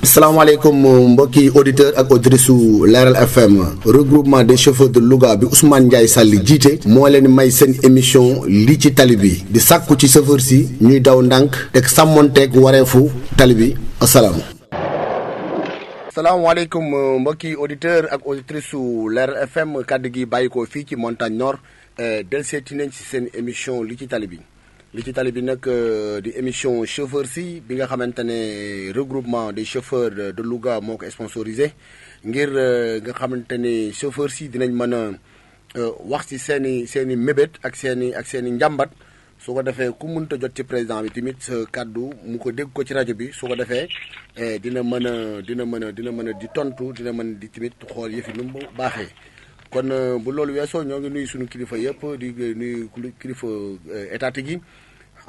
salaamaaleykum mbokki auditeur ak auditrice su Leral FM regroupement des chauffeurs de Louga bi Ousmane Ndiaye Sall jiite moo leen may seen émission li ci tali bi di sàkku ci chauffeur si ñuy daw ndànk teg sàmmonteeg wareefu tali bi asalaam. salaamaaleykum mbokki auditeur ak auditrice su Leral FM kàddu gi bàyyi ko fii ci montagne nord delluseeti nañ ci seen émission li ci tali bi. li ci tali bi nag di émission chauffeur si bi nga xamante ne regroupement des chauffeurs de Louga moo ko sponsorisé ngir nga xamante ne chauffeur si dinañ mën a wax ci seen i mébét ak seen i njàmbat su ko defee ku mënta jot ci président bi tamit kàddu mu ko dégg ko ci rajo bi su ko defee dina mën a di tontu dina mën di tamit xool yëfi nu mu baaxee. kon bu loolu weesoo ñoo ngi nuyu suñu kilifa yëpp di nuyu kilifa étatique yi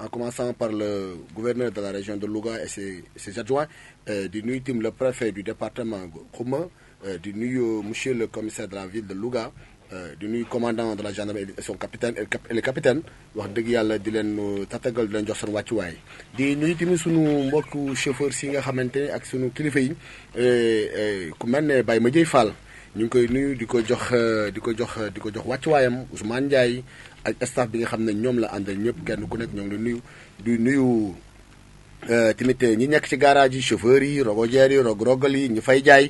en commençant par le gouverneur de la région de Louga et ses adjoints di nuyu tim le préfet du département Khouma di nuyu monsieur le commissaire de la ville de Louga di nuyu commandant de la gendarmerie et son capitaine et le capitaine wax dëgg yàlla di leen tatagal di leen jox seen wàccuwaay di nuyu tamit suñu mbokku chauffeur si nga xamante ne ak suñu kilifa yi ku mel ne Baye Madieye Fall ñu ngi koy nuyu di ko jox wàccuwaayam Ousmane Ndiaye ak staff bi nga xam ne ñoom la àndal ñëpp kenn ku nekk ñoo ngi nuyu di nuyu tamit ñi nekk ci garage yi chauffeurs yi rogojeer yi rogal yi ñu fay jaay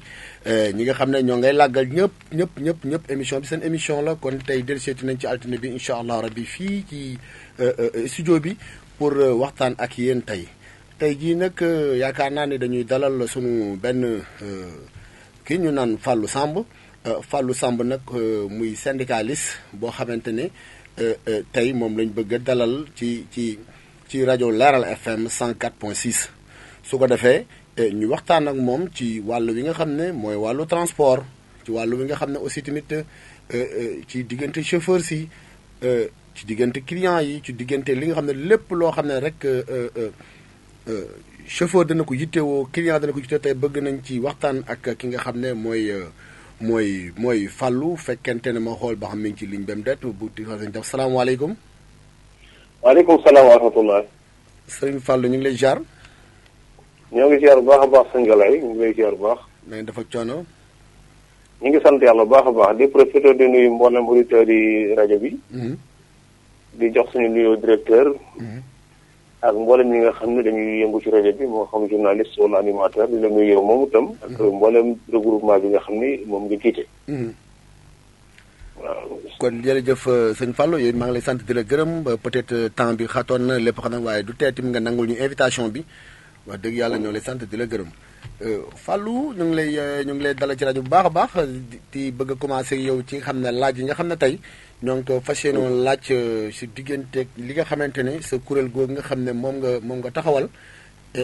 ñi nga xam ne ñoo ngay làggal ñëpp émission bi seen émission la kon tey delluseeti nañ ci altine bi incha allah rabbi fii ci studio bi pour waxtaan ak yéen tey jii nag yaakaar naa ne dañuy dalal sunu benn kii ñu naan Fallou Samb nag muy syndicaliste boo xamante ne tey moom lañ bëgg a dalal ci rajo Leral FM 104.6 su ko defee ñu waxtaan ak moom ci wàllu wi nga xam ne mooy wàllu transport ci wàllu wi nga xam ne aussi tamit ci diggante chauffeur si ci diggante client yi ci diggante li nga xam ne lépp loo xam ne rek chauffeur dana ko yittewoo client dana ko yittewoo tey bëgg nañ ci waxtaan ak ki nga xam ne mooy Fallou fekkente ne ma xool ba xam mi ngi ci ligne bam det bu ti sañ def salaamaaleykum. waaleykum salaam wa rahmatullah. sëriñ Fallou ñu ngi lay ziar. ñoo ngi ziar bu baax a baax sëñ Galaye ñu ngi lay ziar bu baax. mais dafa coono. ñu ngi sant yàlla bu baax a baax di profité di nuyu mboolem auditeurs yi rajo bi. di jox suñu nuyoo directeur. ak mboolem ñi nga xam ne dañuy yëngu ci rajo bi moo xam journaliste wala animateur di la nuyu yow moom itam. ak mboolem regroupement bi nga xam ni moom nga jiite. waaw. kon jërëjëf sëñ Fallou yéen maa ngi lay sant di la gërëm peut-être temps bi xatoon na lépp xam na waaye du tee tamit nga nangul ñu invitation bi wax dëgg yàlla ñoo lay sant di la gërëm Fallou ñu ngi lay dalal ci rajo bu baax a baax di bëgg a commencé yow ci xam ne laaj yi nga xam ne tey. ñoo ngi ko fas yéene laaj si digganteeg li nga xamante ne sa kuréel googu nga xam ne moom nga taxawal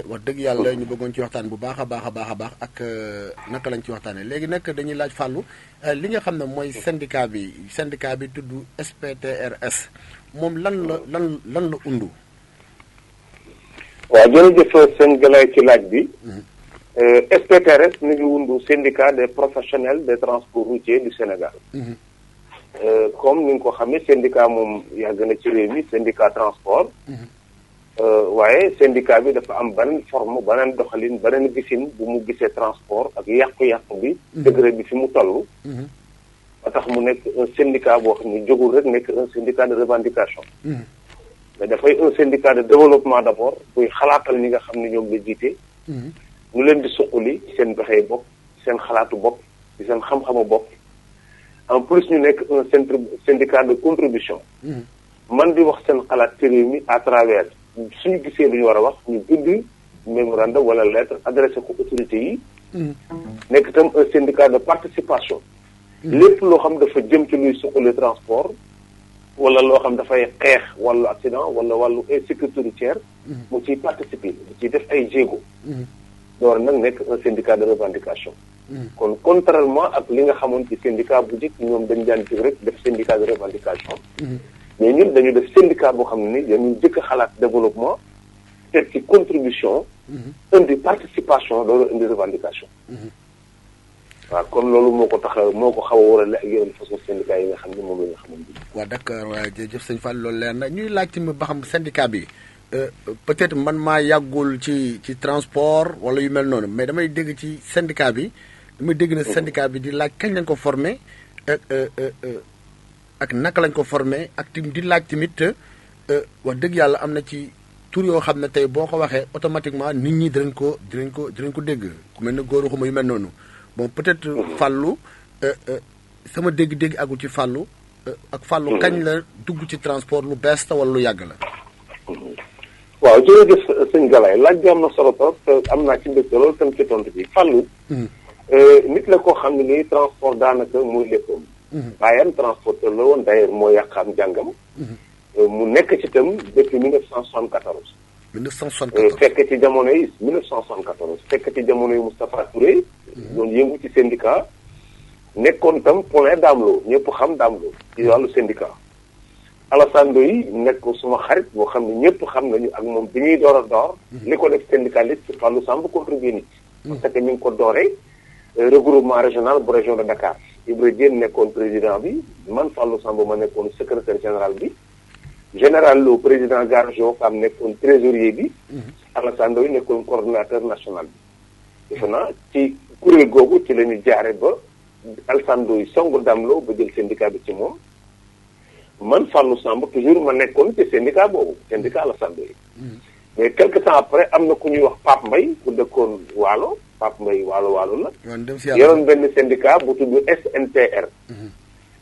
wax dëgg yàlla ñu bëggoon ci waxtaan bu baax a baax ak naka lañ ci waxtaanee léegi nag dañuy laaj Fallou li nga xam ne mooy syndicat bi tudd SPTRS moom lan la undu. waaw jërëjëf sëñ Galaye ci laaj bi. SPTRS mi ngi undu syndicat des professionnels des transports routiers du Sénégal. Comme ni nga ko xamee syndicat moom yàgg na ci réew mi syndicat transport. waaye syndicat bi dafa am beneen forme beneen doxalin beneen gisin bu mu gisee transport ak yàqu-yàqu bi. degré bi fi mu toll. ba tax mu nekk un syndicat boo xam ne jógul rek nekk un syndicat de revendication. mais dafay un syndicat de développement d'abord buy xalaatal ñi nga xam ne ñoom la jiite. ñu leen di suqali ci seen pexe bopp seen xalaatu bopp ci seen xam-xamu bopp. en plus ñu nekk un syndicat de contribution. man di wax seen xalaat ci réew mi à travers suñu gisee lu ñu war a wax ñu bind mémorandum wala lettre adressé ko autorités yi. nekk itam un syndicat de participation. lépp loo xam dafa jëm ci luy suqali transport wala loo xam dafay xeex wàllu accident wala wàllu insécurité routière. mu ciy participer mu ciy def ay jéego. door nag nekk un syndicat de revendication. kon contrairement ak li nga xamoon ci syndicat bu njëkk ñoom dañu daan jóg rek def syndicat de revendication. mais ñun dañu def syndicat boo xam ne dañuy jëkk xalaat développement teg ci contribution. indi participation loolu indi revendication. waaw kon loolu moo ko xaw a warale ak yeneen façon syndicat yi nga xam ne moom la ñu xamoon bi. waaw d'accord waaw jërëjëf sëñ Fall loolu leer na ñuy laajte ma ba xam syndicat bi peut-être man maa yàggul ci transport wala yu mel noonu mais damay dégg ci syndicat bi damay dégg na syndicat bi di laaj kañ lañ ko formé ak naka lañ ko formé ak tim di laaj tamit wax dëgg yàlla am na ci tur yoo xam ne tey boo ko waxee automatiquement nit ñi dinañ ko dégg ku mel ne góoru xuma yu mel noonu bon peut-être Fallou sama dégg-dégg agul ci Fallou ak Fallou kañ la dugg ci transport lu bees ta wala lu yàgg la. waaw jërëjëf sëñ Galaye laaj bi am na solo trop am naa ci mbégte loolu tam ci tontu bi Fallou. nit la koo xam ne nii transport daanaka muy léppam. bàyyam transporteur la woon d'ailleurs moo yàqaam jàngam. mu nekk ci itam depuis 1974. 1974 fekk ci jamono yi 1974 fekk ci jamono yi Moustapha Touré. doon yëngu ci syndicat. nekkoon tam point Daamloo ñëpp xam Daamloo ci wàllu syndicat. Alassane Ndoye nekk suma xarit boo xam ne ñëpp xam nañu ak moom bi ñuy door a door. li ko def syndicaliste Fallou Samb contribué nit. parce que ñu ngi ko dooree regroupement régional bu région de Dakar. Ibra Diène nekkoon président bi man Fallou Samb ma nekkoon secrétaire général bi. général Lo président Gare am nekkoon trésorier bi. Alassane Ndoye nekkoon coordonnateur national bi. defe naa ci kuréel googu ci la ñu jaare ba Alassane Ndoye songu Daamloo ba jël syndicat bi ci moom. man Fallou Samb toujours ma nekkoon ci syndicat boobu syndicat Alassane Ndoye mais quelque temps après am na ku ñuy wax Pape Mbaye ku dëkkoon Waalo Pape Mbaye Waalo la. yoroon benn syndicat bu tudd SNTR.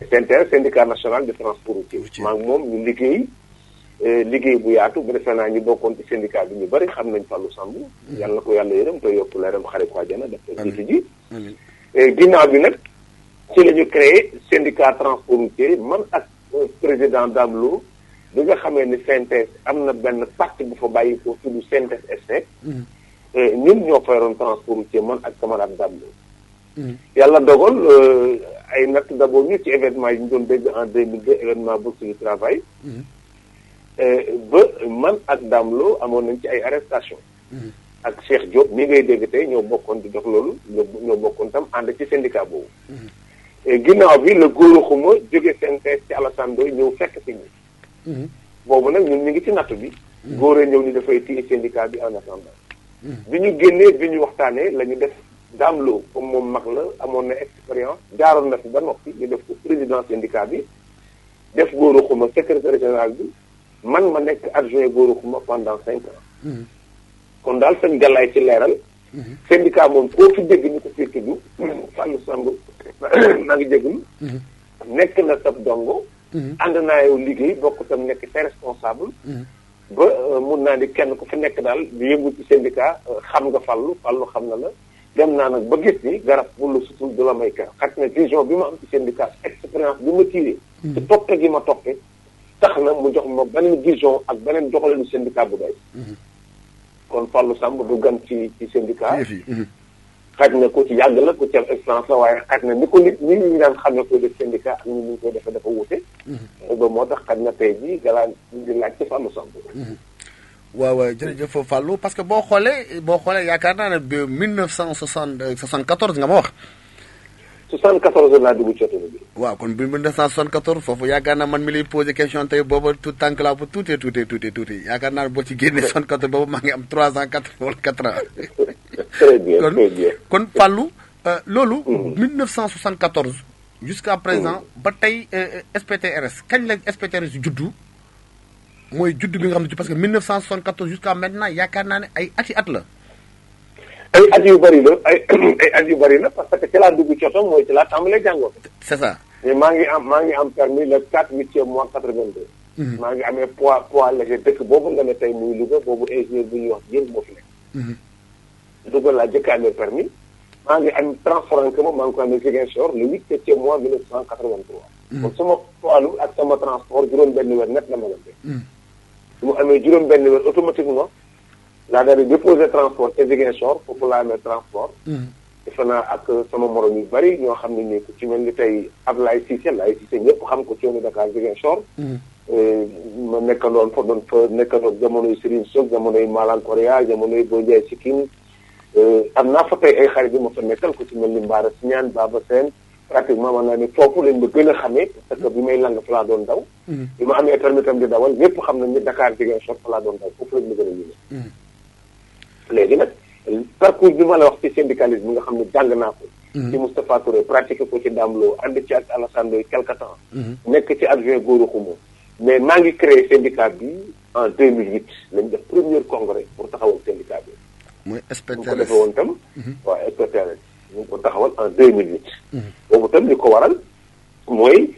SNTR syndicat national de transport routier. maa ngi moom ñu liggéey bu yaatu bu defee naa ñu bokkoon ci syndicat bi ñu bari xam nañ Fallou Samb. yàlla na ko yàlla yërëm te yokk leeram xare ko àjjana def ko jiitu ji. ginnaaw bi nag ci la ñu créé syndicat transport routier man ak président Daamloo bi nga xamee ni CNTS am na benn parti bu fa bàyyi ko tudd CNTS SC. ñun ñoo fayroon transport routier man ak camarade Daamloo. yàlla dogal ay natt d'abord ñu ci événement yi ñu doon dégg en 2002 événement bourse du travail. ba man ak Daamloo amoon nañ ci ay arrestation ak Cheikh Diop mi ngay dégg tey ñoo bokkoon di dox loolu ñoo bokkoon tam ànd ci syndicat boobu. ginnaaw bi la góor xuma jóge CNTS ci Alassane Ndoye ñëw fekk si ñu. boobu nag ñun ñu ngi ci natt bi. góoree ñëw ni dafay téye syndicat bi en attendant. bi ñu génnee bi ñu waxtaanee la ñu def Daamloo comme moom mag la amoon na expérience jaaroon na fi ba noppi ñu def ko président syndicat bi def góor xuma secrétaire général bi man ma nekk adjoint góor xuma pendant 5 ans. kon daal seen gàllaay ci leeral. syndicat moom koo fi dégg ñu ko fi tudd Fallou Samb maa ngi jégalu. nekk na sab dongo. ànd naa yow liggéey bokk tam nekk très responsable. ba mun naa ni kenn ku fi nekk daal di yëngu ci syndicat xam nga Fallou xam na la. dem naa nag ba gis ni garab bu la sutul du la may kër xat na vision bi ma am ci syndicat expérience bi ma tiiree. te toppe gi ma toppe tax na mu jox ma beneen vision ak beneen doxalinu syndicat bu doy. kon Fallou Samb du gan ci syndicat. xaj na ku ci yàgg la ku ci am expérience la waaye xaj na ni ko nit ñi ñu daan xam ne koy def syndicat ak ñi ñu koy defee dafa wute. ba moo tax xaj na tey jii galaa di laaj ci Fallou Samb. waaw jërëjëf Fallou parce que boo xoolee yaakaar naa ne ba 1974 nga ma wax. 74 laa dugg ci bi. waaw kon bi 1974 foofu yaakaar naa man mi lay posé question tey booba tout tànk laa bu tuuti yaakaar naa boo ci génnee 74 boobu maa ngi am 3 ans 4 wala 4 ans. très bien très bien kon Fallou loolu. 1974 jusqu'à présent ba tey SPTRS kañ la SPTRS juddu mooy juddu bi nga xam ne parce que 1974 jusqu'à maintenant yaakaar naa ne ay at la. ay at yu bëri la ay at yu bëri la parce que ci laa dugg coto mooy ci laa tàmbalee jàngoo. c'est ça. mais maa ngi am permis le 4/8e mois 82. maa ngi amee poids léger dëkk boobu nga ne tey muy Louga boobu ingénieur bu ñuy wax Diène moo fi nekk. Louga laa jëkk a amee permis maa ngi am transport en commun maa ngi ko amee Ziguinchor le 8/7e mois 1983. kon sama poids ak sama transport juróom-benn weer net la ma gën su mu amee juróom-benn weer automatiquement. laa daal di déposé transport te Ziguinchor foofu laa amee transport. defe naa ak sama morom yu bari ñoo xam ne nii ku ci mel ni tey Ablaye Cissé ñëpp xam ko ci yoonu Dakar Ziguinchor. ma nekkandoon fa doon fa nekkandoon jamonoy Serigne Sock jamonoy Malang Korea jamonoy Boy Ndiaye Sikkim am naa fa tey ay xarit yu ma fa nekkal ku ci mel ni Mbara Siñaan Baba Sène pratiquement mën naa ne foofu lañ ma gën a xamee parce que bi may lang fa laa doon daw. bi ma amee permis tam di dawal ñëpp xam nañ ne Dakar Ziguinchor fa laa doon daw foofu lañ ma gën a yéene. léegi nag parcours bi ma la wax ci syndicalisme nga xam ne jàng naa ko. ci Moustapha Touré pratiqué ko ci Damlo ànd ci ak Alassane Ndoye quelque temps. nekk ci adjoint Gora Khouma. mais maa ngi créé syndicat bi en 2008 lañ def premier congrès pour taxawal syndicat bi. mooy SPTRS bu ko defee woon tam. waaw SPTRS ñu ngi ko taxawal en 2008. boobu tam li ko waral mooy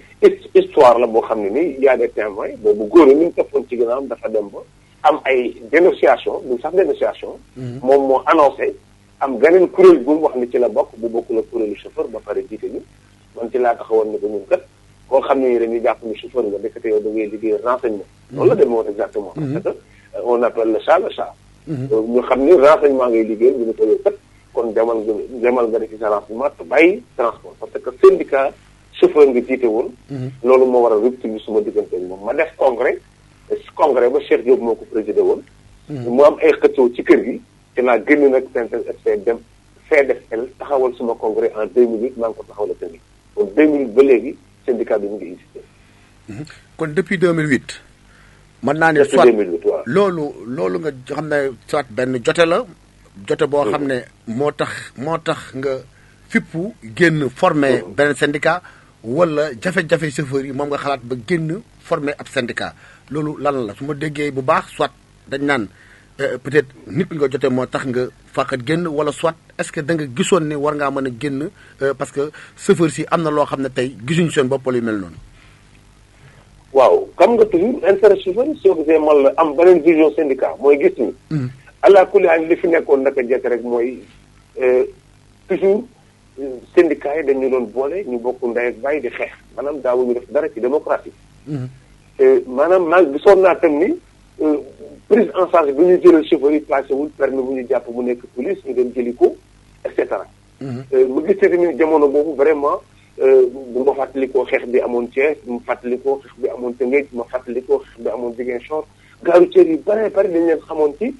histoire la boo xam ne nii y a des témoins boobu góor ñu toppoon ci ginnaawam dafa dem ba am ay dénonciation du sax dénonciation. moom moo annoncé am ganeen kuréel bu mu wax ni ci la bokk bu bokkul ak kuréelu chauffeur ba pare jiite ñu man ci laa taxawoon ne ko ñun kat koo xam ne dañuy jàpp ni chauffeur nga nekkate yow da ngay liggéey renseignement. loolu la demee woon exactement. parce que on appelle le chat le chat. ñu xam ni renseignement ngay liggéey ñu ne ko yow kat kon demal nga defi sa renseignement te bàyyi transport parce que syndicat chauffeur nga jiite woon. loolu moo waral rupture bi suma diggante ak moom ma def congrès ba Cheikh Diop moo ko présidé woon. mu am ay xëccoo ci kër gi te naa génn nag CNTS/FC dem CDFL taxawal suma congrès en 2008 maa ngi ko taxawal ak tamit kon 2008 ba léegi syndicat bi mu ngi existé. kon depuis 2008. mën naa ne soit loolu nga xam ne soit benn jote la. jote boo xam ne moo tax nga fippu génn formé benn syndicat wala jafe-jafe chauffeur yi moom nga xalaat ba génn formé ab syndicat loolu lan la su ma déggee bu baax soit dañ naan peut-être nit nga jote moo tax nga fàqat génn wala soit est-ce que da nga gisoon ne war ngaa mën a génn parce que chauffeur si am na loo xam ne tey gisuñu seen bopp yu mel noonu. waaw xam nga toujours intérêt chauffeur soo gisee man la am beneen vision syndicat mooy gis ni. allah kulli aal li fi nekkoon naka jekk rek mooy toujours syndicats yi dañu doon boole ñu bokk ndey ak bàyyi di xeex maanaam daawuñu def dara ci démocratie. maanaam maa gisoon naa tam ni prise en charge bi ñu jëlal chauffeur yi placé wul permis bu ñu jàpp bu nekk police ñu dem jëli ko et cetera. ma gis tamit jamono boobu vraiment bu ma fàttalikoo xeex bi amoon Thiès bu ma fàttalikoo xeex bi amoon Tëngéej bu ma fàttalikoo xeex bi amoon Ziguinchor gaaru Thiès yu bare dañ leen xamoon ci.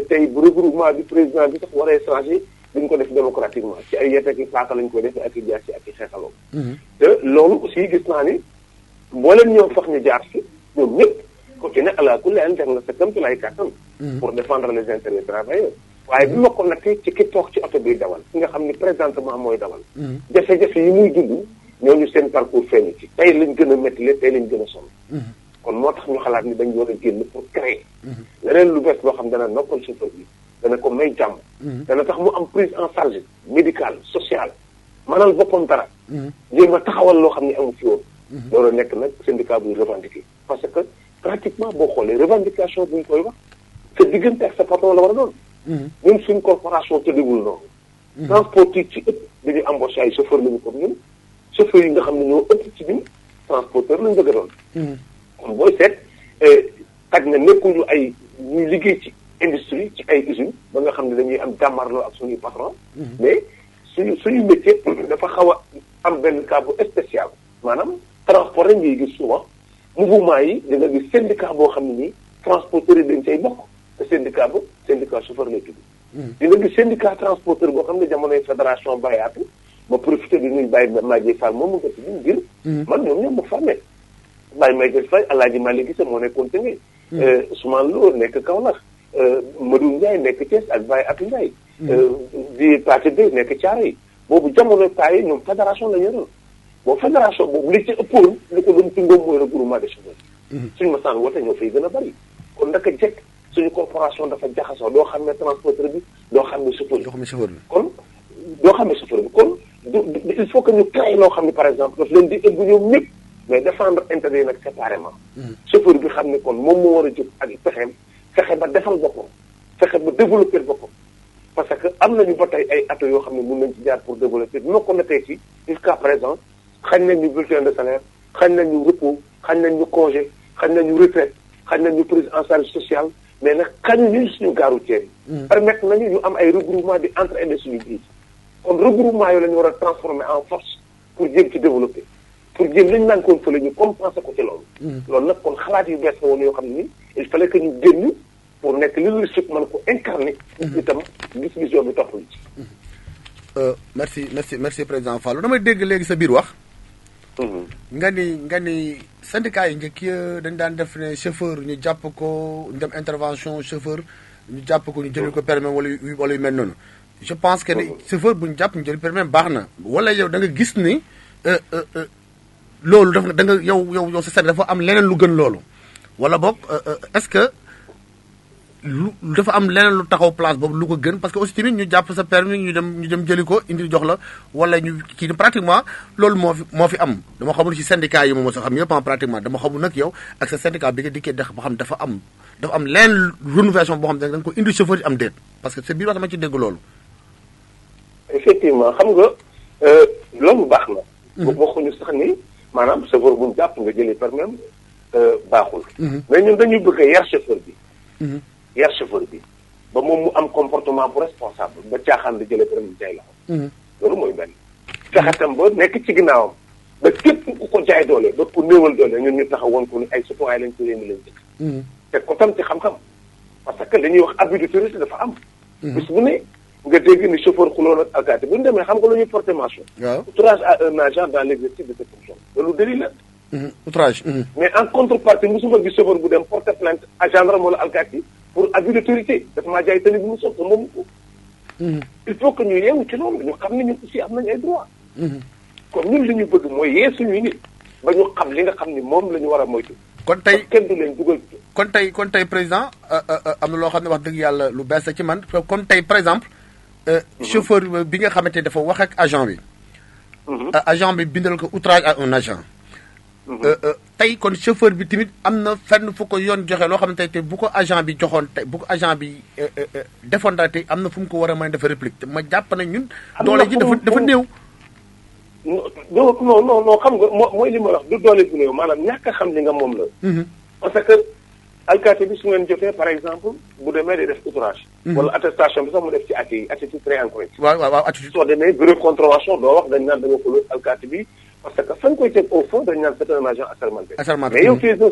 tey bu regroupement bi président bi sax waree changé duñ ko def démocratiquement ci ay yet ak i paaka lañ ko def ak i jaar ci ak i xeexaloo. te loolu aussi gis naa ni boo leen ñëw fax ñu jaar si ñoom ñëpp ku ci ne ala kulli def nga sa këmtu lay kàttan pour défendre les intérêts des travailleurs waaye bi ma ko nattee ci ki toog ci oto biy dawal ki nga xam ni présentement mooy dawal. jafe-jafe yi muy dund ñooñu seen parcours feeñ ci tey lañ gën a métti tey lañ gën a sonn. kon moo tax ñu xalaat ni dañ war a génn pour créer leneen lu bees boo xam dana noppal chauffeur bi dana ko may jàmm dana tax mu am prise en charge médicale sociale maanaam boppam dara jéem a taxawal loo xam ne amu fi woon loolu nekk nag syndicat buy revendiquer parce que pratiquement boo xoolee revendication buñ koy wax sa diggante ak sa patron la war a doon ñun suñ corporation tëddiwul noonu transport yi ci ëpp dañuy embauché ay chauffeur lañu comme ñun chauffeur yi nga xam ne ñoo ëpp ci ñun transporteur lañu bëgg a doon kon booy seet xaj na nekkuñu ay ñuy liggéey ci industrie ci ay usines ba nga xam ne dañuy am jàmmarloo ak suñuy patron mais suñu métier dafa xaw a am benn cas bu spécial maanaam transport rek ngay gis souvent mouvement yi da nga gis syndicat boo xam ne nii transporteur yi dañ say bokk te syndicat ba syndicat chauffeur lay tudd dina gis syndicat transporteur boo xam ne jamonoy fédération bayaatu ma profité bi ñuy bàyyi Madji Fall moom mu nga ci biir ngir man ñoom ma formé Baye Maïga Faye Alaaji Malick Gissé moo nekkoon Tëngéej Ousmane Lo nekk Kaolack Madou Ndiaye nekk Thiès ak Baye Atou Ndiaye di Pathé Bey nekk Thiaroye boobu jamono paa yi ñoom fédération la ñu yoroon boobu fédération boobu li ci ëppoon li ko doon tungoom mooy regroupement des chauffeurs suñu masaan woote ñoo fay gën a bari kon naka jekk suñu corporation dafa jaxasoo doo xam ne transporteur bi doo xam ne chauffeur bi kon doo xam ne chauffeur bi kon il faut que ñu créé loo xam ne par exemple daf leen di ëbb ñoom ñëpp mais défendre intérêt yi nag séparément chauffeur bi xam ne kon moom moo war a jóg ak pexeem fexe ba defal boppam fexe ba développer boppam parce que am nañu ba tey ay ato yoo xam ne mën nañ ci jaar pour développer bi ma ko natee ci jusqu'à présent xañ nañ ñu bulletin de salaire xañ nañ ñu repos xañ nañ ñu congé xañ nañ ñu retraite xañ nañ ñu prise en charge sociale mais nag xañ ñu suñu gaaru ceeb yi permettre nañu ñu am ay regroupement di entraider suñu biir kon regroupement yooyu la ñu war a transformer en force pour jéem ci développer pour jéem lañ naan koon fële ñu compenser ko ci loolu loolu nag kon xalaat yu bees la woon yoo xam ne ni il fallait que ñu génn pour nekk leadership mën ko incarner itam gis-vision bi topp ci merci président Fallou damay dégg léegi sa biir wax. nga ni syndicat yi njëkk ya dañ daan def ne chauffeur ñu jàpp ko ñu dem intervention chauffeur ñu jàpp ko ñu jëli ko permis wala yu mel noonu. je pense que ni chauffeur bu ñu jàpp ñu jëli permis baax na wala yow da nga gis ni loolu da nga yow sa dafa am leneen lu gën loolu wala boog est-ce que. lu dafa am leneen lu taxaw place boobu lu ko gën parce que aussi tamit ñu jàpp sa permis ñu dem jëli ko indi jox la wala ñu kii pratiquement loolu moo fi am dama xamul ci syndicat yi moom sax xam yëpp pratiquement dama xamul nag yow ak sa syndicat bi nga dikkee dex ba xam dafa am leneen renouvellement boo xam ne da nga ko indi chauffeur yi am déet parce que c'est biir wax dama ci dégg loolu. effectivement xam nga loolu baax na. waxuñu sax ni maanaam chauffeur bu ñu jàpp nga jëli permis baaxul. mais ñun dañuy bëgg a yar chauffeur bi. yar chauffeur bi ba moom mu am comportement bu responsable ba caaxaan di jëlee permis jaay la ko. loolu mooy benn. fexe tam ba nekk ci ginnaawam ba képp ku ko jaay doole ba ku néewal doole ñun ñu taxaw woon ko ni ay citoyen lañ ko yéen leen jëkk. te ko tam ci xam-xam parce que dañuy wax abus d'autorité dafa am. bis bu ne nga dégg ni chauffeur xuloon ak alkaati bu ñu demee xam nga lu ñuy porter mention. waaw outrage à un agent dans l'exercice de ses fonctions loolu délit la. outrage. mais en contrepartie mosuma gis chauffeur bu dem porter plainte à gendarme wala alkaati pour abus d'autorité dafa maa jaay tali bi mu soog ko moom ko. il faut que ñu yeewu ci loolu ñu xam ne ñun aussi am nañu ay droit. kon ñun li ñu bëgg mooy yee suñuy nit ba ñu xam li nga xam ni moom la ñu war a moytu. kon tey kenn du leen dugal. kon tey président am na loo xam ne wax dëgg yàlla lu bees la ci man kon tey par exemple. chauffeur bi nga xamante ne dafa wax ak agent bi. agent bi bindal ko outrage à un agent. tey kon chauffeur bi tamit am na fenn fu ko yoon joxe loo xamante ne bu ko agent bi joxoon tey bu ko agent bi defoon daal tey am na fu mu ko war a mën a def réplique ma jàpp na ñun. doole ji dafa néew. non xam nga mooy li ma wax du doole bu néew maanaam ñàkk a xam li nga moom la. parce que alkaati bi su ngeen jotee par exemple bu demee day def outrage. wala attestation bi sax mu def ci acte yi attitude pré-enquête. waaw attitude. soo demee bureau de contravention doo wax dañ naan da nga ko alkaati bi. parce que fañ koy teg au fond dañu naan c'est un agent assermenté. mais yow tu es un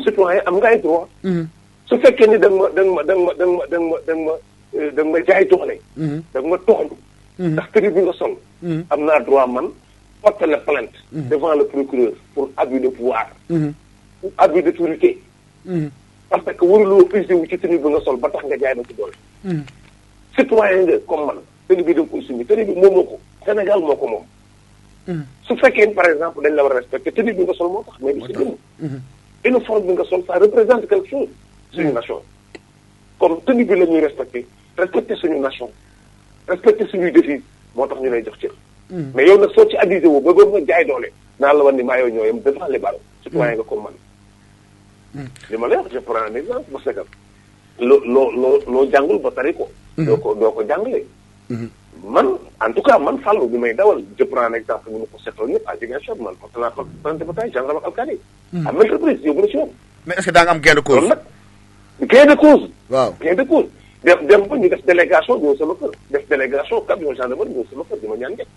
citoyen am nga ay droit. su fekkee ni da nga ma jaay doole. da nga ma tooñ. ndax tenue bi nga sol. am naa droit man porter la plainte. devant le procureur pour abus de pouvoir. ou abus d'autorité. parce que waruloo usé wu ci tenue bi nga sol ba tax nga jaay ma ci doole. citoyen nga comme man tenue bi da nga koy summi tenue bi moomoo ko. Sénégal moo ko moom. su fekkee par exemple dañ la war a respecté tenue bi nga sol moo tax mais du si gën. uniforme bi nga sol ça représente quelque chose. suñu nation. comme tenue bi la ñuy respecté suñu nation respecté suñuy défis moo tax ñu lay jox cër. mais yow nag soo ci abusé woo ba nga jaay doole naa la wan ni maa yow ñoo yem devant les barreaux. citoyen nga comme man. li ma lay wax je prends un exemple parce que loo jàngul ba tari ko. doo ko jàngale. man en tout cas man Fallou bi may dawal je prends un exemple ñu ma ko seqal ñëpp à Ziguinchor man porte naa plainte de bataille gendarme ak alkaati. à maintes reprises yóbbu na si yoon. mais est-ce que daa nga am gain de cause. loolu nag gain de cause. waaw gain de cause. dem ba ñu def délégation ñëw sama kër def délégation camion gendarmerie ñëw sama kër di ma ñaan njëkk.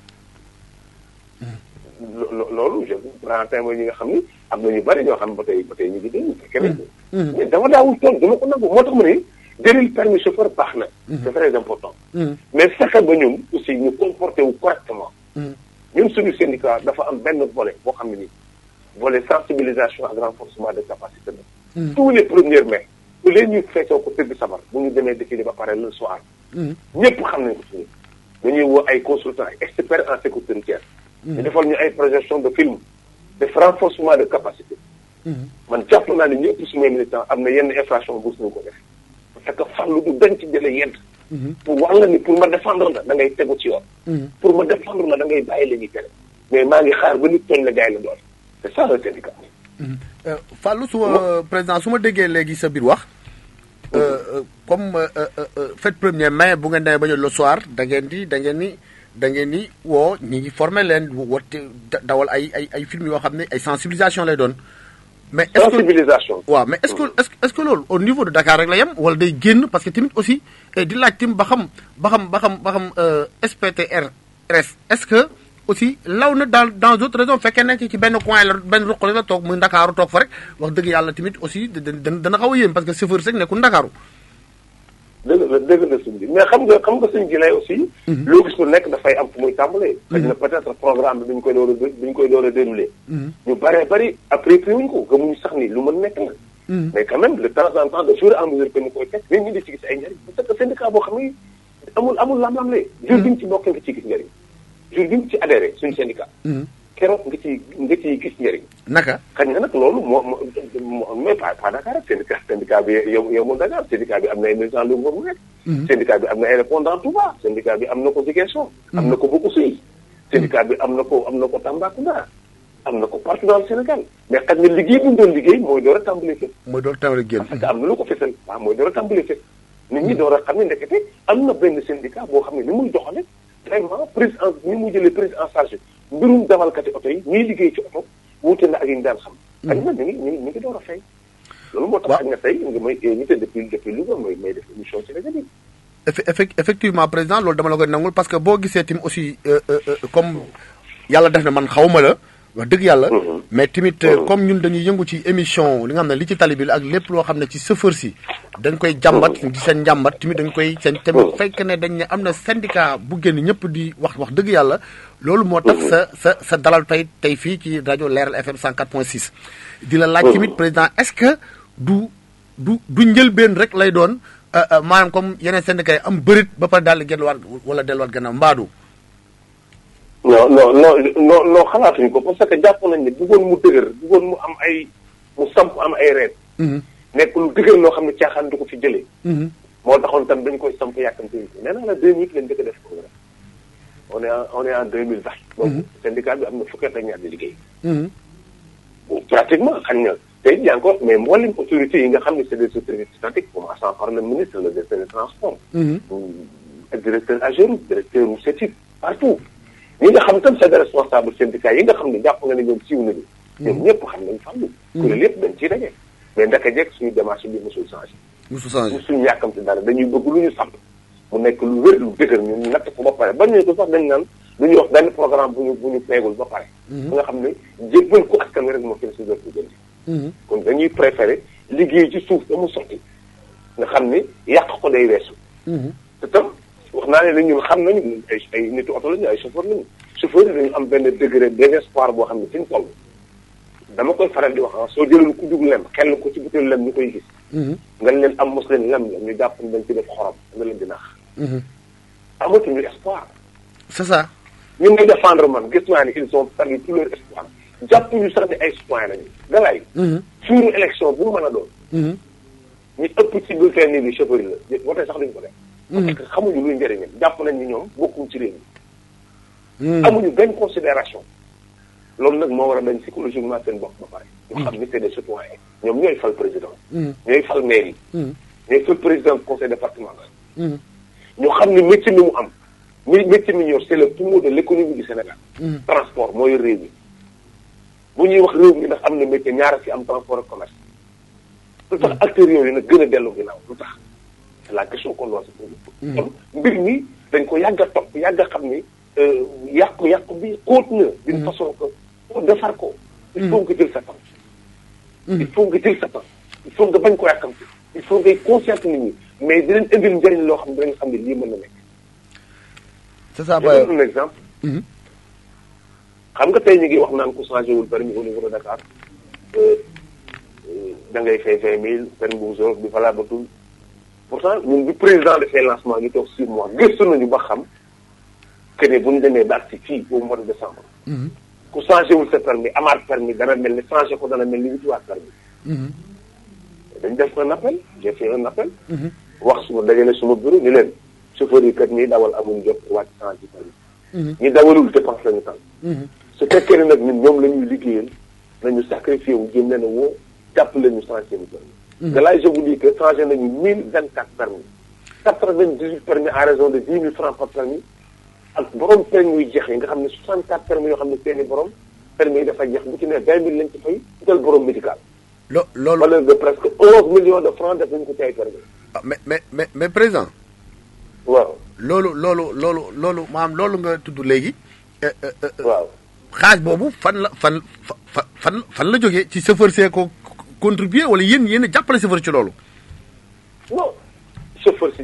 loolu je prends témoin ñi nga xam ni am na ñu bari ñoo xam ba tey ñu ngi déglu keneen. mais dama daawul tool dama ko nangu moo tax ma ne. délit permis chauffeur baax na. c'est très important. mais fexe ba ñun aussi ñu comporté wu correctement. ñun suñu syndicat dafa am benn volet boo xam ne nii volet sensibilisation ak renforcement des capacités la. tous les premiers mai au lieu ñu feccoo ko tëgg sabar bu ñu demee défilé ba pare le soir. ñëpp xam nañ ko suñu dañuy woo ay consultants ay experts en sécurité routière. ñu defal ñu ay projection de film def renforcement de capacité. man jàpp naa ne ñëpp sumay militants am na yenn infraction bu suñu ko def. parce que Fallou du dañ ci jëlee yent pour wax la ni pour ma défendre la da ngay tegu ci yoon. pour ma défendre la da ngay bàyyi la ñuy tere mais maa ngi xaar ba nit tooñ la jaay la doole c'est ça le syndicat. Fallou président su ma déggee léegi sa biir wax. comme fête premier mai bu ngeen demee ba le soir da ngeen ni woo ñi ngi formé leen woote dawal ay film yoo xam ne ay sensibilisation lay doon. mais est-ce que sensibilisation. waaw mais est-ce que loolu au niveau de Dakar rek la yem wala day génn parce que tamit aussi di laaj tim ba xam SPTRS est-ce que aussi law na dans d'autres régions fekkee nañ ci benn coin la benn ruq la toog muy Ndakaaru toog fa rek wax dëgg yàlla tamit aussi dana xaw a yéem parce que chauffeur rek nekkul Ndakaaru. dëgg la suñ bi mais xam nga suñ gi lay aussi. loo gis lu nekk dafay am fu muy tàmbalee. xëy na peut-être programme bi bi ñu koy door a déroulé. ñu bari apprécié wuñ ko gëmuñu sax ni lu mën nekk la. mais quand même de temps en temps de fur et à mesure que ñu koy teg nit ñi di ci gis ay njëriñ parce que syndicat boo xam ne amul lam-lam lee. jour bi ñu ci bokkee nga ciy gis njëriñ. jour bi ñu ci adhéré suñu syndicat. keroog nga ciy gis njëriñ. naka. xëy na nag loolu mais pas Dakar rek syndicat bi yemul Dakar syndicat bi am na ay militants lu mu nekk. syndicat bi am na ay répondants Touba. syndicat bi am na ko Ziguinchor. am na ko Bokoussi. syndicat bi am na ko Tambacounda. am na ko partout dans le Sénégal mais xëy na liggéey bu ñu doon liggéey mooy door a tàmbali fépp. mooy door a tàmbali génn. parce que am na lu ko fesal waaw mooy door a tàmbali fépp. nit ñi door a xam ne ndekete am na benn syndicat boo xam ne ni muy doxale vraiment ni mu jëlee prise en charge mbirum dawalkati oto yi ñuy liggéey ci oto wuute na ak yi ñu daan xam. xëy na ñu ngi door a fay. loolu moo tax xëy na tey nga may invité depuis Louga may def émission ci rajo bi. effectivement président loolu dama la koy nangul parce que boo gisee tim aussi comme yàlla def na man xawma la wax dëgg yàlla. mais tamit comme ñun dañuy yëngu ci émission li nga xam ne li ci tali bi la ak lépp loo xam ne ci chauffeur si dañ koy jàmbat di seen njàmbat tamit dañ koy seen tamit fekk ne dañ ne am na syndicat bu génn ñëpp di wax dëgg yàlla loolu moo tax sa dalal tey fii ci rajo Leeral FM 104.6 di la laaj tamit président est-ce que du njëlbeen rek lay doon maanaam comme yeneen syndicat yi am bërit ba pare daal di delluwaat wala delluwaat gannaaw mbaadu. non xalaatuñu ko parce que jàpp nañ ne bëggoon mu dëgër bëggoon mu am mu samp am ay reet. nekk lu dëgër loo xam ne caaxaan du ko fi jëlee. moo taxoon tam dañ koy samp yàkkamte yi nee naa la 2008 lañ njëkk a def programme on est en 2020. donc syndicat bi am na fukki at ak ñaar di liggéey. pratiquement xañ na tey jii encore mais mboolem autorités yi nga xam ne c'est des autorités statiques commençant par le ministre le directeur des transports. directeur AGEROUTE directeur u CETUD partout. ñi nga xam tam c'est des responsables syndicats yi nga xam ne jàpp nga ne ñoom siiw nañu. ñoom ñëpp xam nañ fàllu. kuréel yëpp dañ ciy daje. mais ndaka jekk suñu démarche bi mosul changé. suñu yàkkamti dara dañuy bëgg lu ñu samp mu nekk lu wér lu dëgër ñu natt ko ba pare ba ñu ko sax dañ naan lu ñuy wax benn programme bu ñu peegul ba pare. ba nga xam ne jébbal ko askan wi rek moo kenn si doon ko jënd. kon dañuy préféré liggéey ci suuf ba mu sotti nga xam ne yàq ko day weesu. te tam wax naa ne ñun xam nañu ay nitu oto lañu ay chauffeur lañu chauffeur yi dañu am benn degré désespoir boo xam ne fi ñu toll dama koy faral di wax soo jëloon ku dugg lem xel ko ci butéelu lem ñu koy gis. nga leen am mos leen lem la ñu jàpp ne dañ ci def xorom nga leen di naax. amatuñu espoir. c'est ça. ñun ngay défendre man gis naa ni ils ont perdu tout leur espoir jàppuñu sax ne ay citoyen lañu. galaay. suuru élection bu mu mën a doon. ñu ëpp ci bulletin nii bi chauffeur yi la wote sax duñ ko def. parce que xamuñu luy njëriñam jàpp nañ ni ñoom bokkuñ ci réew mi. amuñu benn considération loolu nag moo war a dañ psychologiquement seen bopp ba pare. ñu xam ni c'est des citoyens ñoom ñooy fal président. ñooy fal maire yi. ñooy fal président conseil départemental. ñu xam ni métier mi mu am métier mi ñor c'est le poumon de l'économie du Sénégal. transport mooy réew mi bu ñuy wax réew mi ndax am na métier ñaara ci am transport ak commerce. lu tax acteurs yooyu nag gën a dellu ginnaaw lu tax. c'est la question qu'on doit se poser. kon mbir mi dañ ko yàgg a topp yàgg a xam ni yàqu bi xóot na. d'une façon que pour defar ko. il faut nga jël sa temps. il faut nga jël sa temps. il faut nga bañ ko yàkkamti. il faut ngay consciente nit ñi mais dinañ indil njëriñ loo xam ne dinañ xam ne lii mën na nekk. c'est ça je donne un exemple. xam nga tey ñu ngi wax naan ku changé wul permis au niveau de Dakar da ngay fay 20 000 permis bu zéro bi valable tout. pourtant ñun bi président defee lancement ñu toog 6 mois gëstu nañu ba xam que ne bu ñu demee ba ak si fii au mois de décembre. ku changé wul sa permis amaat permis dana mel ni changé ko dana mel ni wutiwaat permis. dañ def un appel j'ai fait un appel. wax suma dajale suma bureau ñu leen chauffeur yi kat ñi dawal amuñ jot wàcc changé permis. ñi dawalul dépense lañu tal. su fekkee ne nag ñun ñoom la ñuy liggéeyal nañu sacrifié wu jéem leen a woo jàppale ñu changé seen permis. de là je vous dis que changé nañu 1024 permis 98 permis à raison de 10 000 francs par permis ak borom permis yu jeex yi nga xam ne 64 permis yoo xam ne seeni borom permis yi dafa jeex bu ci ne 20 000 lañ ci fay jël borom médical. loolu valeur de presque 11 millions de francs def nañu ko ci ay permis. ah mais président. waaw loolu maanaam loolu nga tudd léegi. waaw xaaj boobu fan la jógee ci chauffeur see ko contribuer wala yéen a jàppale chauffeur ci loolu. non chauffeur si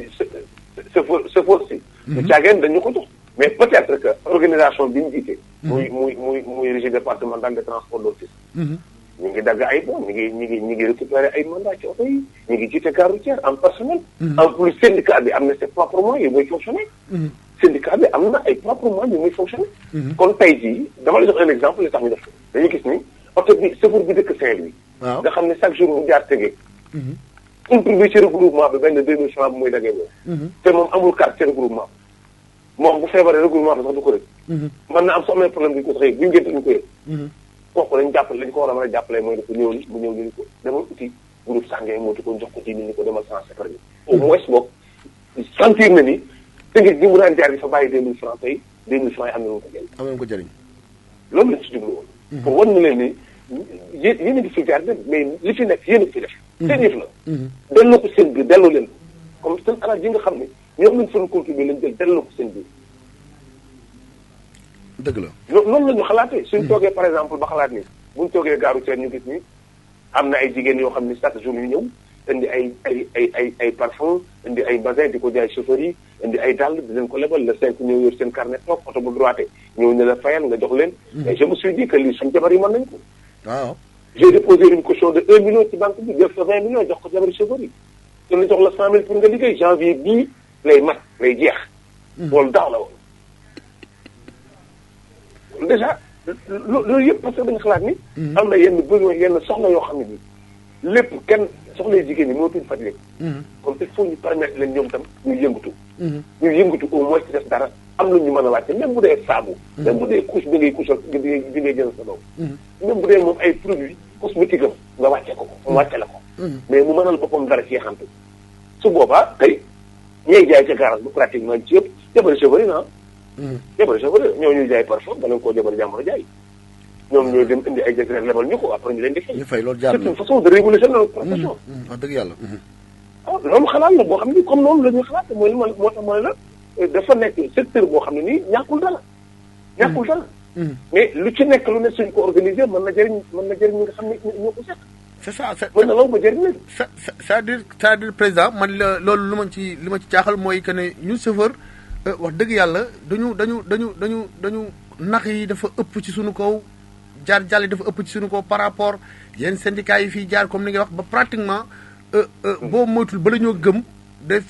chauffeur si. du caageen dañu ko jox. mais peut-être que organisation bi ñu jiite. muy régie départementale des transports d'office. ñu ngi dagg ay bon ñu ngi récupérer ay mandat ci oto yi ñu ngi jiite gare routière en personnel. en plus syndicat bi am na ses propres moyens yi muy fonctionner. syndicat bi am na ay propres moyens yi muy fonctionner. kon tey jii dama la jox un exemple li tax ñu def ko dañuy gis ni oto bi chauffeur bi dëkk Saint-Louis. waaw nga xam ne chaque jour mu jaar tege. contribué ci regroupement bi benn 2000 francs bu muy daggee moom. te moom amul carte ci regroupement moom bu feebaree regroupement bi sax du ko rek. mën na am su amee problème bi ñu ko saxee bu ñu gën ñu ko yëg. kooku lañ jàppale lañ ko war a mën a jàppale mooy dafa ñëw ni mu ñëw ni ko demal uti groupe sàngee mootu ko jox ko ci nit ñi ko demal sans séparé au moins boog sentir na ni tënkee gi mu daan jaar di fa bàyyi 2000 francs tey 2000 francs yi am na lu ko jëriñ. am na ko jëriñ. loolu lañ si jublu woon. pour wan na leen ni yéen a ngi fi jaar dem mais li fi nekk yéen a fi def. seen yëf la. delloo ko seen biir delloo leen ko comme seen alal yi nga xam ne ñoom lañ fan contribuer lañ jël delloo ko seen biir. dëgg la noonu la ñu xalaatee. suñ toogee par exemple ba xalaat ni buñ toogee gaaru Thiel ñu gis ni am na ay jigéen yoo xam ni chaque jour ñu ñëw indi ay parfum indi ay basin di ko jaay chauffeur yi indi ay dàll di leen ko lebal le 5 ñëw yor seen carnet toog oto bu droité ñëw ne la fayal nga jox leen. mais je me suis dit que lii suñ jabar yi mën nañ ko. waaw j'ai déposé une caution de 1 million ci banque bi jël sa 20 millions jox ko jabari chauffeur yi. te ñu jox la 100 000 pour nga liggéey janvier bii lay mat lay jeex. loolu daaw la woon. déjà loolu yëpp parce que dañu xalaat ni. am na yenn besoin yenn soxla yoo xam ne nii lépp kenn soxla jigéen ñi mënatuñu faj léegi. kon il faut ñu permettre leen ñoom tam ñu yëngatu. ñu yëngatu au moins ci def dara am na ñu mën a wàcce même bu dee saabu. même bu dee couche bi ngay couche bi ngay jël sa doom. même bu dee moom ay produits cosmétiques am nga wàcce ko mu wàcce la ko. mais mu mënal boppam dara ci yaxantu su boobaa tey ñooy jaay ca garage bu pratiquement ci yëpp jabari chauffeur yi na jabari chauffeur ñoo ñuy jaay parfum bala nga koo jabari jàmbur jaay ñoom ñooy dem indi ay jëkkër lebal ñu ko après ñu leen di fay. ñu fay loolu jaar na c'est une façon de réguler notre profession. wax dëgg yàlla. loolu xalaat la boo xam ni comme noonu la ñuy xalaat mooy li ma moo tax mooy la dafa nekk secteur boo xam ne nii ñàkkul dara. ñàkkul dara. mais lu ci nekk lu ne suñ ko organiser mën na jëriñ ñi nga xam ne ñoo ko seq. c'est ça mën na law ba jëriñ leen. c'est-à-dire président man loolu li ma ci jaaxal mooy que ne ñun chauffeur wax dëgg yàlla dañu nax yi dafa ëpp ci suñu kaw jàll dafa ëpp ci suñu kaw par rapport yenn syndicats yi fii jaar comme ni nga wax ba pratiquement boo moytul bala ñoo gëm day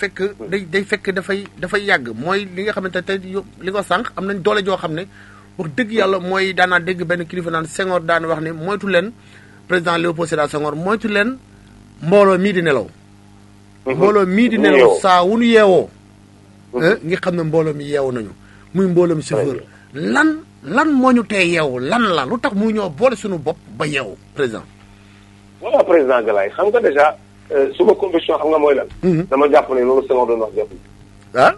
fekk dafay yàgg mooy li nga xamante ne tey li ko sànq am nañ doole joo xam ne wax dëgg yàlla mooy daanaa dégg benn kilifa naan Senghor daan wax ne moytu leen président Léopold Sédar Senghor moytu leen mbooloo mii di nelaw. mbooloo mii di nelaw saa wu nu yeewoo. ngi xam ne mbooloo mi yeewu nañu muy mbooloo mi chauffeur lan moo ñu tee yeewu lan la lu tax mu ñoo boole suñu bopp ba yeewu président. voilà président Galaye xam nga déjà suma conviction xam nga mooy lan. dama jàpp ne loolu Senghor doon wax jot ah.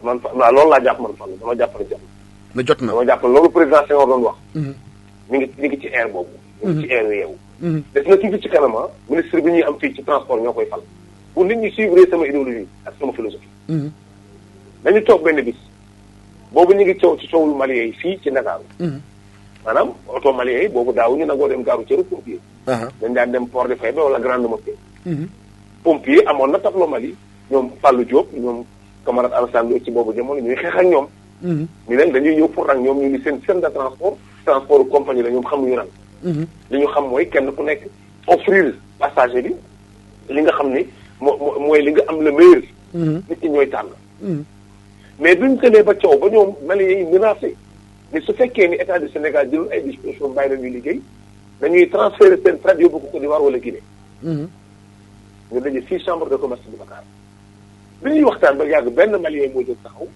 man waaw loolu laa jàpp man fan dama jàpp ne jot na jot na dama jàpp ne loolu président Senghor doon wax. mi ngi ci air boobu. mi ngi ci air yeewu. def na tuuti ci kanam ministre bi ñuy am fii ci transport ñoo koy fal pour nit ñi suivre sama idéologie ak sama philosophie. dañu toog benn bis boobu ñu ngi coow ci coowlu malien yi fii ci Ndakaaru. maanaam oto malien yi boobu daawuñu nangoo dem gaaru cëru pompier. dañ daan dem port de Faye wala grande mosquée. pompier amoon na tableau Mali ñoom Fallou Diop ñoom camarade Alassane Lo ci boobu jamono ñuy xeex ak ñoom. ñu leen dañuy ñëw pour rang ñoom ñu ni seen de transport compagnie la ñoom xamuñu rang. li ñu xam mooy kenn ku nekk offrir passager bi li nga xam ni mooy li nga am le meilleur. nit ñi ñooy tànn. mais duñ tëlee ba coow ba ñoom Maliens yi menacé mais su fekkee ni état du Sénégal jëlul ay dispositions bàyyi la ñuy liggéey dañuy transférer seen traite yóbbu ko Côte d'Ivoire wala Guinée. ñu daje 6 chambres de commerce bu Dakar bi ñuy waxtaan ba yàgg benn Malien moo jóg taxaw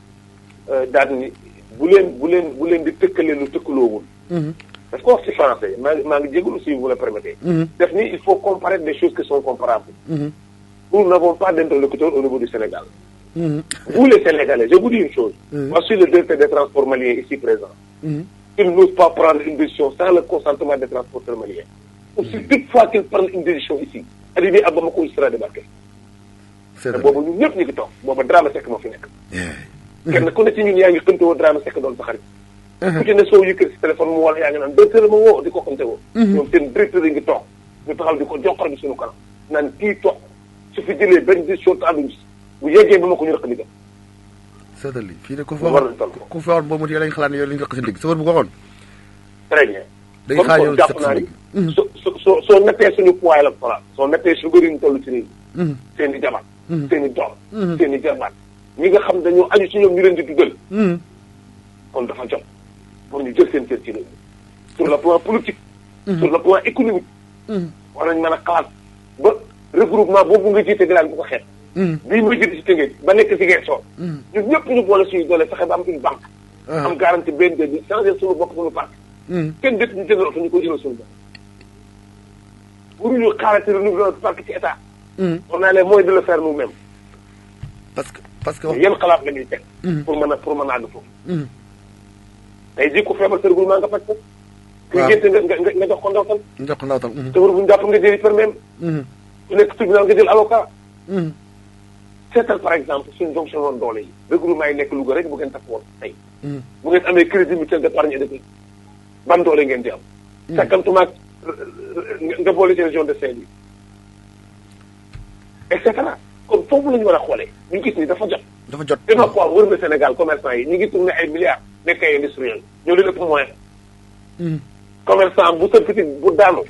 daal ni bu leen di tëkkale lu tëkkaloowul. daf ko wax ci français maa ngi jégalu si vous le permettez. def ni il faut comparer des choses qui sont comparables. Nous n'avons pas d'interlocuteur au niveau du Sénégal. Vous les Sénégalais, je vous dis une chose. Moi, je suis le directeur des transports maliens ici présent. Ils n'osent pas prendre une décision sans le consentement des transporteurs maliens. Aussi, toutefois qu'ils prennent une décision ici, arrivé à Bamako, il sera débarqué. C'est vrai. Boobu ñun ñëpp ñu ngi toog booba Dramé Seck moo fi nekk. kenn ku ne ci ñun yaa ngi xëntewoo Dramé Seck doon sa xarit. ku ci ne soo yëkkati si téléphone mu wala yaa ngi naan directeur ma woo di ko xëntewoo. ñoom seen directeur yi ngi toog ñu taxaw di ko joxal bi suñu kanam naan kii toog su fi jëlee benn décision te ànduñu si bu yeggee ba ma ko ñu rëq liggéey. seetal lii fii de ku fi war waxoon nañ toll ku fi waxoon boobu it yow lañ xalaat ne yow lañ rëq si ndigg sa wër bu ko waxoon. très bien. day xaar yow jàpp naa ni soo nettee suñu poids électoral soo nettee su bëri ñu toll ci réew mi. seen i jabar. seen i doom. seen i jarbaat ñi nga xam dañoo aju ci ñoom ñu leen di dugal. kon dafa jot pour ñu jël seen cër ci réew mi sur le plan politique. sur le plan économique. war nañ mën a xalaat ba regroupement boobu nga jiite galaal bu ko xeet. bii ma jiite ci Tëngéej ba nekk ci Ziguinchor. ñun ñëpp ñu boole suñu doole fexe ba am une banque. am garantie BND bi changer suñu bopp suñu parti. kenn dëkk ñu jëndal oto ñu koy jëlal suñu bopp. waruñu xaarati renouveler parc ci état. on a les moyens de le faire nous-mêmes. parce que yan xalaat la ñuy teg. pour mën a àgg foofu. tey jii ku feebar sa regroupement nga faj ko. waaw kuy génte nga jox ko ndawtal. jox ko ndawtal. te war bu ñu jàpp nga jëli permis. ku nekk tribunal nga jël avocat. seetal par exemple suñu jonction woon doole yi. regroupement yi nekk Louga rek bu ngeen takk woon tey. bu ngeen amee crédit mutuel d'épargne et de dépôt ban doole ngeen di am. sakkantumaag nga boole ci région de Saint-Louis. et cetera kon foofu la ñu war a xoolee ñu gis ni dafa jot. dafa jot dina quoi wër na Sénégal commerçant yi ñu ngi tourné ay milliards nekk ay industriels ñoo leen ëpp moyen. commerçant bu sa boutique bu daanu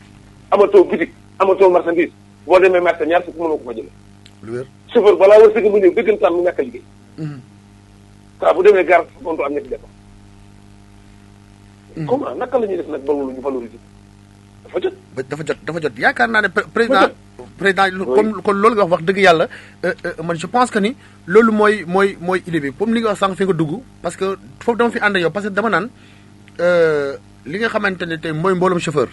amatoo boutique amatoo marchandise boo demee marché ñaar fukk mënoo ko fa jëlee. lu wér chauffeur balaa war sëgg mu ñëw dëggantaan mu ñàkk a liggéey. saa bu demee gare kontu am ñetti defar. comment naka la ñuy def nag ba loolu ñu valoriser dafa jot yaakaar naa ne président comme kon loolu nga wax dëgg yàlla man je pense que ni loolu mooy idée bi comme li nga wax sànq fi nga dugg parce que foofu dama fi ànd ak yow parce que dama naan li nga xamante ne tey mooy mbooloom chauffeur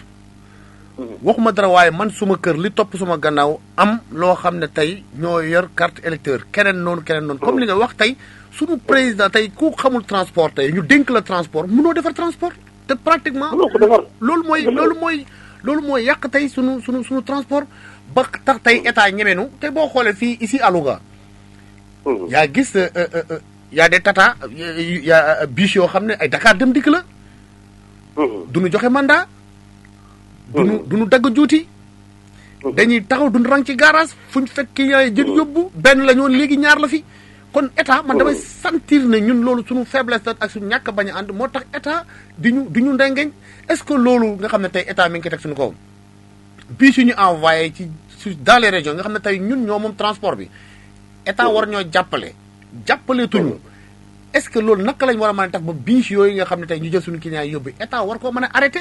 waxuma dara waaye man suma kër li topp suma gannaaw am loo xam ne tey ñoo yor carte électeur keneen noonu comme li nga wax tey suñu président tey ku xamul transport tey ñu dénk la transport mënoo defar transport te pratiquement loolu mooy yàq tey sunu transport ba tax tey état ñemenu te boo xoolee fii ici à Louga yaa gis yaa des tata yaa bus yoo xam ne ay Dakar dem dikk la duñu joxe mandat duñu dagg juuti dañuy taxaw duñu rang ci garage fuñ fekk jël yóbbu benn la ñoon léegi ñaar la fi kon état man damay sentir ne ñun loolu suñu faiblesse ak suñu ñàkk bañ a ànd moo tax état di ñu ndengeñ est-ce que loolu nga xam ne tey état mi ngi koy teg suñu kaw bii suñu envoyé dans les régions nga xam ne tey ñun ñoo moom transport bi état war ñoo jàppale tuñu est-ce que loolu naka lañ war a mën a tax ba biis yooyu nga xam ne tey ñu jël suñu clients yi yóbbu état war koo mën a arrêté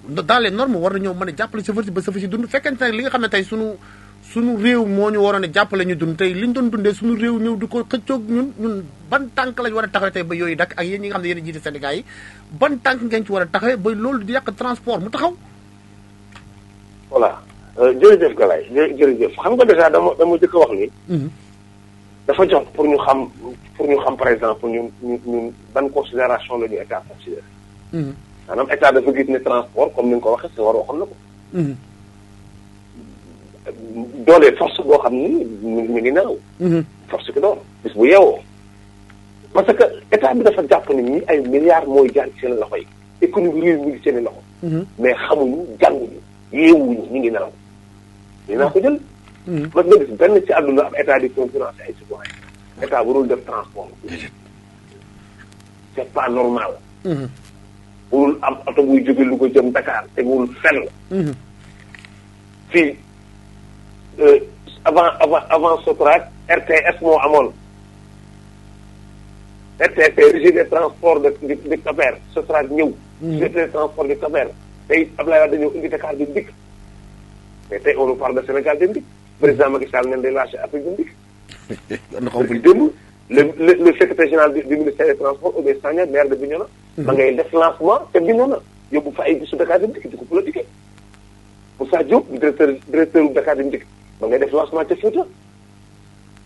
dans les normes war nañoo mën a jàppale chauffeur si ba chauffeur si dund fekkente ne li nga xam ne tey suñu réew moo ñu waroon a jàppale ñu dund tey li ñu doon dundee suñu réew ñëw di ko xëccoog ñun ban tànk lañ war a taxawee tey ba yooyu dak ak yéen ñi nga xam ne yéen a jiite syndicat yi ban tànk ngeen ci war a taxawee ba loolu di yàq transport mu taxaw. voilà jërëjëf Galaye jërëjëf xam nga déjà dama jëkk a wax ni. dafa jot pour ñu xam par exemple ñun ban considération la ñu état considéré. maanaam état dafa gis ne transport comme ni nga ko waxee sa war waxoon na ko. doole force boo xam ni mi ngi naaw. force ki doon bis bu yeewoo. parce que état bi dafa jàpp ne ñi ay milliards mooy jaar ci seen loxo yi économie réew mi ngi seen i loxo. mais xamuñu jànguñu yeewuñu ñu ngi naaw. dinaa ko jël. parce que nga gis benn ci àdduna am état di concurrence ay citoyen état warul def transport. c'est pas normal. warul am oto buy jóge Louga jëm Dakar te warul fenn. fii avant Sotrac RTS moo amoon. RTS régie des transports de Cap-Vert Sotrac ñëw. régie des transports de Cap-Vert tey Abdoulaye Wade dañoo indi Dakar Dem Dikk. mais tey on nous parle de Sénégal Dem Dikk. président Macky Sall nañ day lâché Afrique Dem Dikk. démb le secrétaire général du ministère des transports Oudé Sagna maire de Bignona. ma ngay def lancement te Bignona yóbbu fa ay bisu Dakar Dem Dikk di ko politiqué. Moussa Diop directeur bu Dakar Dem Dikk ma ngay def lancement ca Fouta.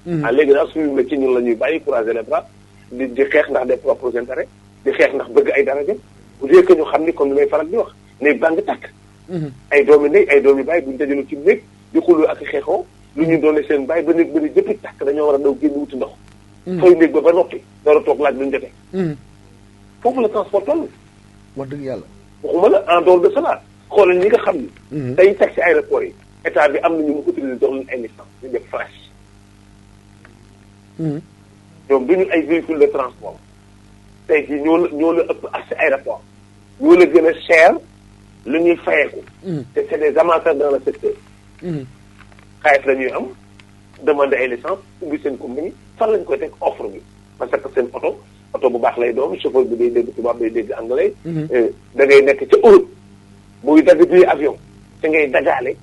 léegi daal suñu métier ñun la ñuy bàyyi croiser les bras di xeex ndax des propres intérêts di xeex ndax bëgg ay daraja bu dee que ñu xam ni comme ni may faral di wax néeg baa ngi tàkk. ay doomi ndey ay doomi bàyyi buñu dajaloo ci néeg di xuloo ak xeexoo lu ñu doone seen bàyyi ba néeg ba ne jëppi tàkk dañoo war a daw génn wuti ndox. fay néeg ba noppi door a toog laaj luñu jotee. foofu la transport toll. wax dëgg yàlla. waxuma la en dehors de cela xoolal ñi nga xam ni. day teg ci aéroport yi état bi am na ñu mu utiliser jox leen ay licence ñu def flash. ñoom duñu ay véhicules de transport tey jii ñoo la ëpp accès aéroport ñoo la gën a cher lu ñuy fayeeku te c'est des amateurs dans le secteur xaalis la ñuy am demander ay licence ubbi seen compagnie fan lañ koy teg offre bi parce que seen oto bu baax lay doon chauffeur bi day dégg tubaab day dégg anglais da ngay nekk ca Europe booy dagg bii avion te ngay dagaale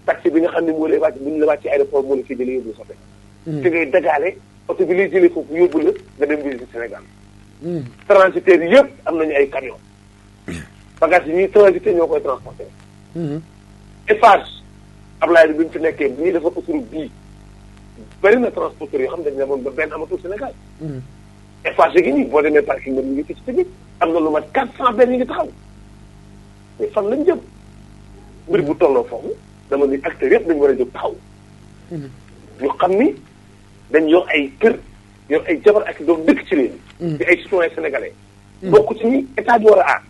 taxi bi nga xam ne moo lay wàcc bu ñu la wàcc ci aéroport moo la fi jëlee yóbbu sote te ngay dagaale oto bi lay jëlee foofu yóbbu la nga dem visiter Sénégal transitaires yëpp am nañu ay camion bagage yi ñuy transité ñoo koy transporté Eiffage Ablaye bi mu fi nekkee bi ñuy defar autoroute bii bëri na transporteurs yoo xam ne dañu demoon ba benn amatul Sénégal Eiffage gi nii boo demee parking ba ñu ngi fi ci tamit am na lu mat 400 benn yi ngi taxaw mais fan lañ jëm mbir bu tolloo foofu dama ni acteurs yëpp dañu war a jóg taxaw ñu xam ni dañ yor ay kër yor ay jabar ak doom dëkk ci réew mi di ay citoyens sénégalais bokk ci ni état bi war a aar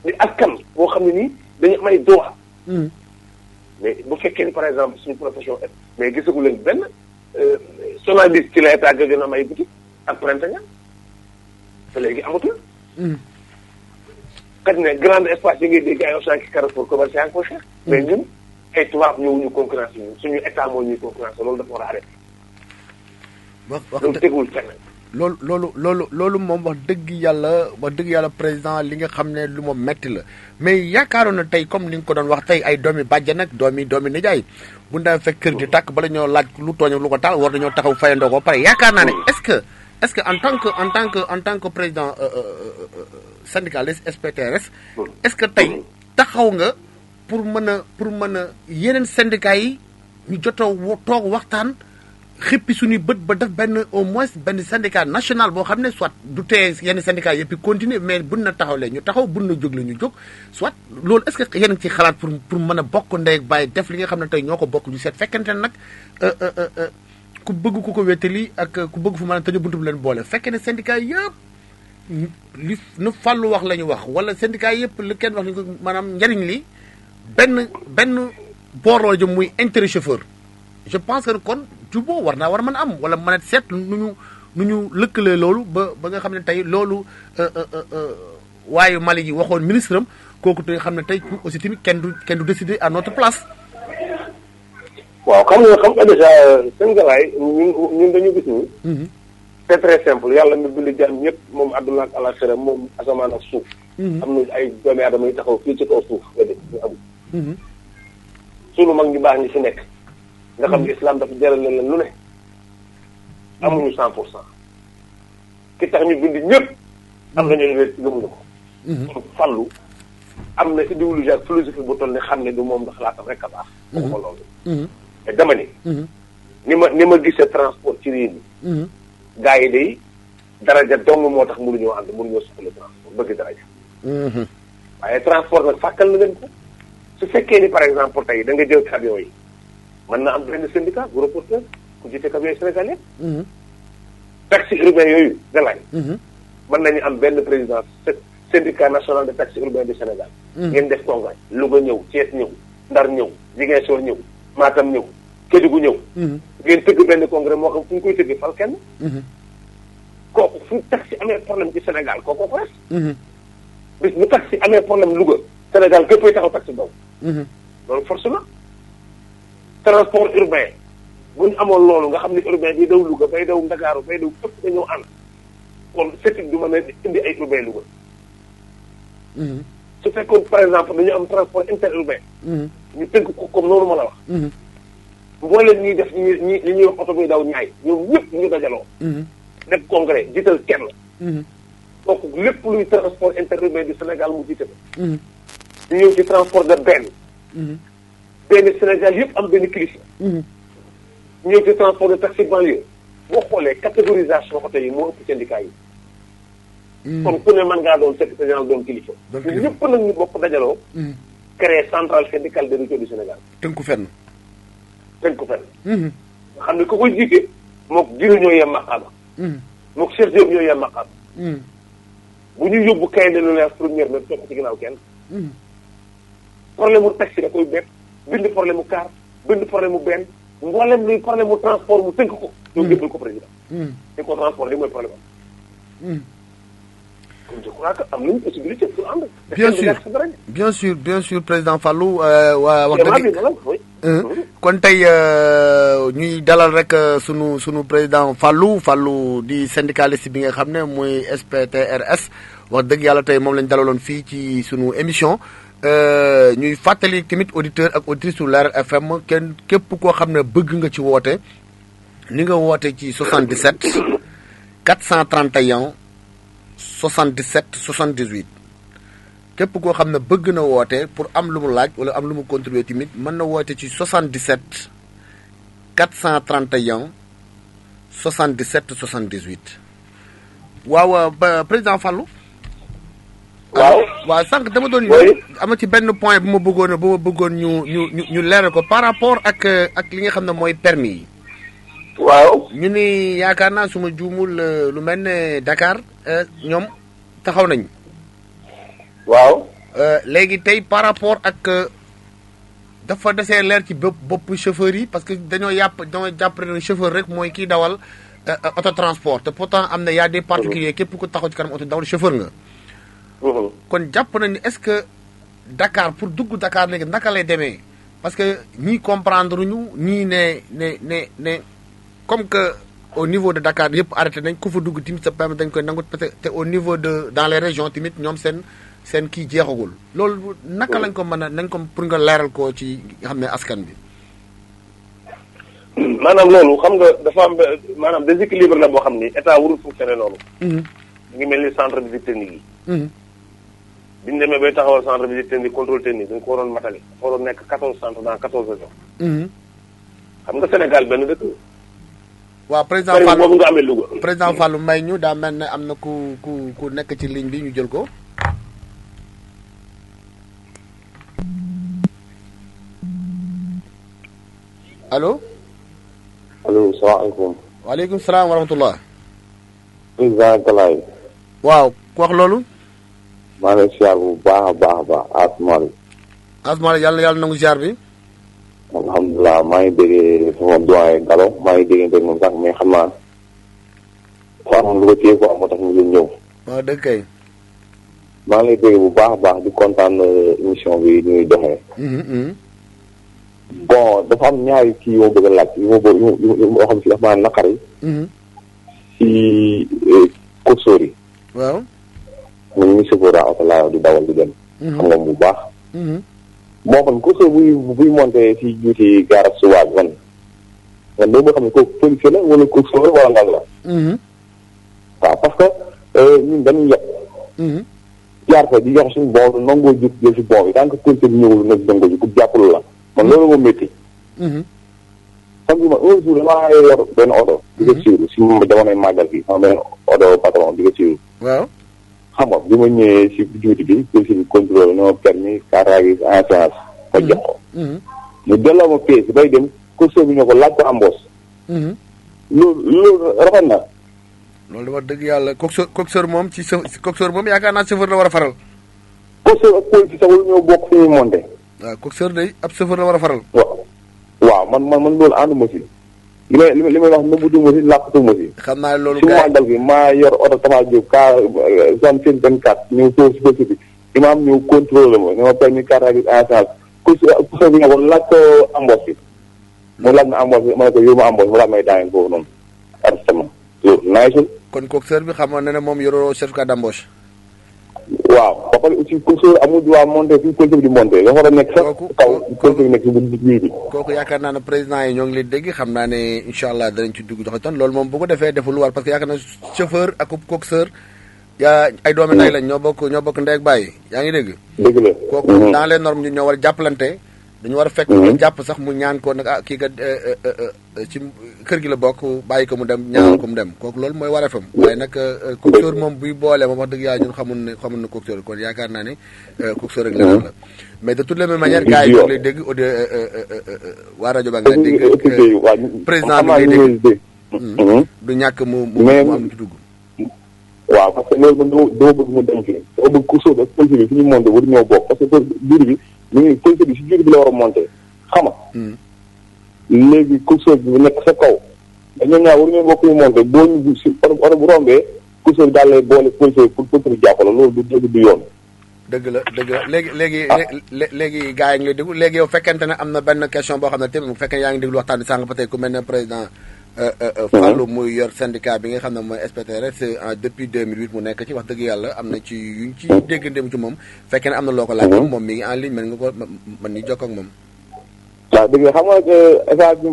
di askan boo xam ne nii dañu am ay droit mais bu fekkee ni par exemple suñu profession mais gisagu leen benn Sonadis ci la état gën a am ay boutique ak Printemps te léegi amatul kat ne grande espace yi ngay dégg ay Auchan ki Carrefour commercial ko cher mais ñun ay tubaab ñëwuñu concurrence yi suñu état moo ñuy concurrence loolu dafa war a arrêté loolu tegul fenn loolu moom wax dëgg yàlla président li nga xam ne lu ma metti la mais yaakaaroon na tey comme ni nga ko doon wax tey ay doomi bàjjan ak doomi nijaay bu ñu daan fekk kër di tàkk bala ñoo laaj lu tooñ lu ko taal war nañoo taxaw fayandoo ko pare yaakaar naa ne est-ce que en tant que président syndicaliste SPTRS est-ce que tey taxaw nga pour mën a yeneen syndicats yi ñu jotoo toog waxtaan xippi suñuy bët ba def benn au moins benn syndicat national boo xam ne soit du tee yenn syndicats yëpp continuer mais buñ na taxawlee ñu taxaw buñ na jóg la ñu jóg soit loolu est-ce que yéen a ngi ci xalaat pour mën a bokk ndey ak bàyyi def li nga xam ne tey ñoo ko bokk ñu seet fekkente ne nag ku bëgg ku ko wéttali ak ku bëgg fu mën a tëjoo buntu bu leen boole fekkee ne syndicat yëpp li nu fàllu wax la ñu wax wala syndicat yëpp li kenn wax ni ko maanaam njariñ li benn boor la jëm muy intérêt chauffeur je pense que kon juboo war a mën a am wala mën a seet nu ñu lëkkalee loolu ba nga xam ne tey loolu waaye Mali ji waxoon ministre am kooku te xam ne tey aussi tamit kenn du décider à notre place. waaw xam nga déjà Sénégalais ñun dañu gis ni. c'est très simple yàlla mi bind jàmm ñëpp moom àdduna ak àllaaxira moom asamaan ak suuf. am na ay doomi aadama yu taxaw fii ci kaw suuf nga def ñu am. sunu mag ñu baax ñi fi nekk. nga xam ne islam dafa jaral leen lu ne amuñu 100%. ki tax ñu bind ñëpp am nañu ne gëmuñu ko. kon fallu am na idéologie ak philosophie bu toll ne xam ne du moom da xalaatam rek a baax. waxu ko loolu. te dama ni. ni ma gisee transport ci réew mi. gars yi day daraja dong moo tax mënuñoo ànd mënuñoo suqali transport bëgg daraja. waaye transport nag fàkkal na leen ko su fekkee ni par exemple tey da nga jël camion yi. mën na am benn syndicat gros porteur ku jiite camion yi Sénégal yëpp. taxi urbain yooyu galaay. mën nañu am benn président syndicat national de taxi urbain du Sénégal. ngeen def congrès Louga ñëw Thiès ñëw Ndar ñëw Ziguinchor ñëw Matam ñëw Kédougou ñëw. ngeen tëgg benn congrès moo xam fu ñu koy tëggee fal kenn. kooku fu taxi amee problème ci Sénégal kooku ko res. bis bu taxi amee problème Louga Sénégal képp ay taxaw taxi daw. loolu force la. transport urbain bu ñu amoon loolu nga xam ne urbain bi daw Louga bay daw Ndakaaru bay daw fépp dañoo ànd kon CETUD du mën a indi ay urbain Louga. su fekkoon par exemple dañu am transport interurbain. ñu tënk ko comme noonu ma la wax. mboolem ñuy def li ñuy wax oto bi daw ñaay ñoom ñëpp ñu dajaloo. def congrès jiital kenn. donc lépp luy transport interurbain du Sénégal mu jiite ko. ñu ñëw ci transport de benn. benn Sénégal yëpp am benn kilifa. ñëw ci transport de taxi banlieue boo xoolee catégorisation oto yi moo ëpp syndicat yi. kon ku ne mën ngaa doon secrétaire général doon kilifa. ñëpp nag ñu bokk dajaloo. créer centrale syndicale des routiers du Sénégal. tënku fenn. nga xam ne ku koy jiite mook jiru ñoo yem maqaama. mook Cheikh Diop ñoo yem maqaama. bu ñu yóbbu cahier de doléances première même topp ci ginnaaw kenn. problème mu taxi da koy bépp bind problème mu car bind problème mu benn mboolem luy problème mu transport mu tënk ko. ñoo jébbal ko président. dañ ko transport li mooy problème am. kon je crois que am nañu possibilité pour ànd. bien sûr président Fallou waa wax dëgg kon tey ñuy dalal rek sunu président Fallou di syndicaliste bi nga xam ne mooy SPTRS wax dëgg yàlla tey moom lañ dalaloon fii ci sunu émission ñuy fàttali tamit auditeur ak auditrice su Leral FM képp koo xam ne bëgg nga ci woote ni nga woote ci 77 431 77 78 képp koo xam ne bëgg na woote pour am lu mu laaj wala am lu mu contribuer tamit mën na woote ci 77 431 77 78 waaw président Fallou. waaw sànq dama doon ama ci benn point bu ma bëggoon ñu leeral ko par rapport ak li nga xam ne mooy permis yi. waaw ñu ni yaakaar naa suma juumul lu mel ne Dakar ñoom taxaw nañ. waaw. léegi tey par rapport ak dafa desee leer ci bopp chauffeur yi parce que dañoo jàpp ne chauffeur rek mooy kiy dawal autotransport te pourtant am na y a des particuliers képp ku taxaw ci kanam auto dawal chauffeur nga. kon jàpp na ni est-ce que Dakar pour dugg Dakar léegi naka lay demee parce que ñii comprendre ñu ñii ne comme que au niveau de Dakar yëpp arrêté nañ ku fa dugg tamit sa permis dañ koy nangu te au niveau de dans les régions tamit ñoom seen kii jeexagul loolu naka lañ ko mën a nañ ko pour nga leeral ko ci nga xam ne askan bi. maanaam loolu xam nga dafa am maanaam déséquilibre la boo xam ni état warul fonctionner noonu. mu ngi mel ni centre de visite technique yi. bi ñu demee bay taxawal centre de visite technique contrôle technique dañ ko waroon matali dafa waroon nekk 14 centres dans 14 régions. xam nga Sénégal benn dëkk. waaw président Fallou boobu nga amee Louga. président Fallou may ñu daa mel ne am na ku nekk ci ligne bi ñu jël ko. allo. allo salaamaaleykum. waaleykum salaam wa rahmatullah. président Galaye. waaw ku wax loolu. maa ngi lay ziar bu baax a baax Asmari. Asmari yàlla nangu ziar bi. alhamdulilah maa ngi déggee sama doyen Gallo maa ngi déggee moom sax mais xam naa faa moom lu ko téye quoi moo tax ñu ngi ñëw. waaw dëgg kay. maa ngi lay dégg bu baax a baax di kontaan émission bi ñuy doxee. bon dafa am ñaari kii yoo bëgg a laaj yoo xam si dafa maa naqari. si coxeur yi. waaw. ñu ngi sëfër a oto laa di dawal di dem. xam nga bu baax. moo xam coxeur buy monté si juuti gaar ak suwaag man doo ma xam ne kooku policier la wala coxeur wala ngal la. waaw parce que ñun dañuy yeb. jaar fa di jox suñu bon nangoo jub jël si bon bi tant que policier bi ñëwul nag danga ko ji ku jàppalu la man loolu moo métti. xam nga un jour damaa yor benn oto. di ko siiwlu si jamonoy màggal bi sama benn oto patron di ko siiwlu. waaw. xam nga bi ma ñëwee si juuti bi policier bi contrôlé no permis carrage assurance ma jox ko. mu delloo ma pièce bay dem coxeur bi ñoo ko laaj ko embauche. loolu rafet na. loolu wax dëgg yàlla coxeur moom ci coxeur moom yaakaar naa chauffeur la war a faral. coxeur ak policier sax wala ñoo bokk fi ñuy monté. waaw coxeur day ab chauffeur la war a faral. waaw man loolu ànduma si. li may wax nëbbutuma si làqatuma si. xam naa loolu su màggal gi maa yor oto Tafa Diop car 75 ñëw foofu si bëccëg bi imaam ñëw contrôlé ma ne ma permis carte grise assurance coxeur bi nga ko laaj ko embauche bi. mu laaj na embauche bi ma ne ko yow ma embauche mu laaj may daaneel foofu noonu arrêtement loolu naay sul. kon coxeur bi xamoon na ne moom yoroo certificat d'embauche. waaw ba pare aussi coxeur amul droit monté fi coxeur bi di monté dafa war a nekk sax kaw coxeur bi nekk si biir bi. kooku yaakaar naa ne président yi ñoo ngi leen dégg xam naa ne incha allah danañ ci dugg doxal tan loolu moom bu ko defee deful lu war parce que yaakaar naa chauffeur ak coxeur yaa ay doomi nday lañ ñoo bokk ndey ak bàyyi yaa ngi dégg. dëgg la kooku dans les normes ñoo war a jàppalante. dañu war a fekk nga jàpp sax mu ñaan ko nag kii nga ci kër gi la bokk bàyyi ko mu dem ñaanal ko mu dem kooku loolu mooy wareefam waaye nag coxeur moom buy boole moom wax dëgg yàlla ñun xamul ne coxeur kon yaakaar naa ne coxeur ak leneen la mais de toutes les mêmes manières gars yi ñoo lay dégg waa rajo ba nga dégg président bi ngay dégg du ñàkk mu am ci dugg waaw parce que loolu man dama bëgg mu dem fii dama bëgg coxeur ak policier bi fi ñu monté waru ñoo bokk parce que biir bi ñu ngi policier bi si biir bi la war a monté xam nga léegi couche bi nekk sa kaw dañoo ñaaw waruñoo bokk ñu monté boo ñu si oto bu rombee couche bi daal lay boole policier pour jàppale loolu du dëgg du yoon. dëgg la léegi gars yi ngi lay déglu léegi yow fekkente ne am na benn question boo xam ne tamit bu fekkee yaa ngi déglu waxtaan bi sànq ba tey ku mel ne président Fallou muy yor syndicat bi nga xam ne mooy SPTRS depuis 2008 mu nekk ci wax dëgg yàlla am na ci yuñ ci dégg ndem ci moom fekkee ne am na loo ko laaj moom mi ngi en ligne mën nga ko mën ni jokkoo ak moom. waaw dëgg xam nga état bi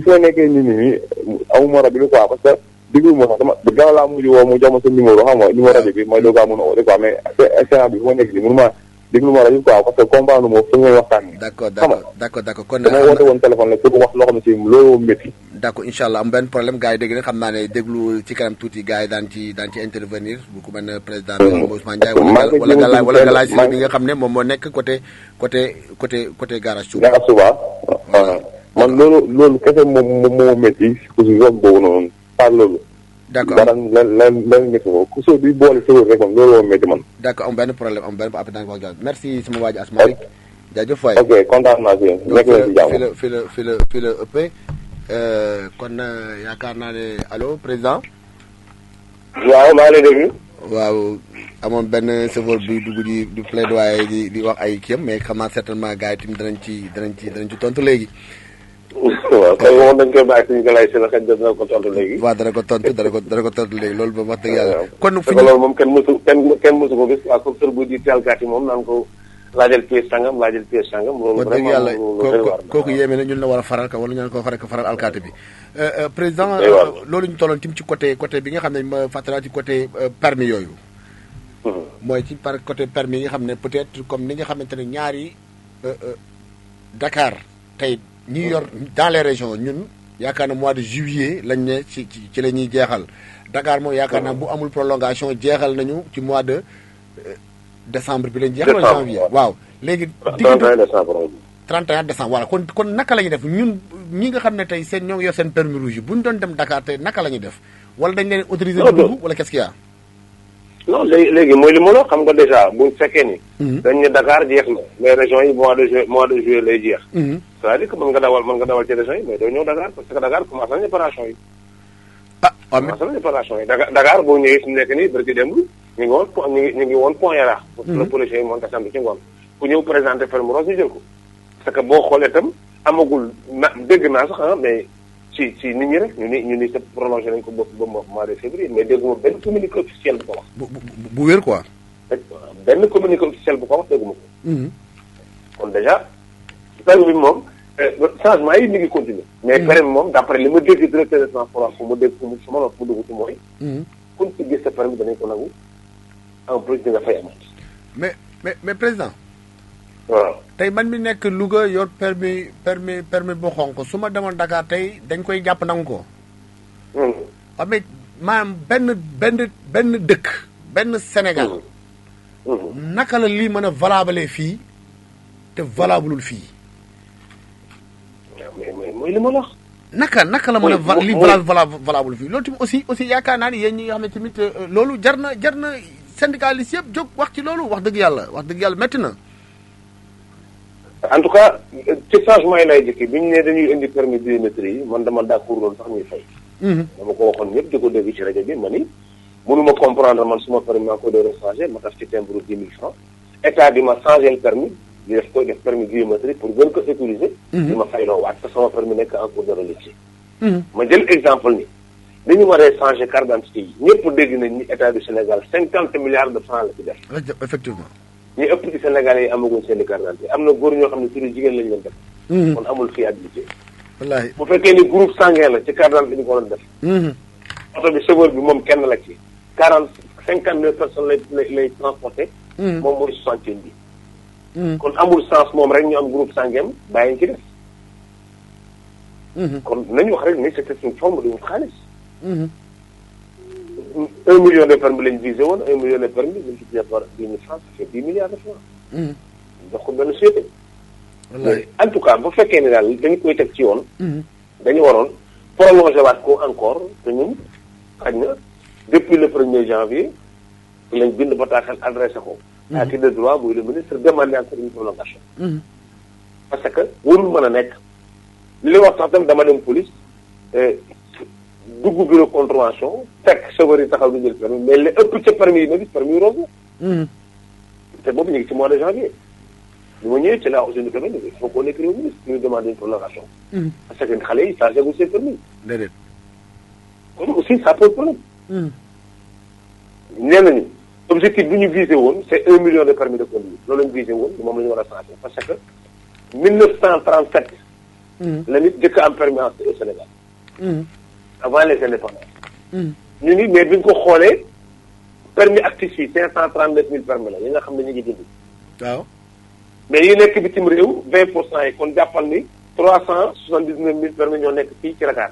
fu nekkee nii amuma rajo bi quoi parce que déglu ma sax dama gaaw laa mujj woo mu jox ma sa numéro xam nga numéro rajo bi mooy doogaa mën a woote quoi mais instant bi fu ma nekk nii mënuma déglu ma rajo quoi parce que comprendre moo fu ngay waxtaan ni d'accord kon dama woote woon téléphone la pour wax loo xam ne si loolu métti d'accord incha allah am benn problème gars yi dégg na xam naa ne déglu ci kanam tuuti gars yi daan ci intervenir bu ko mel ne président Ousmane Ndiaye wala Galaye Sylla bi nga xam ne moom moo nekk côté garage Touba man loolu kese moom moo métti pour si zone boobu noonu par loolu d'accord dara lan métti ko ku soo bi boole sëwër rek moom loolu moo métti man d'accord am benn problème après daan ko wax jàll merci sama waa ji Asmalik jaajëf waay ok kontaan naa si nekk leen si jàmm fi la ëppee kon yaakaar naa ne allo président waaw maa ngi lay déglu waaw amoon benn chauffeur bi dugg di plaidoyer di wax ay kiyam mais xam naa certainement gars yi tamit danañ ci tontu léegi waaw kon moom dañ koy bàyyi suñu Galaye Sylla xëy na dana ko tontu léegi. waaw dana ko tontu léegi loolu ba wax dëgg yàlla. kon fu ñu loolu moom kenn mësu ko gis waaw comme sër bu di teelkaat yi moom naan ko laajal pièce sangam. loolu vraiment yàlla kooku yéeme na ñun la war a faral ka wala ñu ko faral alkaati bi. président loolu ñu tolloon tim ci côté bi nga xam ne ma fàttali ci côté permis yooyu. mooy ci par côté permis yi nga xam ne peut-être comme ni nga xamante ne ñaari Dakar tey. ñi yor dans les régions ñun yaakaar na mois de juillet lañ ne ci la ñuy jeexal Dakar moom yaakaar naa bu amul prolongation jeexal nañu ci mois de décembre bi lañ jeexal wala janvier waaw léegi 31 décembre voilà kon naka la ñuy def ñun ñi nga xam ne tey seen ñoo ngi yor seen permis rouge yi bu ñu doon dem Dakar tey naka la ñuy def wala dañ leen autorisé ñu dugg wala qu'est-ce qu'il y a non léegi mooy li ma la xam nga déjà bu fekkee ni dañ ne Dakar jeex na les régions yi mois de juillet lay jeex c'est-à-dire que mën nga dawal ci régions yi mais doo ñëw Dakar parce que Dakar commencé nañu opération yi commencé nañu opération yi Dakar boo ñëwee fi mu nekk nii barki démb ñu ngi woon point Yara le policier yi monté samedi ci ngoon ku ñëw présenté permis rose ñu jël ko parce que boo xoolee itam amagul dégg naa sax mais ci nit ñi rek ñu ni sa prolongé nañ ko ba mois de février mais dégguma benn communiqué officiel bu ko wax. bu wér quoi. benn communiqué officiel bu ko wax dégguma ko. kon déjà permis bi moom changement yi mi ngi continuer. mais permis moom d'après li ma dégg directeur de transport fu mu dégg fu mu sama nopp mu dugg ci mooy. kun ci gis sa permis danañ ko nangu en plus di nga fay amaat. mais président. waaw tey man mi nekk Louga yor permis bu xonq su ma demoon Dakar tey dañ koy jàpp nangu ko. xam nga maanaam benn dëkk benn Sénégal. naka la lii mën a valable fii te valableul fii. mais mooy li ma la wax. naka la mën a lii valable fii loolu tamit aussi yaakaar naa ni yéen ñi nga xam ne tamit loolu jar na syndicaliste yëpp jóg wax ci loolu wax dëgg yàlla métti na. en tout cas ci changement yi lay jëkki bi ñu ne dañuy indi permis biométrie yi man dama d'accord loolu sax ñuy fay. dama ko waxoon ñëpp di ko dégg ci rajo bi ma ni mënuma comprendre man suma permis maa ko doon changé ma def ci timbre 10 000 francs état bi ma changé le permis di def permis biométrie pour gën ko sécuriser. di ma fayloo waat te sama permis nekk en cours de relecture. ma jël exemple ni dañu waree changé carte d'identité yi ñëpp dégg nañ ni état du Sénégal 50 milliards de francs la ci def. effectivement. ñi ëpp ci Sénégalais yi amaguñ seen i carte d'identité am na góor ñoo xam ne turu jigéen lañ leen def. kon amul fiabilité. wallaahi bu fekkee ni groupe sanguin la ci carte d'identité ñu ko doon def. oto bi chauffeur bi moom kenn la ci 59 personnes lay transporté. moom mooy 60 bi. kon amul sens moom rek ñu am groupe sanguin bàyyi ñu ci def. kon nañu wax rek ni c'était une forme de wut xaalis. 1 million de permis lañ visé woon 1 million de permis multiplié par 10 000 francs ça fait 10 milliards de francs. jox ko benn société. wallaay en tout cas bu fekkee ne daal dañu koy teg ci yoon. dañu waroon prolongé waat ko encore te ñun xaj na depuis le 1er janvier lañ bind bataaxal adressé ko. à titre de droit muy le ministre demandé encore une prolongation. parce que warul mën a nekk li la wax sax tam dama dem police dugg bureau contravention fekk chauffeur yi taxaw di jël permis mais li ëpp ca permis yi ma gis permis rose la. te boobu ñu ngi ci mois de janvier. bi ma ñëwee ci la aussi tamit il faut qu'on écrive au ministre ñu demande une prolongation. parce que xale yi changé gu seen permis. déedéet. kon aussi ça pose problème. nee nañu objectif bi ñu visé woon c' est 1 million de permis de conduire loolu la ñu visé woon moom la ñu war a changé parce que 1937. la nit jëkk am permis au Sénégal. avant les indépendances. ñu ngi mais bi ñu ko xoolee permis actif yi 539 000 permis la yi nga xam ne ñu ngi dund. waaw. mais yi nekk bitim réew 20% yi kon jàppal ni 379 000 permis ñoo nekk fii ci Dakar.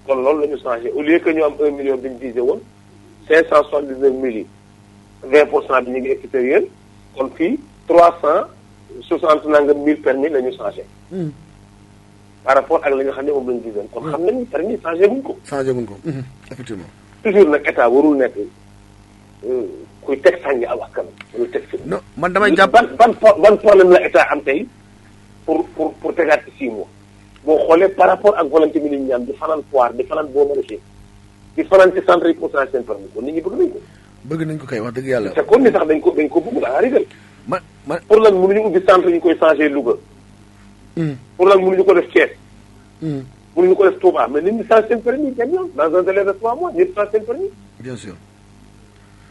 kon loolu la ñu changé au lieu que ñu am 1 million bi ñu visé woon 579 000 yi 20% bi ñu ngi extérieur kon fii 360 nangam 1000 permis la ñu changé. par rapport ak li nga xam ne moom la ñu visé woon kon xam nañu permis changé buñ ko. changé buñ ko effectivement. toujours nag état warul nekk kuy teg sànni aw askan wala teg si. non man damay jàpp ban problème la état am tey pour tegaat ci 6 mois. boo xoolee par rapport ak volonté bi ñu ñaan di fanaan foire di fanaan boo maraîcher di fanaan ci centre yi pour changer seen permis kon nit ñi bëgg nañ ko. bëgg nañ ko kay wax dëgg yàlla. te kon ni sax dañ ko bëgg la rigal. ma pour lan mënuñu ubbi centre ñu koy changer Louga. pour lan mënuñu ko def Thiès. mënuñu ko def Touba mais nit ñi changer seen permis benn yoon dans un délai de 3 mois ñëpp changer seen permis. bien sûr.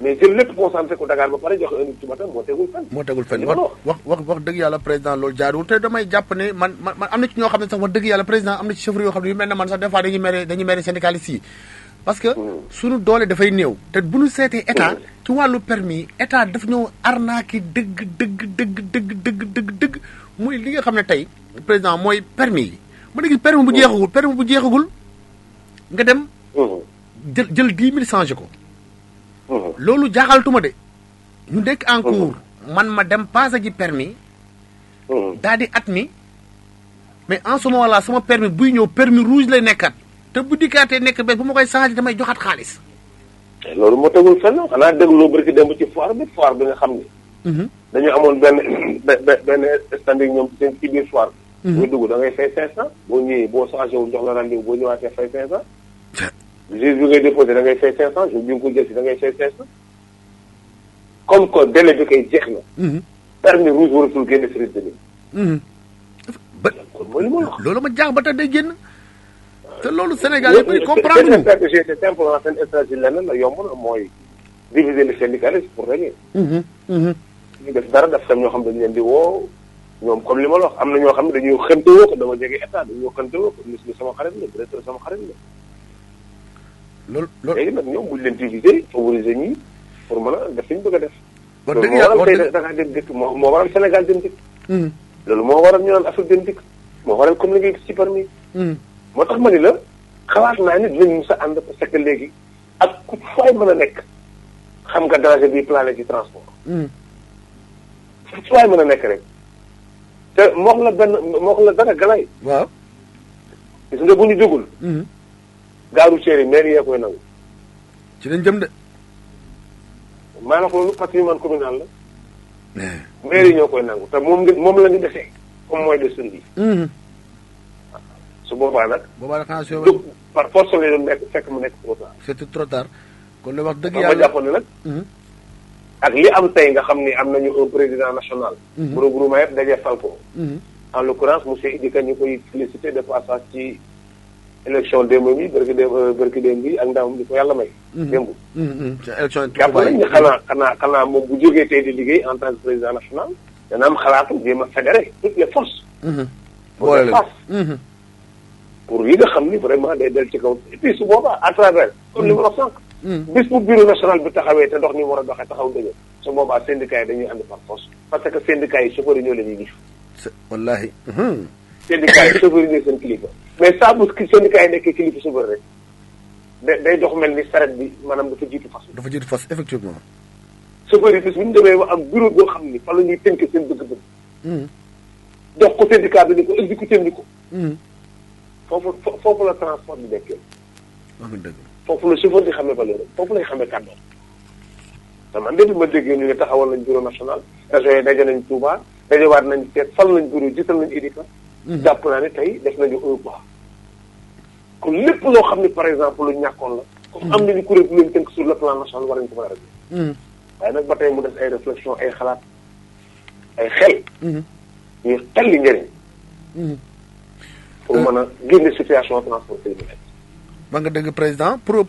mais jël lépp concentré ko Dakar ba pare joxe un ci matin moo tegul fenn. moo tegul fenn wax dëgg yàlla président loolu jaaduwul te damay jàpp ne man am na ci ñoo xam ne sax wax dëgg yàlla président am na ci chauffeur yoo xam ne yu mel ne man sax des fois dañuy mere syndicalistes yi parce que suñu doole dafay néew te bu ñu seetee état ci wàllu permis état daf ñëw arnaqué dëgg muy li nga xam ne tey président mooy permis yi ma ne gis permis bu jeexagul nga dem jël 10 000 changé ko loolu jaaxaltuma de ñu nekk en cours man ma dem passé ji permis daal di admis mais en ce moment là sama permis buy ñëw permis rouge lay nekkat te bu dikkaatee nekk bees bu ma koy changé damay joxaat xaalis. loolu moo tegul fenn xanaa dégloo barki dem ci foire bi nga xam ni. dañu amoon benn standing ñoom ci biir foire bi. nga dugg da ngay fay 500 boo ñëwee boo changé wu jox la rendez-vous boo ñëwaatee fay 500. jour bi ngay déposé da ngay fay 500 jour bi nga ko jël si da ngay fay 500. comme que délai bi koy jeex na. permis rouge waratul génn service de mine. kon mooy li ma wax. loolu ma jaax ba tax day génn. te loolu Sénégal yëpp comprendre ñu. c'est simplement seen stratégie leneen la yomb na mooy diviser les syndicalistes pour régler. ñu def dara def tam ñoo xam dañu leen di woo ñoom comme li ma la wax am na ñoo xam ne dañuy xënte woo ko dama jege état dañoo xënte woo ko ministre sama xarit la directeur sama xarit la. loolu léegi nag ñoom buñ leen diviser favoriser ñi pour mën a def li ñu bëgg a def. wax dëgg yàlla loolu moo waral Dakar dem dikk moo waral Sénégal dem dikk. loolu moo waral ñu naan Afrique dem dikk moo waral comme li ngay gis ci permis. moo tax ma ni la xalaat naa ni dinañ mës a ànd parce que léegi ak ku fay mën a nekk xam nga danger bi plané ci transport. fu fay mën a nekk rek te moo la dara galay. waaw. gis nga bu ñu jógul. gaaru ceeri maire yee koy nangu. ci lañ jëm de. maanaam loolu patrimoine communal la. maire yi ñoo koy nangu te moom la ñu desee comme moyen de survie. su boobaa nag. xanaa par force lay doon nekk fekk mu nekk trop tard. c'est trop tard kon li wax dëgg ma yàlla jàppoon ne nag. ak li am tey nga xam ni am nañu un président national. bu regroupement yëpp daje fal ko. en l'occurrence monsieur Idika ñu koy félicité de passage ci élection démb bi barki démb bi ak ndamam di ko yàlla may. démb. ci élection jàpp nañ ne xanaa moom bu jógee tey di liggéey en tant que président national. dana am xalaatum jéem a fédérer toutes les forces. pour les forces. pour yi nga xam ni vraiment day del ci kaw et puis su boobaa à travers comme li ma wax sànq. bis bu bureau national bi taxawee te dox ni mu war a doxee taxaw dëgg su boobaa syndicats yi dañuy ànd par force parce que syndicats yi chauffeurs yi ñoo leen di gis. wallaahi. syndicats yi chauffeurs yi ñooy seen kilifa mais saa bu syndicats yi nekkee kilifa chauffeur rek day dox mel ni saret bi maanaam dafa jiitu fas. dafa jiitu fas effectivement. chauffeurs yi bis bu ñu demee ba am bureau boo xam ni fa la ñuy tënk seen bëgg-bëgg. dox ko syndicat bi ni ko exécuté ni ko. foofu la transport bi nekkee. wax nga dëgg. foofu la chauffeur di xamee valeur foofu lay xamee kàddoom. te man de bi ma déggee ñu ne taxawal nañ bureau national région yi daje nañ Touba dajewaat nañ seet fal nañ bureau jiital nañ Idika jàpp naa ne tey def nañu un pas. kon lépp loo xam ne par exemple lu ñàkkoon la. comme am nañu kuréel bu leen tënk sur le plan national war nañu ko mën a régler. waaye nag ba tey mu des ay réflexion ay xalaat ay xel. ñuy xel li njëriñ. pour mën a génne situation transport féminin. ba nga dégg président pour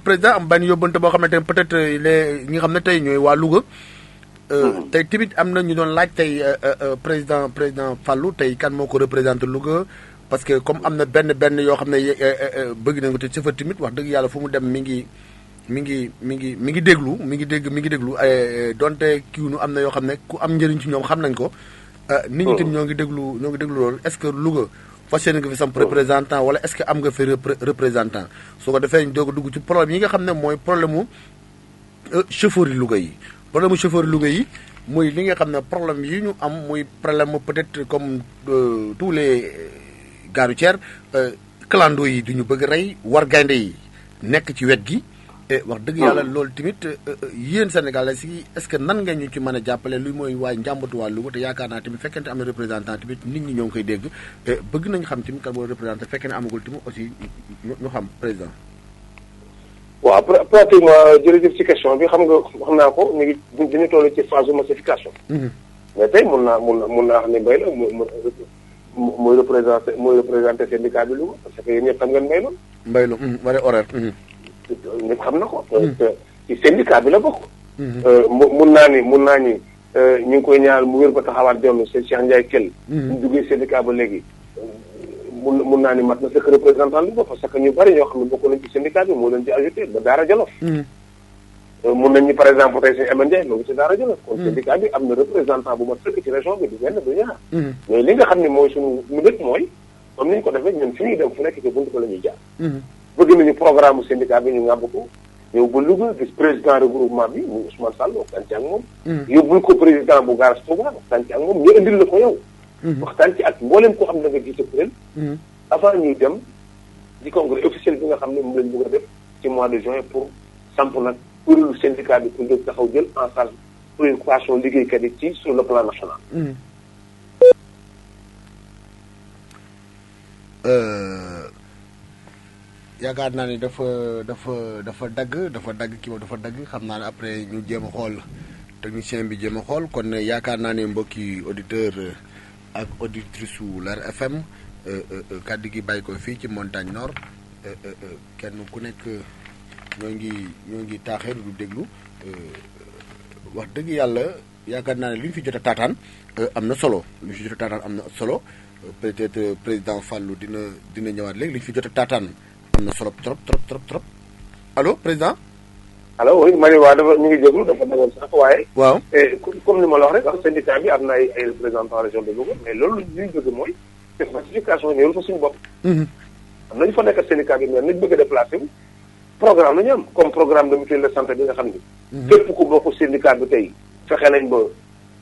président am benn yóbbante boo xamante ne peut-être les ñi nga xam ne tey ñooy waa Louga. tey tamit am na ñu doon laaj tey président Fallou tey kan moo ko représenté Louga. parce que comme am na benn yoo xam ne bëgg nañ ko te chauffeur tamit wax dëgg yàlla fu mu dem mi ngi déglu donte kii nu am na yoo xam ne ku am njëriñ ci ñoom xam nañ ko. nit ñi tamit ñoo ngi déglu loolu est-ce que Louga fas yéene nga fi samp représentant wala est-ce que am nga fi représentant soo ko defee ñu doog a dugg ci problème yi nga xam ne mooy problème mu chauffeur yi Louga yi. problème mu chauffeur Louga yi muy li nga xam ne problème yi ñu am muy problème mu peut-être comme tous les gares routières clando yi du ñu bëgg rey war gaynde yi nekk ci wet gi. wax dëgg yàlla loolu tamit yéen Sénégalais yi est-ce que nan nga ñu ci mën a jàppale luy mooy waaye njàmbatu waa Louga te yaakaar naa tamit fekkente am na représentant tamit nit ñi ñoo ngi koy dégg bëgg nañu xam tamit kan moo représenté fekkee ne amagul tamit aussi ñu xam président. waaw pratiquement jërëjëf ci question bi xam nga wax naa ko ñu ngi dañu toll ci phase de massification. mais tey mun naa wax ne mbay la mooy représenté syndicat bi Louga parce que yéen ñëpp xam ngeen mbay la. mbay la wala horaire. ñëpp xam na ko. ci syndicat bi la bokk. mun naa ni ñu ngi koy ñaar mu wér ba taxawaat jom c'est Cheikh Ndiaye Kell. ñu duggee syndicat ba léegi mun naa ni mat na sëkk représentant li ba parce que ñu bari ñoo xam ne bokk nañ ci syndicat bi moo leen ci ajouté ba Daara Jolof. mun nañ ni par exemple tey sëñ Amady Ndiaye moo ngi ci Daara Jolof. kon syndicat bi am na représentant bu mat sëkk ci région bi du benn du ñaar. mais li nga xam ne mooy suñu mbir mooy comme ni ñu ko defee ñun fi ñuy dem fu nekk ci buntu ba la ñuy jaar. bëgg nañu programme syndicat bi ñu ngàbb ko ñëw ba Louga gis président regroupement bi muy Ousmane Sall waxtaan ci ak moom. yóbbul ko président bu garage Touba waxtaan ci ak moom ñu indil la ko yow. waxtaan ci ak mboolem koo xam ne da nga jiite kuréel. avant ñuy dem di congrès officiel bi nga xam ne moom lañ bëgg a def ci mois de juin pour samp nag kuréelu syndicat bi pour jóg taxaw jël en charge préoccupation liggéeykat yi ci sur le plan national. yaakaar naa ne dafa dagg xam naa ne après ñu jéem a xool technicien bi jéem a xool kon yaakaar naa ne mbokki auditeur ak auditrice su Leer FM kàddu gi bàyyi ko fii ci Montagne Nord kenn ku nekk ñoo ngi taaxeer du déglu wax dëgg yàlla yaakaar naa ne li ñu fi jot a taataan am na solo peut-être président Fallou dina ñëwaat léegi li ñu fi jot a taataan am na solo trop allo président. allo oui ma ne waa dafa ñu ngi jéglu dafa dagoon sax waaye. waaw comme ni ma la wax rek syndicat bi am na ay représentants région de Louga mais loolu li ñu bëgg mooy def massification ñëwul fa suñu bopp. am nañu fa nekk syndicat bi mais nañ bëgg a déplacé wu. programme la ñu am comme programme de mutuelle de santé bi nga xam ni. képp ku bokk syndicat bi tey fexe nañ ba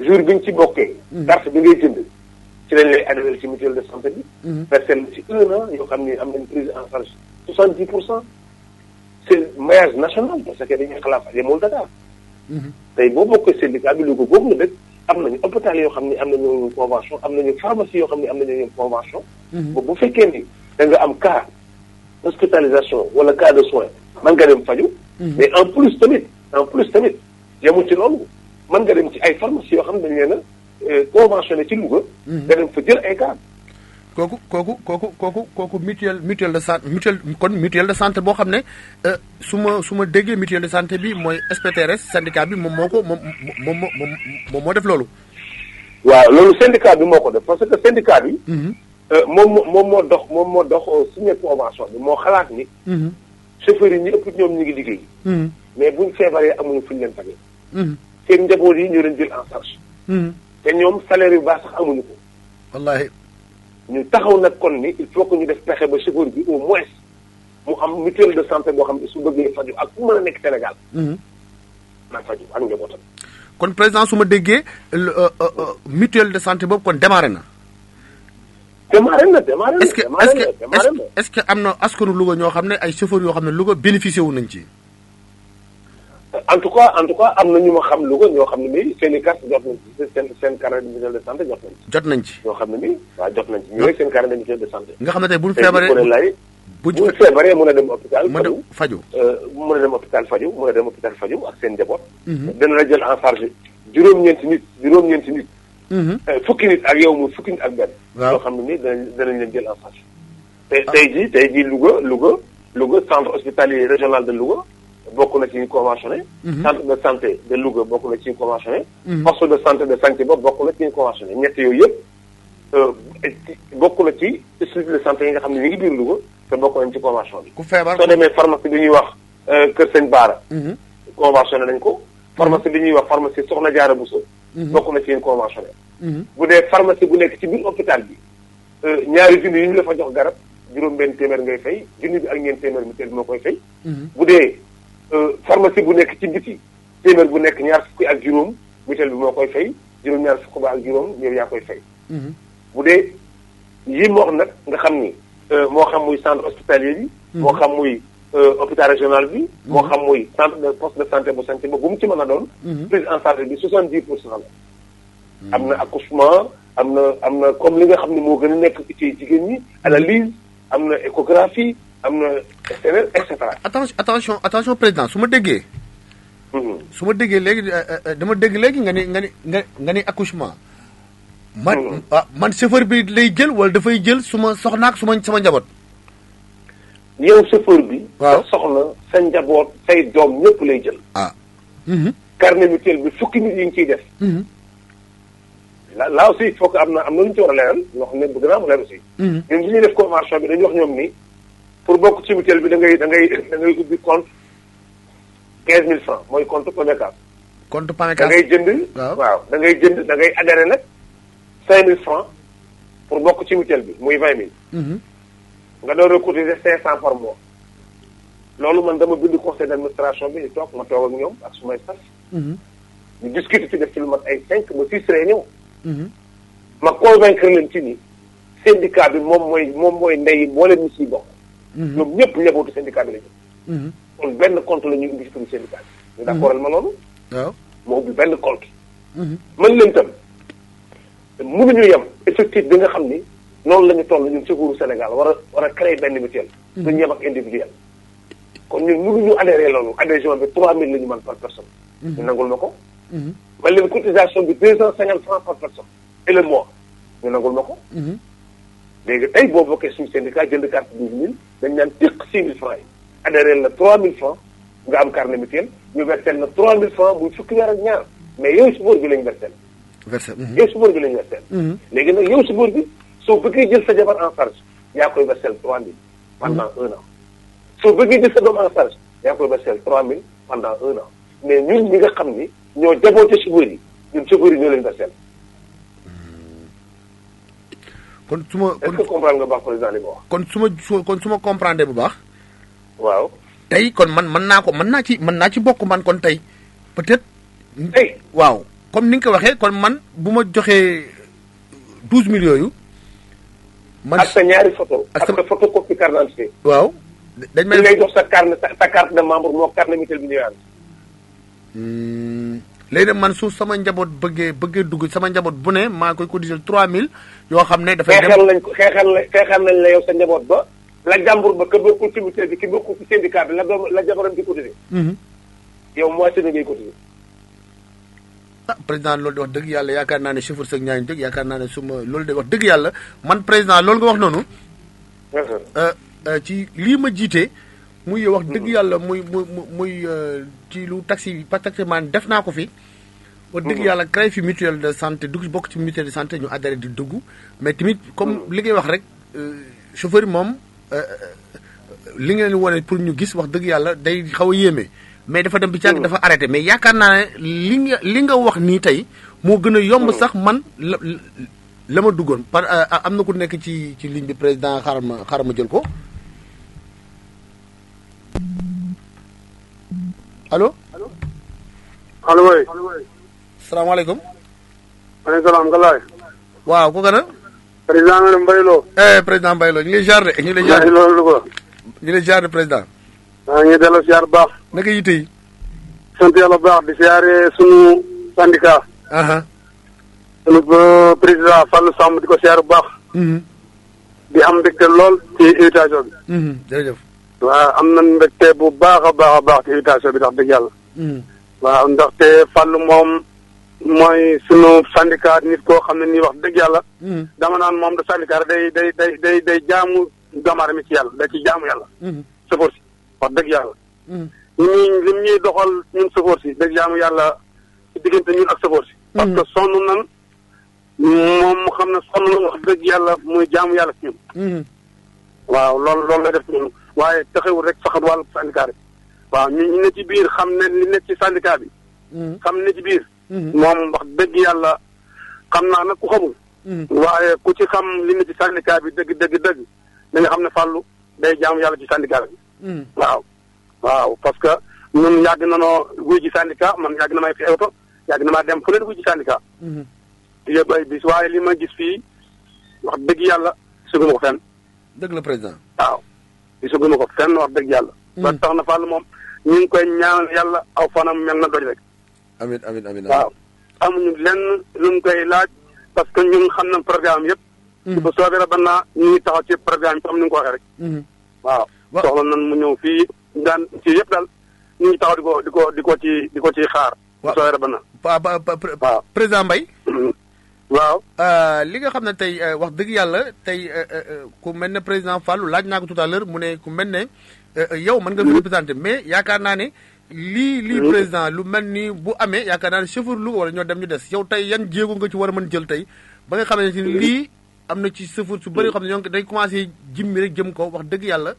jour bi ñu ci bokkee. carte bi ngay jënd ci lañ lay adhéré ci mutuelle de santé bi. personne ci 1 an yoo xam ni am nañ prise en charge 70%. c'est maillage national parce que dañuy xalaat yemul Dakar. tey boo bokkee syndicat bi Louga boobu nga dëkk am nañu hôpital yoo xam ni am nañu convention am nañu pharmacie yoo xam ni am nañu convention. bu fekkee ni da nga am cas hospitalisation wala cas de soins mën nga dem faju mais en plus tamit yemul ci loolu mën nga dem ci ay pharmacie yoo xam ne dañu leen a conventionné ci Louga. nga dem fa jël ay cas. kooku mutuelle de santé mutuelle de santé boo xam ne su ma déggee mutuelle de santé bi mooy SPTRS syndicat bi moom moo def loolu. waaw loolu syndicat bi moo ko def parce que syndicat bi. moom moo dox signé convention bi moo xalaat ni. chauffeurs yi ñu ëpp ñoom ñu ngi liggéey. mais buñ feebaree amuñu fuñ leen fajee. seen njaboot yi ñu leen jël en charge. te ñoom salaire yu baax sax amuñu ko. wallaahi. ñu taxaw nag kon ni il faut que ñu def pexe ba chauffeur bi au moins mu am mutuelle de santé boo xam ne su bëggee faju ak fu mën a nekk Sénégal. na faju ak njabootam. kon président su ma déggee mutuelle de santé boobu kon démarré na. est-ce que am na askanu Louga ñoo xam ne ay chauffeurs yoo xam ne Louga bénéficié wu nañ ci. en tout cas am na ñu ma xam Louga ñoo xam ne nii seen i carte jot nañ ci seen carnet de mutuelle de santé jot nañ ci. ñoo xam ne nii waaw jot nañ ci ñu rek seen carnet de mutuelle de santé. nga xam ne tey bu ñu feebaree bu feebaree mën a dem hôpital. faju mën a dem hôpital faju ak seen njaboot. dana la jël en charge juróom-ñeenti nit. fukki nit ak yow mu fukki nit ak benn. waaw yoo xam ne nii danañ leen jël en charge. tey jii Louga centre hospitalier régional de Louga bokk na ci ñu conventionné. centre de santé de Louga bokk na ci ñu conventionné. poste de santé de santé ba bokk na ci ñu conventionné ñett yooyu yëpp bokk na ci structure de santé yi nga xam ne ñu ngi biir Louga te bokk nañ ci convention bi. ku feebar soo demee pharmacie bi ñuy wax Kër Sëñ Baara. conventionné nañ ko. pharmacie bi ñuy wax pharmacie Soxna Jaara Bousso. bokk na ci ñu conventionné. bu dee pharmacie bu nekk ci biir hôpital bi ñaari junni yi ñu la fa jox garab juróom-benn téeméer ngay fay junni bi ak ñeent téeméer mutuelle bi moo koy fay. bu dee pharmacie bu nekk ci biti téeméer bu nekk ñaar fukki ak juróom mutuelle bi moo koy fay juróom-ñaar fukk ba ak juróom yow yaa koy fay. bu dee yi moo xam nag nga xam ni moo xam muy centre hospitalier bi. moo xam muy hôpital régional bi. moo xam muy centre de poste de santé bu santé ba bu mu ci mën a doon. prise en charge bi 70% la. am na accouchement am na comme li nga xam ne moo gën a nekk ci jigéen ñi analyse am na échographie am na SNR et cetera. attention président su ma déggee. Léegi dama dégg léegi nga ni accouchement. man chauffeur bi lay jël wala dafay jël suma soxna ak sama njaboot. yow chauffeur bi. waaw sa soxna sa njaboot say doom ñëpp lay jël. carnet mutuel bi fukki nit yi ngi ciy def. là aussi il faut que am na lu ñu ci war a leeral loo xam ne bëgg naa mu leer aussi. ñun bi ñuy def convention bi dañuy wax ñoom ni pour bokk ci mutuelle bi da ngay ubbi compte 15000 francs mooy compte PAMECAS. compte PAMECAS da ngay jënd. waaw da ngay adhéré nag 5000 francs pour bokk ci mutuelle bi muy 20000. nga door a cotiser 500 par mois. loolu man dama bind conseil d'administration bi ñu toog ma toog ak ñoom ak sumay staff. ñu discuter ci def ci lu mat ay 5 ba 6 réunions. ma convaincre leen ci ni syndicat bi moom mooy ndey moo leen ñu siy bokk. ñoom ñëpp njabootu syndicat bi la ñu. kon benn compte la ñuy indi ci turu syndicat bi. ñu d'accordal ma loolu. waaw moo ubbi benn compte. mën leen tam mënuñu yem effectif bi nga xam ni noonu la ñu toll ñun Secours Sénégal war a créer benn mutuelle. duñu yem ak individuel. kon ñun mënuñu adhéré loolu adhésion bi 3000 la ñu mën par personne. ñu nangul ma ko. man leen cotisation bi 250 francs par personne et le mois ñu nangul ma ko. léegi tey boo bokkee suñu syndicat jënd carte 12000 dañ naan tiq 6000 francs yi adhéré la 3000 francs nga am carnet mutuel ñu versel la 3000 francs muy fukki weer ak ñaar mais yow chauffeur bi lañ versel. yow chauffeur bi lañ versel. léegi nag yow chauffeur bi soo bëggee jël sa jabar en charge yaa koy versel 3000 pendant 1 an. soo bëggee jël sa doom en charge yaa koy versel 3000 pendant 1 an mais ñun ñi nga xam ni ñoo jaboote chauffeur yi ñun chauffeur yi ñoo leen versel. kon su ma est-ce que comprendre nga baax président li ma wax. kon su ma comprendre bu baax. waaw. tey kon man mën naa ci bokk man kon tey peut-être. tey waaw comme ni nga ko waxee kon man bu ma joxee 12000 yooyu. man ak sa ñaari photo. ak sa photocopie carte d'identité. waaw. dañ may lay jox sa carte de membre moo carte mutuelle bi ñëwaat. léegi nag man su sama njaboot bëggee dugg sama njaboot bu ne maa koy cotiser 3000 yoo xam ne dafay dem xeexal nañ la yow sa njaboot ba la jàmbur ba ka bokkul ci mutuelle bi ki bokkul ci syndicat bi la jabaram di cotiser. yow moitié na ngay cotiser. président loolu de wax dëgg yàlla yaakaar naa ne chauffeur sëg ñaañu dëgg yaakaar naa ne loolu de wax dëgg yàlla man président loolu nga wax noonu. ci lii ma jiite. muy wax dëgg yàlla muy ci lu taxi parce que man def naa ko fi. wax dëgg yàlla créé fi mutuelle de santé dugg bokk ci mutuelle de santé ñu adhéré di dugg mais tamit comme li ngay wax rek chauffeur moom li ngeen wone pour ñu gis wax dëgg yàlla day xaw a yéeme. mais dafa dem bi càgg dafa arrêté mais yaakaar naa ne li nga wax nii tey moo gën a yomb sax man la ma duggoon par am na ku nekk ci ligne bi président xaaral ma jël ko. allo. allo oui. salaamaaleykum. maaleykum salaam Galaye. waaw ku gën a. président Mbaye Lo. président Mbaye Lo ñu ngi lay jaar de ñu ngi lay jaar de président. maa ngi delloo ziar bu baax. naka yite yi. sant yàlla bu baax di siyaare sunu syndicat. sunu président Fallou Samb di ko siyaare bu baax. di am mbégte lool ci invitation bi. jërëjëf. waaw am na mbégte bu baax a baax a baax ci invitation bi ndax dëgg yàlla. waaw ndaxte Fallou moom mooy sunu syndicat nit koo xam ne nii wax dëgg yàlla. dama naan moom de syndicat day jaamu doomu mi ci yàlla day ci jaamu yàlla. sëfoor si wax dëgg yàlla. lim ñuy doxal ñun sëfoor si dëgg jaamu yàlla ci diggante ñun ak sëfoor si. parce que sonn nan moom mu xam ne sonn na wax dëgg yàlla muy jaamu yàlla ci ñun. waaw loolu lay def ci ñun waaye taxewul rek saxat wàllu syndicat bi. waaw ñu ne ci biir xam ne li nekk ci syndicat bi. xam ne ci biir. moom wax dëgg yàlla xam naa nag ku xamul. waaye ku ci xam li ne ci syndicat bi dëgg da nga xam ne Fallou day jaamu yàlla ci syndicat bi. waaw parce que ñun yàgg na noo wuy ji syndicat man yàgg na may fi oto yàgg na maa dem fu leen wuy ji syndicat. yëpp ay bis waaye li ma gis fii wax dëgg yàlla gisaguma ko fenn. dëgg la président. waaw gisaguma ko fenn wax dëgg yàlla. ba tax na Fallou moom ñu ngi koy ñaanal yàlla aw fanam mel na doj rek. amiin. waaw amuñu lenn lu ñu koy laaj parce que ñun xam nañ programme yëpp. bu soobee la naa ñu ngi taxaw ci programme yi comme ni nga ko waxee rek. waaw soxla nañ mu ñëw fii daan ci yëpp daal ñu ngi taxaw di ko ci xaar. bu soobee la waaw président Mbaye. waaw. li nga xam ne tey wax dëgg yàlla tey ku mel ne président Fallou laaj naa ko tout à l'heure mu ne ku mel ne yow mën nga fi représenté mais yaakaar naa ne lii président lu mel ni bu amee yaakaar naa ne chauffeur Louga wala ñoo dem ñu des yow tey yan jéego nga ci war a mën jël tey ba nga xamante ni lii am na ci chauffeur su bëri yoo xam ne ñoo ngi day commencé jimmi rek jëm ko wax dëgg yàlla.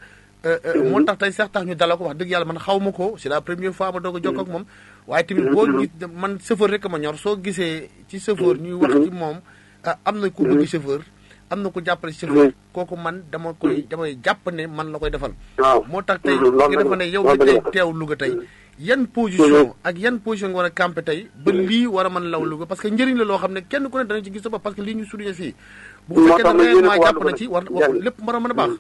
moo tax tey sax tax ñu dala ko wax dëgg yàlla man xaw ma ko c'est la première fois ma doog a jokkoo ak moom. waaye tamit boo gis man chauffeur rek ma ñor soo gisee ci chauffeur ñuy wax ci moom am na ku bëgg chauffeur am na ku jàppale chauffeur kooku man damay jàpp ne man la koy defal. moo tax tey nga defa ne yow tey teew Louga tey yan position ak yan position nga war a campé tey ba lii war a mën law Louga parce que njëriñ la loo xam ne kenn ku ne dana ci gis sa bopp parce que lii ñu souligné fii. bu fekkee ne réellement jàpp na ci war lépp war a mën a baax.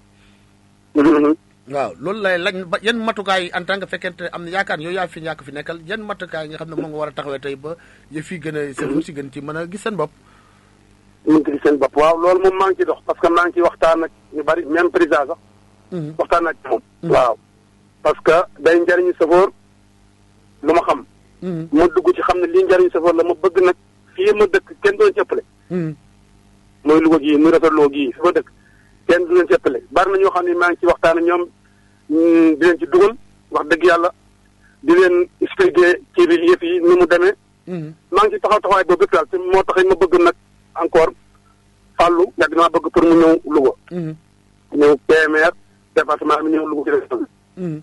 waaw loolu lay laaj ba yan matukaay en tant que fekkente am na yaakaar yooyu yaa fi ñàkk fi nekkal yan matukaay nga xam ne moom nga war a taxawee tey ba yëf yi gën a sëfu si gën ci mën a gis seen bopp. ñu ngi ci gis seen bopp waaw loolu moom maa ngi ci dox parce que maa ngi ci waxtaan ak ñu bari même président sax. waxtaan ak moom. waaw parce que day njëriñu safoor lu ma xam. ma dugg ci xam ne lii njëriñu safoor la ma bëgg nag fii ma dëkk kenn doon ci ëppale. mooy Louga gii muy rafetloo gii fi ma dëkk. kenn du leen ci ëppale bari na ñoo xam ne maa ngi ci waxtaan ak ñoom di leen ci dugal wax dëgg yàlla di leen expliquer ci bi yëf yi ni mu demee. maa ngi ci taxawaay boobu bépp daal te moo tax ma bëgg nag encore Fallou yàgg naa bëgg pour mu ñëw Louga. ñëw PMR département bi ñëw Louga ci région bi.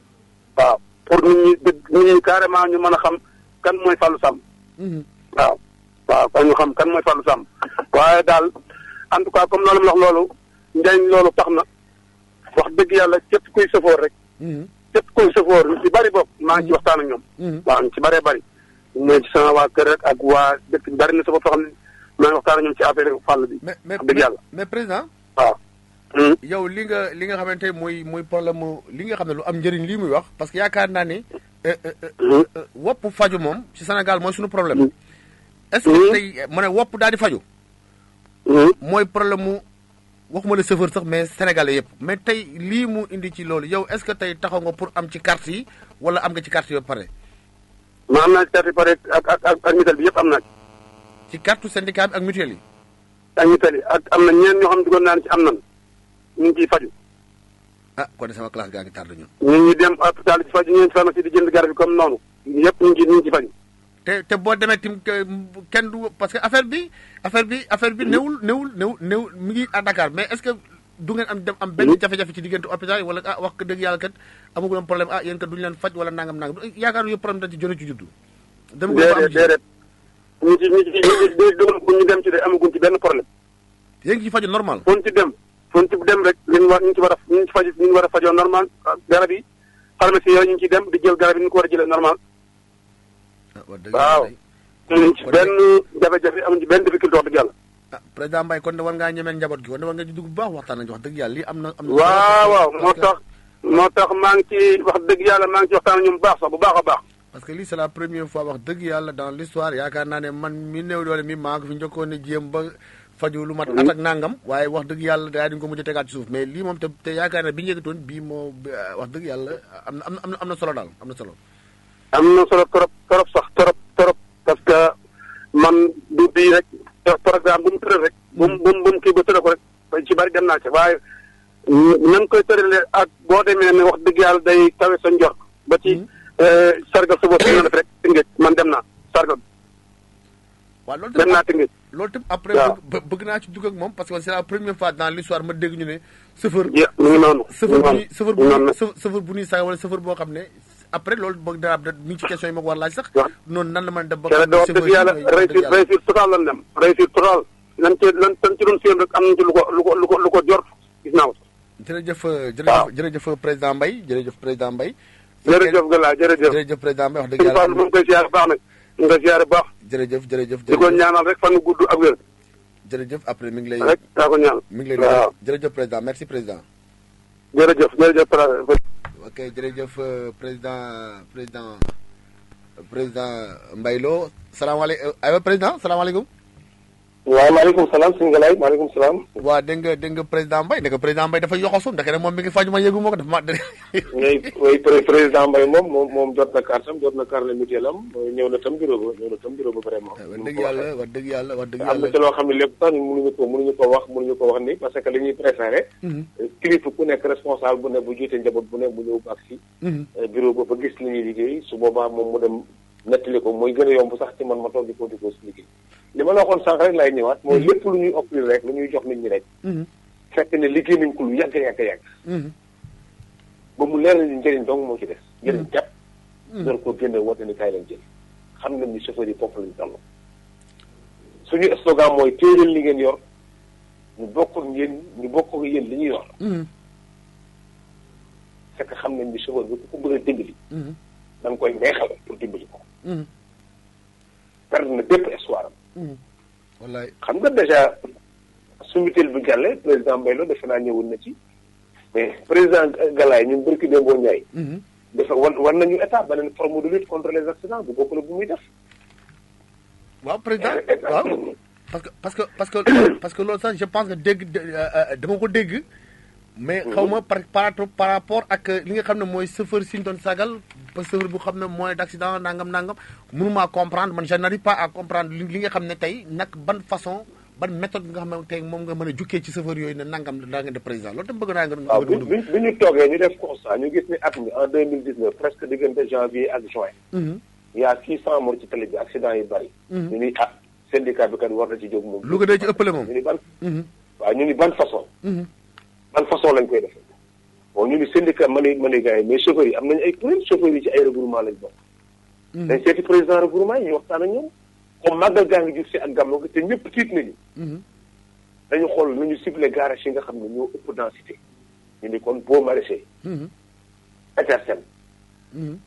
waaw pour nit ñi carrément ñu mën a xam kan mooy Fallou Samb. waaw kon ñu xam kan mooy Fallou Samb waaye daal en tout cas comme loolu ma wax loolu. njëriñ loolu tax na wax dëgg yàlla képp kuy sëfoor rek. képp kuy sëfoor ñu ci bari bopp maa ngi ci waxtaan ak ñoom. waaw ñu ci bëree bëri. mooy ci sama waa kër rek ak waa dëkk bi bari na sëfoor soo xam ne maa ngi waxtaan ak ñoom ci affaire fàll bi. wax dëgg yàlla mais président. waaw. yow li nga xamante mooy problème li nga xam ne lu am njëriñ lii muy wax parce que yaakaar naa ne. wopp faju moom ci Sénégal mooy suñu problème. est-ce que tey mu ne wopp daal di faju. mooy problème mu. waxuma la chauffeur sax mais sénégalais yëpp mais tey lii mu indi ci loolu yow est-ce que tey taxaw nga pour am ci carte yi wala am nga ci carte yi ba pare. ma am naa ci carte yi pare ak mutuelle bi yëpp am naa ci. ci carte syndicat bi ak mutuelle yi. ak mutuelle yi ak am na ñeen ñoo xam ne dugoon naa ne ci am nan ñu ngi ciy faju. ah kon sama classe gaa ngi tardé ñun. ñu ngi dem hôpital ci faju ñu ngi pharmacie di jënd garab yi comme noonu yëpp ñu ngi ci faju. te boo demee tim kenn du parce que affaire bi newul mi ngi à Dakar mais est-ce que du ngeen am benn jafe-jafe ci diggante hôpital yi wala wax dëgg yàlla kat amagul am problème yéen kat duñu leen faj wala nangam yaakaar yëpp problème dañ ci jone ci juddu. déedéet ñu dem ci de amaguñ ci benn problème. yéen ngi ci faju normal. fon ci dem rek ñu war a fajoo normal garab yi pharmacie yooyu ñu ngi ciy dem di jël garab yi ñu ko war a jëlee normal. waaw amuñ ci benn jafe-jafe amuñ ci benn difficulté wax dëgg yàlla. président Mbaye kon de war ngaa ñemeen njaboot gi kon de war nga ci dugg bu baax waxtaan nañu wax dëgg yàlla lii am na. waaw moo tax maa ngi ci wax dëgg yàlla maa ngi ci waxtaan ak ñoom bu baax sax bu baax a baax. parce que lii c'est la première fois wax dëgg yàlla dans l'histoire yaakaar naa ne man mi néew doole mi maa ngi fi njëkkoon ne jéem ba faju lu mat at ak nangam waaye wax dëgg yàlla daa dañu ko mujj a tegaat ci suuf mais lii moom te yaakaar ne bi ñu yëgatoon bii moo wax dëgg yàlla am na solo daal am na solo. am na solo trop sax trop parce que man du bii rek programme bu mu tëral rek. bu mu kii ba tëral ko rek ci bari dem naa ci waaye nan koy tëralee ak boo demee ne wax dëgg yàlla day tawe sa njort ba ci. sargal sa bopp def rek Tëngéej man dem naa sargal. waaw loolu dem naa Tëngéej. loolu tam après bëgg naa ci dugg ak moom parce que c'est la première fois dans l'histoire ma dégg ñu ne. chauffeur mu ngi noonu. chauffeur bu ñuy sax wala chauffeur boo xam ne après loolu bëgg dara mi ngi ci question yi ma ko war laaj sax. noonu nan la mën a def ba. xam ne wax dëgg yàlla réussir total lan dem réussir total lan ci doon séen rek am nañ ci lu ko jort gis naa ko. jërëjëf président Mbaye jërëjëf président Mbaye. jërëjëf Gala jërëjëf président Mbaye wax dëgg yàlla mu ngi koy siyaare baax nag nga siyaare baax. jërëjëf di ko ñaanal rek fan gudd ak wér. jërëjëf après mi ngi lay. rek daa ko ñaanal. mi ngi lay waaw jërëjëf président merci président. jërëjëf ok jërëjëf président Mbaye Lo salaamaaleykum aywa président salaamaaleykum. waaw maaleykum salaam sëñ Galaye maaleykum salaam. waaw dégg nga président Mbaye ndeke président Mbaye dafa yoxosu ndeke moom mi ngi faju ma yëgu moo ko def ma. oui président Mbaye moom jot na carte am jot na carte mutuelle am ñëw na tam bureau ba vraiment. wax dëgg yàlla am na ci loo xam ne lépp sax mënuñu ko wax ni parce que li ñuy préféré. kilifa ku nekk responsable bu ne bu jiite njaboot bu ne bu ñëw ba si. bureau ba gis li ñuy liggéey su boobaa moom mu dem nettali ko mooy gën a yomb sax ci man ma toog di ko si liggéey. li ma la waxoon sànq rek laay ñëwaat mooy lépp lu ñuy offrir rek lu ñuy jox nit ñi rek. fekk ne liggéey nañ ko lu yàgg. ba mu leeral ni njëriñ dong moo ci des. njëriñ jàpp. door koo génne woote ni kaay lañ jël. xam nañ ni chauffeur yi foofu lañ toll. suñu slogan mooy téye li ngeen yor ñu bokk ak yéen li ñu yor. fekk xam nañ ni chauffeur bi ku ko bëgg a dimbali. da nga koy neexal pour dimbali ko. perdre na bépp espoir am. wallaay xam nga dèjà su mutuelle bi jàllee président Mbaye Lo defe naa ñëwoon na ci mais président Galaye ñun barki Dembo Ndiaye. dafa wan nañu état beneen forme de lutte contre les accidents bu bokk la bu muy def. waaw président waaw parce que loolu sax je pense que dama ko dégg. mais xaw ma par rapport ak li nga xam ne mooy chauffeur si ñu doon sagal ba chauffeur bu xam ne mooy d'accident nangam mënumaa comprendre man je n'arrive pas à comprendre li nga xam ne tey nag ban façon ban méthode nga xam ne tey moom nga mën a jukkee ci chauffeur yooyu ne nangam daa ngeen def président loolu tam bëgg naa nga. waaw bi ñu toogee ñu def constat ñu gis ni at mi en 2019 presque diggante janvier ak juin. il y a 600 morts ci tali bi accident yi bari. ñu ni syndicat bi kat war na ci jóg moom. Louga day ci ëppale moom. ñu ni ban. waaw ñu ni ban façon. ban façon lañ koy defee bon ñu ni syndicat ma ne gars yi mais chauffeurs yi am nañu ay kuréel chauffeurs yi ci ay regroupement lañ bokk. dañ seeti président regroupement yi ñu waxtaan ak ñoom comme màggal gaa ngi jub si ak gàmmu te ñëpp tiit nañu. dañu xool nañu ciblé garage yi nga xam ne ñoo ëpp densité ñu ni kon Baux Maraîchers. Petersen.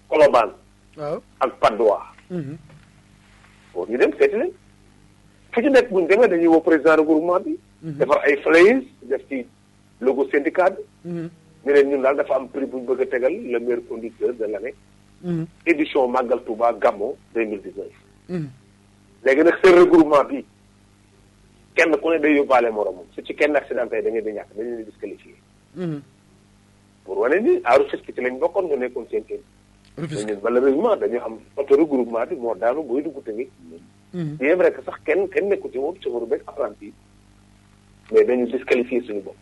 Colobane. waaw ak Patte d'Oie. bon ñu dem seeti leen fu ci nekk bu ñu demee dañuy woo président regroupement bi. defar ay flyers def ci logo syndicat bi. ñu leen ñun daal dafa am prix bu ñu bëgg a tegal le meilleur conducteur de l'année. édition Magal Touba Gammo 2019. léegi nag seen regroupement bi kenn ku ne day yóbbaale moromam su ci kenn accidenté da ngeen di ñàkk dañu leen disqualifié. pour wane ni à Rufisque ci lañ bokkoon nga nekkoon seen kër. Rufisque ñun malheureusement dañu am auto regroupement bi moo daanu booy dugg tamit. bien vrai que sax kenn nekku ci woon chauffeur beeg apprenti yi mais dañu disqualifié suñu bopp.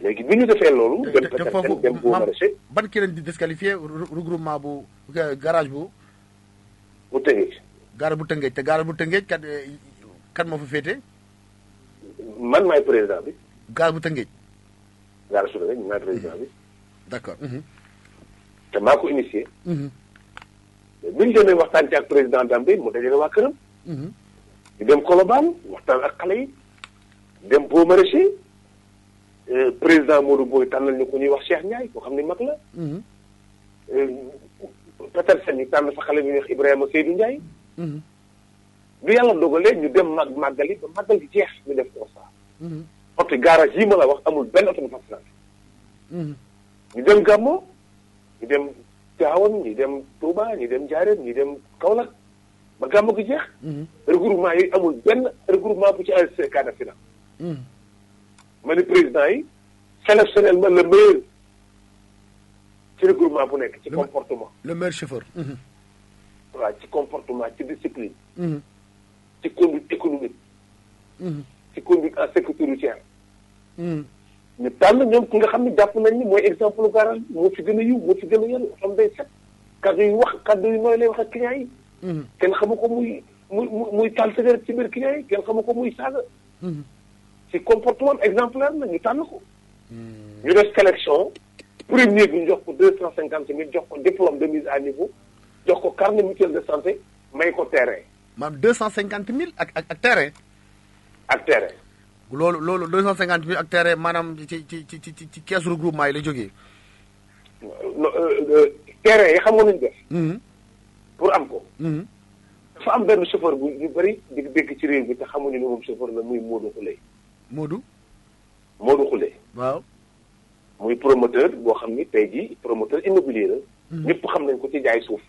léegi bi ñu defee loolu. dem Petersen dem Baux Maraîchers. ban kii lañ di disqualifié regroupement bu garage bu. bu Tëngéej. garage bu Tëngéej te garage bu Tëngéej kan moo fa féete. man maay président bi. garage bu Tëngéej. garage su Tëngéej maay président bi. d'accord. te maa ko initié. bi ñu demee waxtaan ci ak président Dambé mu dajale waa këram. ñu dem Colobane waxtaan ak xale yi. dem Baux Maraîchers. président Modou Boy tànnal ñu ko ñuy wax Cheikh Ndiaye ko xam ni mag la. Petersen yi tànn fa xale bi ñuy wax Ibrahima Seydou Ndiaye. bi yàlla dogalee ñu dem màggali ba màggal gi jeex ñu def constat. oto garage yi ma la wax amul benn oto bu fa accident. ñu dem Gammo ñu dem Tivaouane ñi dem Touba ñi dem Ndiarène ñi dem Kaolack ba gàmmu gi jeex. regroupement yi amul benn regroupement bu ci enregistré cas d'accident. ma ni président yi sélectionnel ma le meilleur ci regroupement bu nekk ci comportement. le meilleur chauffeur. waaw ci comportement ci discipline. ci conduite économique. ci conduite en sécurité routière. ñu tànn ñoom ki nga xam ne jàpp nañ ni mooy exemple garage moo fi gën a yiw moo fi gën a yàlla xam day set kaddu yu wax kaddu yu nooy lay wax ak client yi. kenn xamu ko muy taal cigarette ci biir client yi kenn xamu ko muy saaga. ci comportement exemplaire la ñu tànn ko. ñu def sélection premier bi ñu jox ko 250 000 jox ko diplôme de mise à niveau jox ko carnet mutuel de santé may ko terrain. maanaam 250 000 ak terrain. ak terrain. loolu 250 000 ak terrain maanaam ci keesu regroupement yi la jógee. terrain yi xam nga nañu def. pour am ko. dafa am benn chauffeur bu ñu bëri di dégg ci réew bi te xamuñu ne moom chauffeur la muy Modou Khoule. Modou Khoule. waaw. muy promoteur boo xam ni tey jii promoteur immobilier la. ñëpp xam nañ ko ci jaay suuf.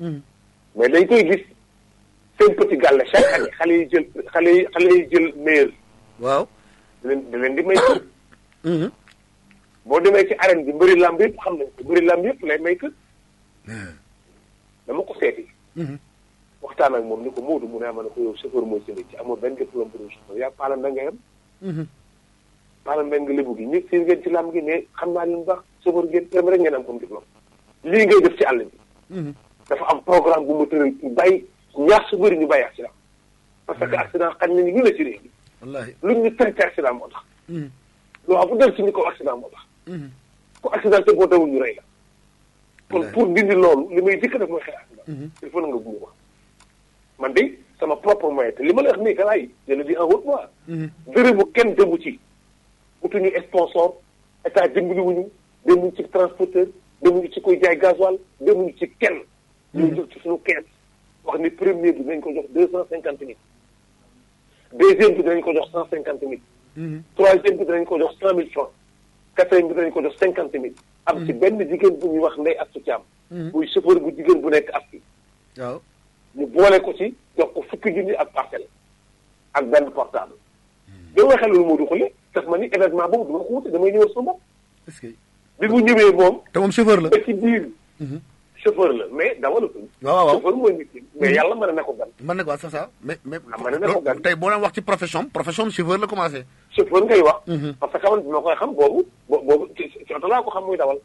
mais dañ koy gis seen petit gàlle chaque année xale yi jël meilleur. waaw. da leen di may kër. boo demee ci arène bi mbëri lamb yëpp xam nañ ko mbëri lamb yëpp lay may kër. dama ko seeti. waxtaan ak moom ni ko Modou mu ne ma ne ko yow chauffeur mooy sëriñ ci amoo benn diplôme pour chauffeur yaa Pala Mbengue nga yem. Pala Mbengue lébu gi ñëpp seen ngeen ci lamb gi mais xam naa leen baax chauffeur ngeen dem rek ngeen am comme diplôme. lii ngay def ci àll bi. dafa am programme bu ma tëral pour bàyyi ñaax su bëri ñu bàyyi accident. parce que accident xañ nañu ñu la ci réew mi. wallaahi luñ ñu traité accident moo tax. loo bu del ci ñu ko accident moo tax. ku accident te boo dawul ñu rey la. kon pour dindi loolu li may jëkk def mooy xeex accident. il faut na nga buuma man de sama propre moyen te li ma la wax nii galaay yi je le dis en haute voix. dërëmu kenn demu ci. utuñu sponsor état dimbaliwuñu demuñu ci transporteur demuñu ci koy jaay gasoil demuñu ci kenn. ñu jóg ci suñu kees wax ni premier bi dinañ ko jox 250 000. deuxième bi dinañ ko jox 150 000. troisième bi dinañ ko jox 100 000 francs. quatrième bi dinañ ko jox 50 000. am ci benn jigéen bu ñuy wax Ndeye Astou Thiam. muy chauffeur bu jigéen bu nekk Astou. waaw. ñu boole ko ci jox ko fukki junni ak parcelle ak benn portable. bi ma waxee loolu Modou Khoule daf ma ni événement boobu dama ko wuti damay ñëwal sama bopp. est-ce que. bi mu ñëwee moom. te moom chauffeur la. ba ci biir. chauffeur la mais dawalatul. waaw chauffeur mooy nit ki mais yàlla mën na ko gan. mën na ko c'est ça mais. mën na ko gan tey boo doon wax ci profession chauffeur la commencé. chauffeur ngay wax. parce que man bi ma koy xam boobu ci oto laa ko xam muy dawal.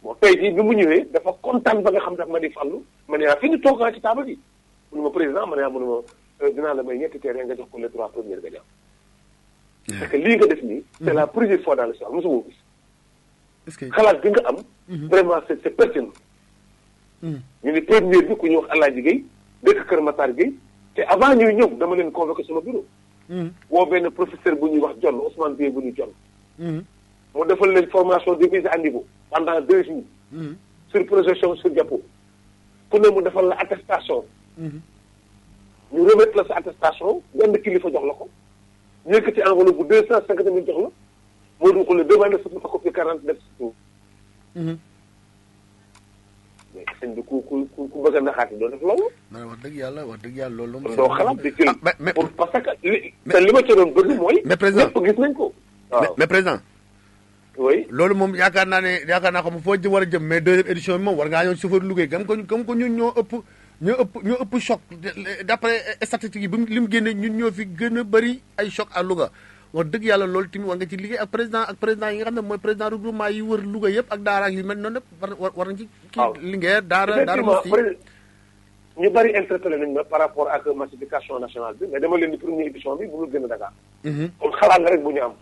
bon tey jii bi mu ñëwee dafa kontaan ba nga xam daf ma di fàllu ma ne fi ñu toog ci table bi. mu ne ma président ma ne mu ne ma dinaa la may ñetti terrain nga jox ko les 3 premiers nga jàpp. parce que lii nga def nii. c'est la première fois dans l'histoire mosuma gis. est-ce que xalaat bi nga am. vraiment c'est pertinent. ñu ne première bi ku ñuy wax Alaaji Gueye dëkk Kër Matar Gueye te avant ñuy ñëw dama leen convoqué sama bureau. woo benn professeur bu ñuy wax John Ousmane Gueye bu ñuy John. mu defal leen formation de mise à niveau pendant 2 jours. sur projection sur diapo. ku ne mu defal la attestation. ñu remettre la sa attestation benn kilifa jox la ko. ñu yëkkati enveloppe bu 250 000 jox la. Modou Khoule demandé sa photocopie 40 def si suuf. mais sëñ bi ku bëgg a naxaati doo def loolu. mais wax dëgg yàlla loolu. doo xalaat di jël. mais parce que li ma ci doon bëgg mooy. mais président ñëpp gis nañ ko. waaw mais président. oui. loolu moom yaakaar naa ko foo war a jëm mais deuxième édition bi moom war ngaa ñëw chauffeur Louga gam ko ñun ñoo ëpp choc d'après statistique yi li mu génne ñun ñoo fi gën a bëri ay choc à Louga. wax dëgg yàlla loolu tamit war nga ci liggéey ak président yi nga xam ne mooy président regroupement yi wër Louga yëpp ak daara yu mel noonu yëpp war nañ ci kii Linguère daara Moussi ñu bëri interpellé nañ ma par rapport ak massification nationale bi mais dama leen di première édition bi mënul gën a Dakar kon xalaat la rek bu ñu am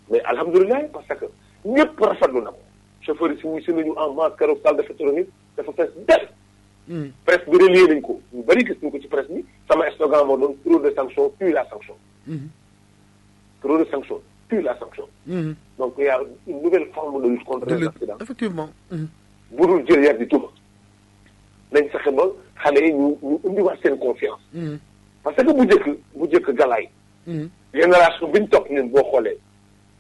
mais alhamdulilah parce que ñëpp rafetlu na ko chauffeur yi si muy si nañu en masse keroog salle de photonomie dafa fees del presse bi relié nañ ko ñu bëri gis nañ ko ci presse bi sama slogan moo doon trop de sanction puis la sanction trop de sanction puis la sanction. Donc il y a une nouvelle forme de lutte contre les accidents. Effectivement. bu dul jël yar di duma nañ fexe ba xale yi ñu indiwaat seen confiance. parce que bu njëkk galaay. génération bi ñu topp ñun boo xoolee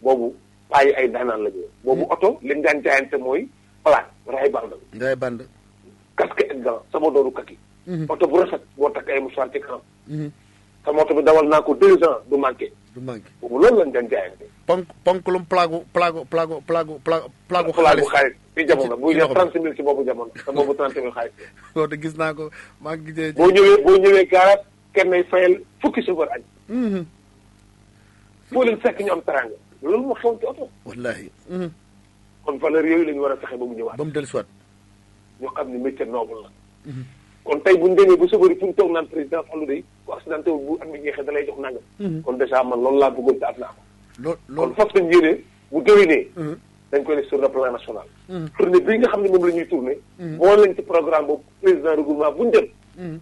boobu paa yi ay daanaan la ñu boobu oto liñ daan jaayante mooy plaque ray band ngay band casque et gant sama doonu kaki oto bu rafet boo takk ay mouchoir ci kanam sama oto bi dawal naa ko 2 ans du manqué boobu loolu lañ doon jaayante ponkulum plagu xaalis ci jamono buy def 30 000 ci boobu jamono te boobu 30 000 xaalis loolu de gis naa ko maa ngi gisee boo ñëwee gaaraat kenn nay fayal fukki chauffeur añ foo leen fekk ñu am teranga loolu moo xew ci oto wallahi kon valeur yooyu la ñu war a fexe ba mu ñëwaat ba mu dellusiwaat ñu xam ne métier noble la kon tey bu ñu demee ba chauffeur yi fu ñu toog naan président Fallou day ku accidenté wu bu at mi jeexee da lay jox nangam kon dèjà man loolu laa bëggoon te at naa ko kon fas nañ yéene bu déwénee dañ koy def sur le plan national tournée bii nga xam ne moom la ñuy tourné boo lañ ci programme boobu président regroupement bu ñu dem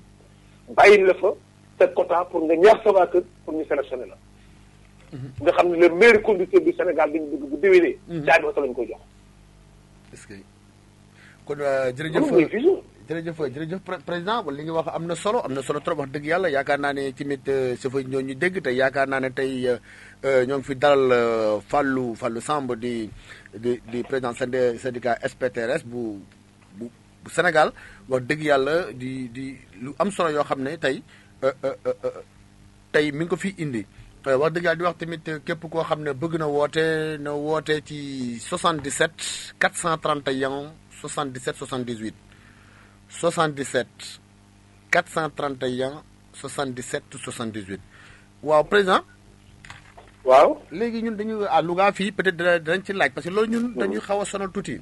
bàyyi la fa sa quota pour nga ñaax sa waa kër pour ñu sélectionné la nga xam ne le meilleur conducteur du Sénégal dañu bëgg bu déwénee caabi oto lañ koy jox est-ce que kon jërëjëf président li nga wax am na solo trop wax dëgg yàlla yaakaar naa ne tamit chauffeur ñoo ñu dégg te yaakaar naa ne tey ñoo ngi fi dalal Fallou Samb di président syndicat SPTRS bu Sénégal wax dëgg yàlla di lu am solo yoo xam ne tey mi ngi ko fi indi wax dëgg yàlla di wax tamit képp koo xam ne bëgg na woote ci 77 431 77 78 77 431 77 78 waaw président. waaw léegi ñun dañu à Louga fii peut-être danañ ci laaj parce que loolu ñun dañuy xaw a sonal tuuti.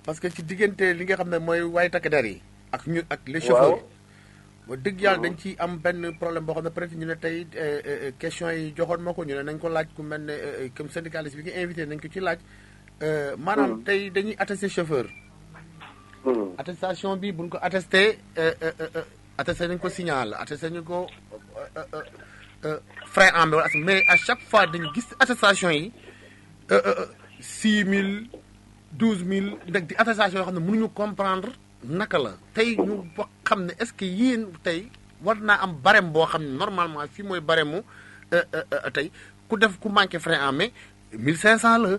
parce que ci diggante li nga xam ne mooy waay takk der yi ak ñun ak les chauffeurs. ba dëgg yàlla dañ ci am benn problème boo xam ne peut-être ñu ne tey question yi joxoon ma ko ñu ne nañ ko laaj ku mel ne comme syndicaliste bi nga invité nañ ko ci laaj. maanaam tey dañuy attesté chauffeur. attestation bi buñ ko attesté nañ ko signal attesté nañ ko frein en wala mais à chaque fois dañu gis attestation yi 6 000 12 000 nag di attestation yoo xam ne mënuñu comprendre naka la tey ñu wax xam ne est-ce que yéen tey war naa am barème boo xam ne normalement fii mooy barème mu tey ku manqué frein en mais 1500 la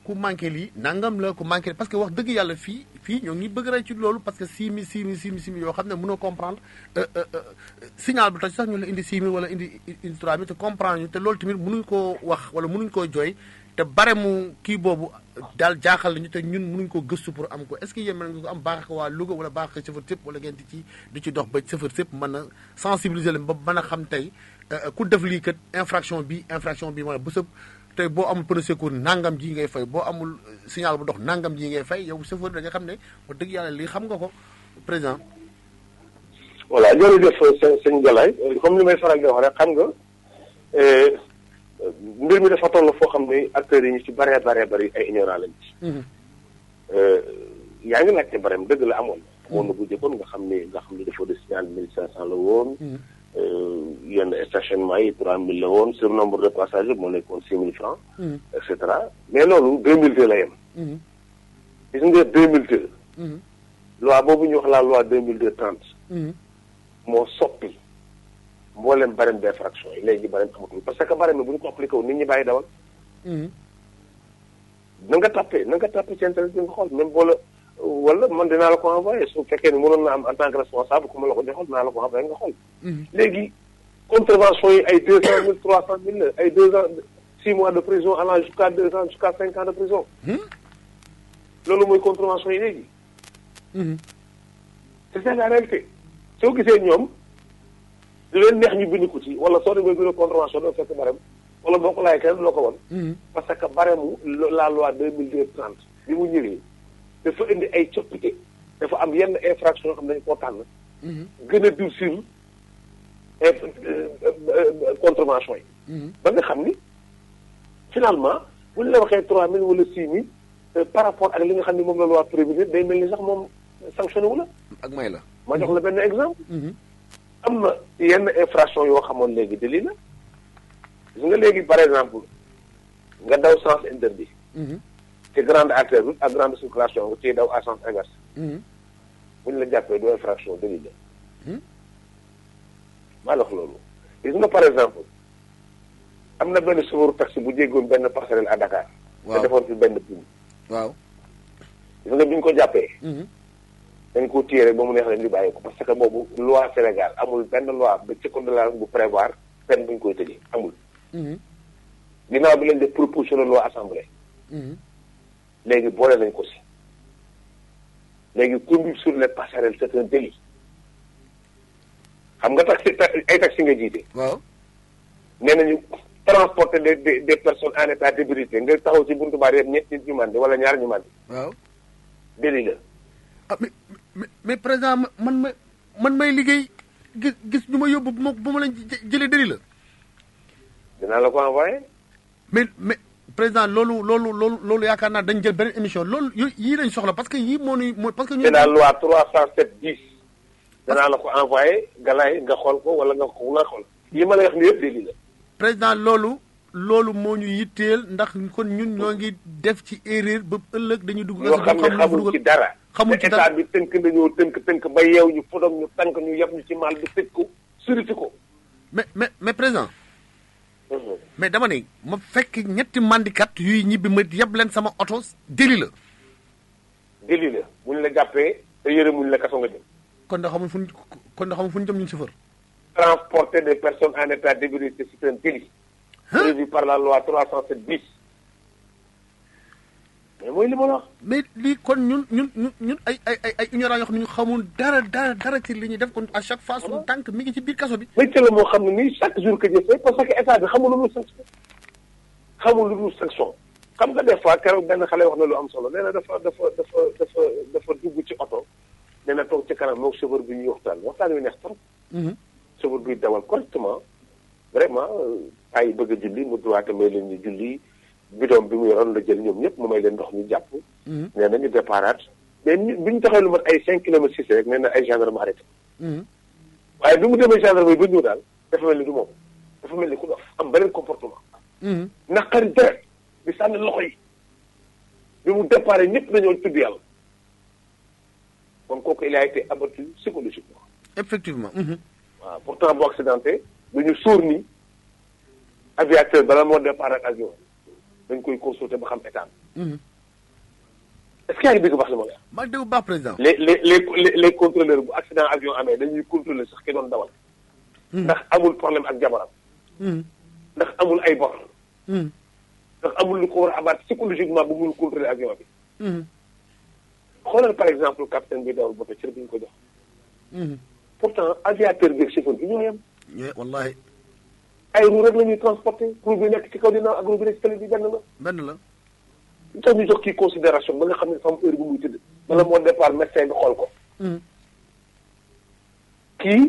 ku manqué lii nangam la ku manqué parce que wax dëgg yàlla fii ñoo ngi bëgg rek ci loolu parce que 6 000 yoo xam ne mënoo comprendre signal bu toj sax ñu la indi 6 000 wala indi 3 000 te comprendre ñu te loolu tamit mënuñ koo wax wala mënuñ koo jooy te bare mu kii boobu daal jaaxal nañu te ñun mënuñ ko gëstu pour am ko est-ce que yéen mën nga ko am baax ko waa Louga wala baax ko chauffeur sëpp wala ngeen di ci dox ba chauffeur sëpp mën a sensibiliser leen ba mën a xam tey ku def lii kat infraction bi mooy bu sëpp tey boo amul pneu secours nangam ji ngay fay boo amul signal bu dox nangam ji ngay fay yow chauffeur da nga xam ne wax dëgg yàlla lii xam nga ko président. voilà jërëjëf sëñ Galaye comme li may faral di wax rek xam nga mbir mi dafa toll foo xam ne acteurs yi ñu ci bëree bëri ay ignorant lañ ci. yaa ngi laajte barème dëgg la amoon na bu jëkkoon nga xam ne dafa de signal 1500 la woon. yenn stationnement yi 3000 la woon sur nombre de passagers moo nekkoon 6000 francs et cetera mais loolu 2002 la yem. gis nga 2002. loi boobu ñu wax la loi 2002-30. moo soppi mboolem barème d'infraction yi léegi barème amatul parce que barème bi bu ñu ko appliqué wu nit ñi bàyyi dawal. na nga tapé ci internet bi nga xool même boo la wala man dinaa la ko envoyé su fekkee ne mënoon na am en tant que responsable ku ma la ko joxoon dinaa la ko envoyé nga xool. léegi contravention yi ay 200 000 300 000 la ay 2 ans 6 mois de prison allant jusqu'à 2 ans jusqu'à 5 ans de prison. loolu mooy contravention yi léegi. c'est ça la réalité soo gisee ñoom du leen neex ñu bind ko ci wala soo demee bureau contravention doo fekk barème wala boo ko laajee kenn du la ko won parce que barème la loi 2002-30 bi mu ñëwee dafa indi ay coppite dafa am yenn infraction yoo xam ne dañu koo tànn. gën a durcir contravention yi. ba nga xam ni finalement bu ñu la waxee 3000 wala 6000 par rapport ak li nga xam ne moom la loi prévenir day mel ni sax moom sanctionné wu la. ak may la. ma jox la benn exemple. am na yenn infraction yoo xamoon léegi délit la. gis nga léegi par exemple nga daw sens interdit. ci grande artère bi ak grande circulation nga ciy daw à sens inverse. bu ñu la jàppee du infraction délit la. maa la wax loolu. gis nga par exemple am na benn chauffeur taxi bu jéggoon benn passerelle à Dakar. waaw te defoon fi benn buum. waaw. gis nga bi ñu ko jàppee. dañ ko téye rek ba mu neex leen di bàyyi ko parce que boobu loi Sénégal amul benn loi ba ci code de la bu prévoir peine bu ñu koy tëjee amul. ginnaaw bi leen def proposition de loi assemblée. léegi boole nañ ko si. léegi conduite sur les passerelles c'est un délit. xam nga taxi ay taxi nga jiite. waaw. nee nañu transporter des personnes en état d'ébriété nga taxaw ci buntu baar yëpp ñett nit ñu màndi wala ñaar ñu màndi. waaw. délit la. ah mais président man may liggéey gis ñu ma yóbbu bu ma leen jëlee délit la. dinaa la ko envoyé. mais président loolu yaakaar naa dañ jël beneen émission loolu yii lañ soxla parce que yii mooy parce que. c'est la loi 307/10. danaa la ko envoyé galaay nga xool ko wala nga xool. yi ma lay wax ni yëpp délit la. président loolu moo ñu yitteel ndax kon ñun ñoo ngi def ci erreur ba ëllëg dañuy dugg. ñoo xam ne xamul ci dara. xamul ci dara état bi tënk nañoo tënk ba yeew ñu fodom ñu tànk ñu yab ñu ci maal bi tëj ko suriti ko. mais président. mais dama ne ma fekk ñetti mandikat yuy ñibbi ma yab leen sama oto délit la. délit la bu ñu la jàppee te yërëmuñ la kaso nga jëm. kon da xamul fu ñu jëm ñun chauffeur. transporter des personnes en état d'ébriété c'est un délit. prévu par la loi 307/10. mais mooy li ma la wax. mais lii kon ñun ay ignorants yoo xam ne ñu xamul dara ci li ñuy def kon à chaque fois suñu tànk mi ngi ci biir kaso bi. métier la moo xam ne nii chaque jour que jëfee parce que état bi xamul lu dul sanction. xamul lu dul sanction xam nga des fois keroog benn xale wax na lu am solo nee na dafa dugg ci oto nee na toog ci kanam moom chauffeur bi ñuy waxtaan wi neex trop. chauffeur bi dawal correctement vraiment ay bëgg a julli mu droit may leen ñu julli. bidon bi mu yoroon la jël ñoom ñëpp mu may leen ndox ñu jàpp. nee na ñu déparaat mais bi ñu taxee lu mat ay 5 kilomètres 6 rek nee na ay gendarme arrêté. waaye bi mu demee gendarme yi ba ñëw daal dafa mel ni du moom dafa mel ni ku dof am beneen comportement. naqari deret di sànni loxo yi bi mu déparé ñëpp dañoo tudd yàlla kon kooku il a été abattu psychologiquement. effectivement. waaw pourtant bu accidenté dañu sóor ni aviateur bala moo départ ak avion. dañ koy consulter ba xam état bi. est-ce que yaa ngi dégg baax li ma la wax. maa ngi dégg baax président. les contrôleurs bu accident avion amee dañuy contrôler sax ki doon dawal. ndax amul problème ak jabaram. ndax amul ay bor. ndax amul lu ko war a abaat psychologiquement bu mun contrôler avion bi. xoolal par exemple capitaine bi dawal boto cër bi ñu ko jox. pourtant aviateur bi ak chauffeur bi ñoo yem. wallahi. ay roue rek la ñuy transporté roue bi nekk ci kaw dina ak roue bi nekk ci tali bi benn la. benn la. lu tax ñu jox kii considération ba nga xam ne dafa am heure bu muy tëdd. bala moo départ médecin bi xool ko. kii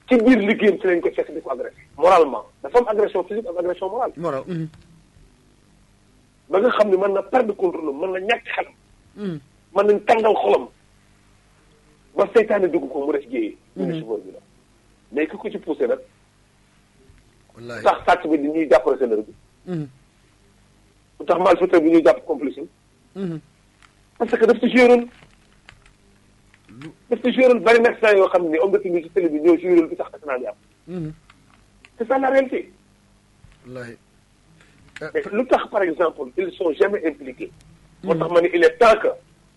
ci biir liggéeyam ci lañ ko fekk di ko agressé. moralement dafa am agression physique ak agression morale. moral. ba nga xam ne mën na perdre contrôle mën na ñàkk xelam. mën nañ tàngal xolam. ba seytaane dugg ko mu def jéyee. ñu ne chauffeur bi la mais ki ko ci poussé nag. wallahi tax sàcc bi di ñuy jàppale seen bi. lu tax malfaiteur bi ñuy jàpp complice. parce que daf ci joué daf ci joué bari na accident yoo xam ne homme de tenue ci télé bi ñëw joué bi tax accident bi am. c'est ça la réalité. wallahi. lu tax par exemple ils sont jamais impliqués. moo tax ma ne il est temps que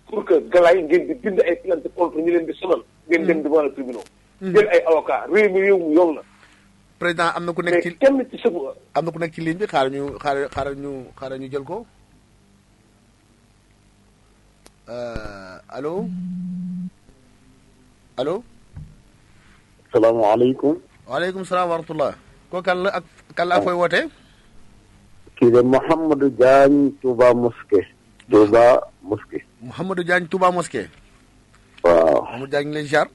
pour que galaay ngeen di bind ay plainte contre ñu leen di sonal. ngeen dem devant le tribunal. jël ay avocats réew mi yoon la. président am na ku nekk ci kenn ci sëb. am na ku nekk ci ligne bi xaaral ñu jël ko allo allo. salaamaaleykum. waaleykum salaam wa rahmatullah. kooku kan la ak kan la fooy wootee. kii de Mouhamadou Diagne Touba Mosquée. Touba Mosquée. Mouhamadou Diagne Touba Mosquée. waaw. Mouhamadou Diagne ñu lay ziar.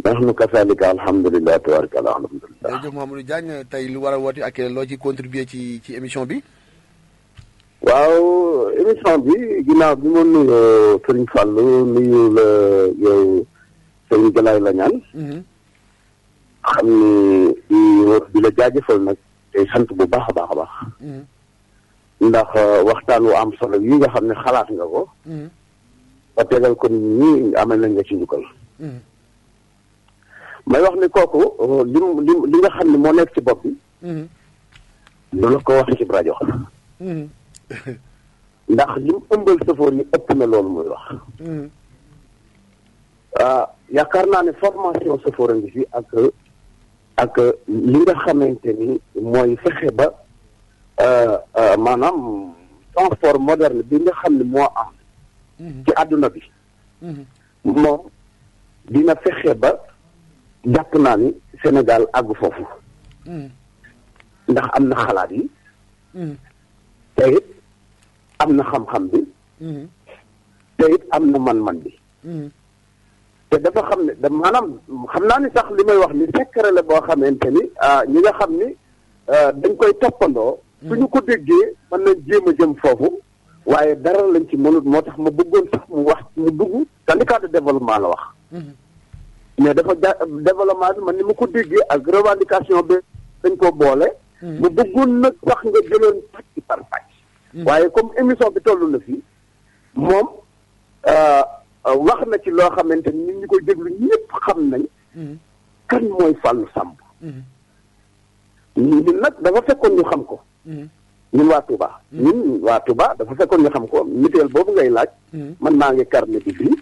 nahnu kasaalika alhamdulilah tabaaraka alhamdulilah. jërëjëf Mouhamadou Diagne tey lu war a woote ak loo ci contribuer ci émission bi. waaw émission bi ginnaaw bi ma nuyoo Serigne Fallou nuyu la yow Serigne Galaye la ñaan. xam ni di la jaajëfal nag tey sant bu baax a baax a baax. ndax waxtaan wu am solo yi nga xam ne xalaat nga ko. ba tegal ko nit ñi amal nañ nga ci njukkal. may wax ni kooku li nga xam ne moo nekk ci bopp bi. lu la ko wax ci rajo. ndax li mu ëmbal chauffeur yi ëpp na loolu muy wax. yaakaar naa ne formation chauffeur a ngi fi ak li nga xamante ni mooy fexe ba maanaam transport moderne bi nga xam ne moo am. ci àdduna bi. moom dina fexe ba jàpp naa ni Sénégal àgg foofu. ndax am na xalaat yi. te it am na xam-xam bi. te it am na man-man bi. te dafa xam ne maanaam xam naa ni sax li may wax ni secret la boo xamante ni ñi nga xam ni dañ koy toppandoo. suñu ko déggee mën nañ jéem a jëm foofu. waaye dara lañ ci mënut moo tax ma bëggoon sax mu wax mu dugg syndicat de développement la wax. mais dafa développement bi man ni ma ko déggee ak revendication bi dañ ko boole. mu bëggoon nag sax nga jëloon pàcc par pàcc. waaye comme émission bi toll na fi moom wax na ci loo xamante ni nit ñi koy déglu ñëpp xam nañ. kan mooy Fallou Samb. ñun nag dafa fekkoon ñu xam ko. ñun waa Touba. ñun waa Touba dafa fekkoon ñu xam ko mutuelle boobu ngay laaj. man maa ngi carnet bi bii.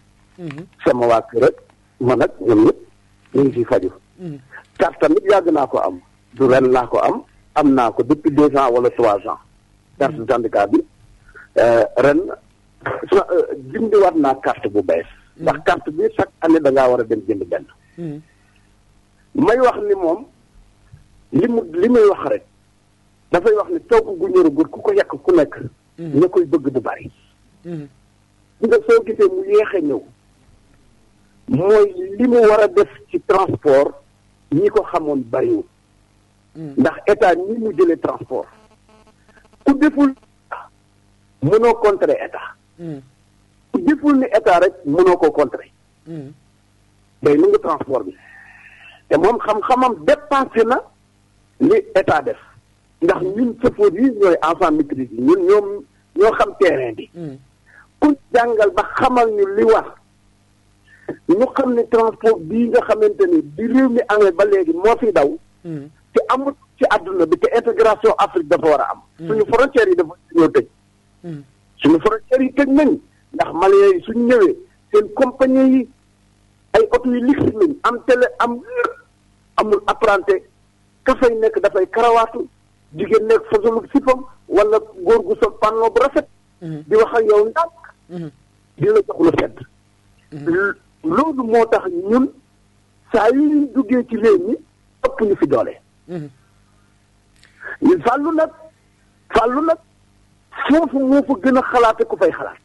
sama waa kër ak man ak ñoom ñëpp ñu ngi ciy faju. carte tamit yàgg naa ko am. du ren laa ko am naa ko depuis 2 ans wala 3 ans. carte syndicat bi ren jëndiwaat naa carte bu bees. ndax carte bi chaque année da ngaa war a dem jënd benn. may wax ni moom li may wax rek. dafay wax ni togg gu ñëragut ku ko yàq ku nekk. ña koy bëgg du bari. nga soo gisee mu yéex a ñëw. mooy li mu war a def ci transport ñi ko xamoon bariwul. ndax état ni mu jëlee transport. ku deful mënoo contrer état. ku deful ni état rek mënoo ko contrer. day nangu transport bi. te moom xam-xamam dépassé na li état def. ndax ñun chauffeur yi ñooy enfant maîtrise yi ñun ñoo xam terrain bi. ku jàngal ba xamal ñu li war. ñu xam ne transport bii nga xamante ni bi réew mi amee ba léegi moo fi daw. te amul ci àdduna bi te intégration Afrique dafa war a am. suñu frontières yi dafa ñoo tëj. suñu frontières yi tëj nañ ndax Maliens yi suñu ñëwee seen compagnie yi ay oto yu luxe lañ am télé am lépp amul apprenti ka fay nekk dafay karawaatu jigéen nekk façon sipam wala góor gu sol panno bu rafet. di wax ak yow ndànk. di la jox lu sedd. loolu moo tax ñun saa yu ñu duggee ci réew mi ëpp ñu fi doole. ñun fàllu nag foofu moo fa gën a xalaate ku fay xalaat.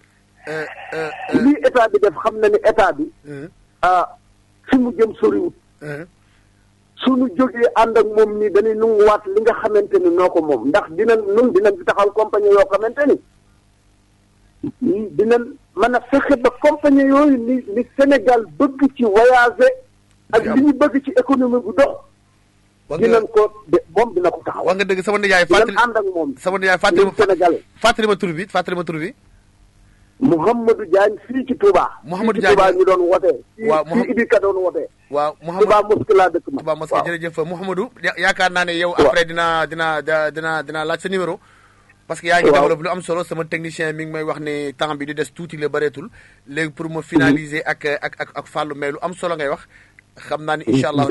lii état bi def xam na ni état bi. fi mu jëm soriwut. suñu jógee ànd ak moom nii dañuy nanguwaat li nga xamante ni noo ko moom ndax dinañ fi taxawal compagnie yoo xamante ni dinañ mën a fexe ba compagnie yooyu ni Sénégal bëgg ci voyager ak li ñu bëgg ci économie bu dox. dinañ ko moom dina ko taxaw. wax nga dëgg sama nijaay fàttali ànd ak moom. sama nijaay fàttali ma tur bi. Mouhamadou Diagne fii ci Touba. Mouhamadou Diagne fii ci Touba ñu doon wootee. waaw fii Idika doon wootee. waaw Touba Mosquée laa dëkk ma. Touba Mosquée jërëjëf Mouhamadou yaakaar naa ne yow. après dina laaj sa numéro. parce que yaa ngi développé lu am solo sama technicien mi ngi may wax ne temps bi di des tuuti la bëreetul. léegi pour ma finaliser ak Fallou mais lu am solo ngay wax. xam naa ni incha allah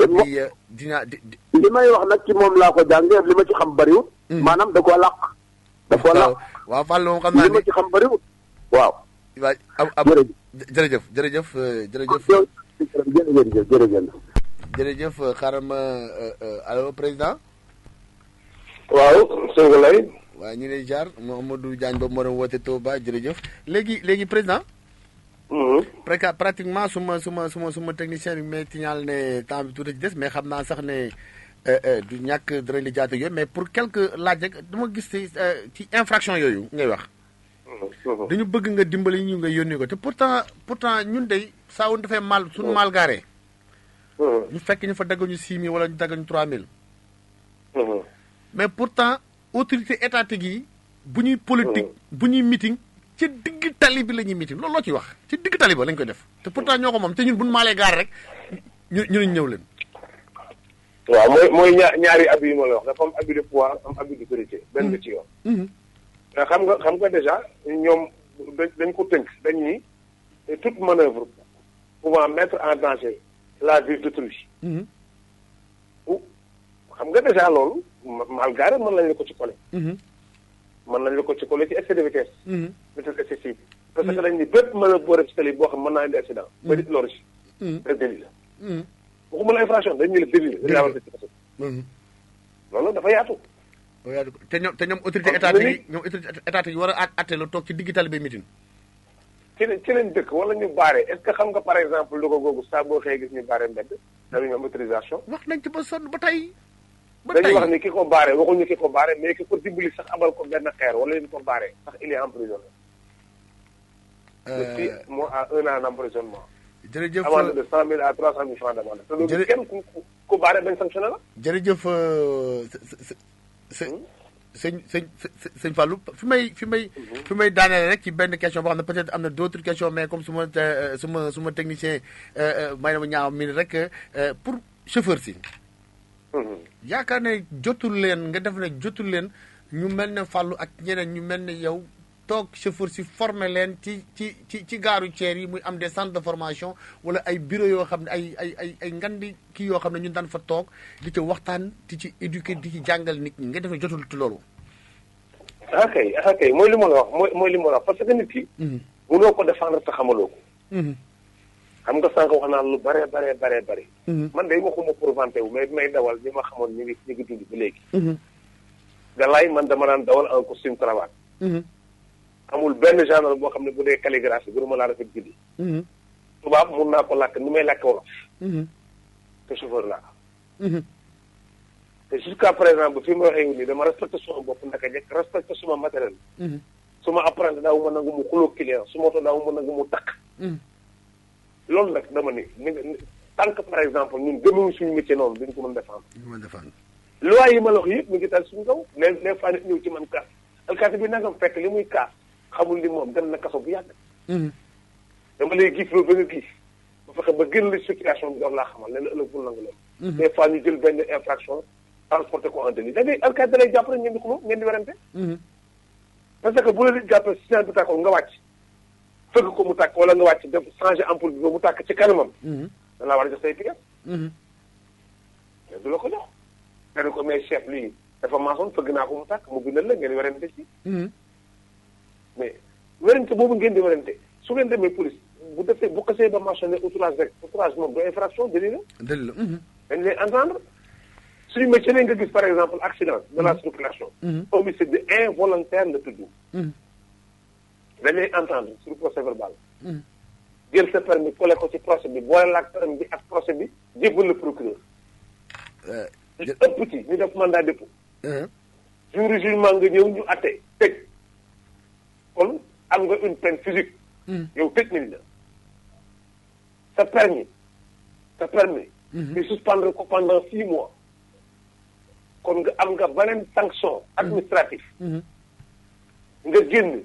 dina li may wax nag ci moom laa ko jàngee li ma ci xam bëriwul. maanaam da koo làq. waaw Fallou moom xam naa ni li ma ci xam bëriwul. waaw. jërëjëf. jërëjëf xaaral ma allo président. waaw sëñ Galaye. waaw ñu lay jaar Mouhamadou Diagne boobu moo doon woote Touba jërëjëf léegi président. pratiquement suma technicien bi may tiñaal ne temps bi tuuti ci des mais xam naa sax ne du ñàkk danañ li jaate yooyu mais pour quelques laaj rek dama gis ci infraction yooyu ngay wax. dañu bëgg nga dimbali ñu nga yónni ko te pourtant ñun de saa woon dafay mal suñu mal gaaree. ñu fekk ñu fa dagguñu 6 000 wala ñu dagguñu 3 000. mais pourtant autorité étatique yi bu ñuy politique bu ñuy meeting ci digg tali bi la ñuy meeting loolu loo ciy wax ci digg tali ba lañ koy def te pourtant ñoo ko moom te ñun bu ñu maalee gaare rek ñu ñëw leen. waaw mooy ñaari abus yi ma la wax dafa am abus de pouvoir am abus d'autorité benn bi ci yoon. xam nga déjà ñoom dañ ko tënk dañ ni toute manœuvre pouvant mettre en danger la vie d'autrui. xam nga déjà loolu mal garé mën nañ la ko ci collé. mën nañ la ko ci collé ci excès de vitesse. vitesse excessive. parce que dañ ni bépp manœuvre boo def ci tali boo xam mën naa indi accident. ba nit loru ci. rek délit la. waxuma la infraction dañ ni la délit la. dañ ci kaso. loolu dafa yaatu. te ñoom autorité étatique yi étatique yi war a àtte la toog ci digital bi mitin. ci lañ dëkk wala ñu baare est-ce que xam nga par exemple Louga googu saa boo xëyee gis ñu baare mbedd dañu am autorisation. wax nañ ci ba sonn ba tey. dañuy wax ni ki ko baare waxuñu ki ko baare mais ki ko dimbali sax abal ko benn xeer wala ñu ko baare sax il est emprisonné. depuis moo à 1 an d'emprisonnement. jërëjëf amende de 100 000 à 300 000 francs d'amende. te loolu kenn ku baare bañ sanctionné la. jërëjëf sëñ Fallou fi may daaneel rek ci benn question boo xam ne peut-être am na d'autres questions mais comme suma technicien may na ma ñaaw mi rek pour chauffeur si. yaakaar ne jotul leen nga def ne jotul leen ñu mel ne Fallou ak ñeneen ñu mel ne yow toog chauffeur si former leen ci gaaru ceer yi muy am des centres de formation wala ay bureau yoo xam ne ay ngandi kii yoo xam ne ñun daan fa toog di ci waxtaan di ci éduquer di ci jàngal nit ñi nga def ne jotul ci loolu. ok mooy li ma la wax mooy li ma la wax parce que nit ki. mënoo ko défendre te xamaloo ko. xam nga sànq wax naa lu bare. man day waxuma pour vanter wu mais bi may dawal ñi ma xamoon ñu ngi dund ba léegi. galaay man dama daan dawal en costume cravate. amul benn genre boo xam ne bu dee calligraphie bu ma laa rafet guddi. tubaab mun naa ko làkk ni may làkk wolof. te chauffeur laa. te jusqu'à présent ba fi ma waxee nii dama respecté suma bopp naka njëkk respecté suma matériel. suma apprenti daaw ma nangu mu xuloo client su moto daaw ma nangu mu takk. loolu nag dama ni tant que par exemple ñun gëmuñu suñu métier noonu duñ ko mën défendre. loi yi ma la wax yëpp mi ngi tal suñu kaw les fois nit ñëw ci man kaas alkaati bi nangam fekk li muy kaas xamul li moom dem na kaso bu yàgg. dama lay gis loolu ba nga gis ba fexe ba gën la situation bi doon laa xamal ne la ëllëg bul nangu loolu. des fois ñu jël benn infraction transporté ko en délit da ngay alkaati da lay jàpp rek ngeen di xuloo ngeen di werante. parce que bu la di jàppee si bi tàkkoon nga wàcc fëgg ko mu tàkk wala nga wàcc def changé ampoule bi ba mu tàkk ci kanamam. da laa war a jox say pièces. mais du la ko jox. nga ne ko mais chef lii dafa maasoon fëgg naa ko mu tàkk mu bindal la ngeen di werante ci. mais werante boobu ngeen di werante su ngeen demee police bu xasee ba mentionné outrage rek outrage moom du infraction délit la. délit la. dañ lay entendre suñu métier nga gis par exemple accident de la circulation. homicide involontaire la tudd. dañ lay entendre sur procès verbal. jël sa permis collé ko ci procès bi boole la ak permis bi ak procès bi jébbal le procureur. li ëpp ci ñu def mandat dépôt. jour jugement nga ñëw ñu atte tëj kon am nga une peine physique. yow tëj nañ la. sa permis. ñu suspendre ko pendant 6 mois. kon nga am nga beneen sanction administrative. nga génn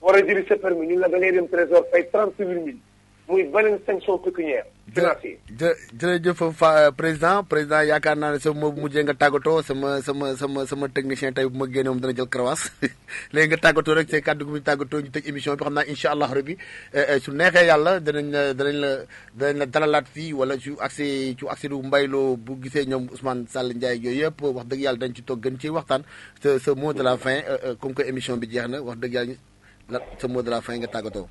war a jëli sa permis ñun la da ngay dem trésor fay 38 000 muy beneen sanction pécuniaire financière. jërëjëf président yaakaar naa ne sa moo mujjee nga tàggatoo sama technicien tey bu ma génne moom dana jël karawaas léegi nga tàggatoo rek say kàddu gu ñu tàggatoo ñu tëj émission bi xam naa incha allah rabbi su neexee yàlla danañ la dalalaat fii wala su accès du mbayloo bu gisee ñoom Ousmane Sall Ndiaye yooyu yëpp wax dëgg yàlla dañ ci toog gën ci waxtaan sa mot de la fin comme que émission bi jeex na wax dëgg yàlla sa mot de la fin nga tàggatoo.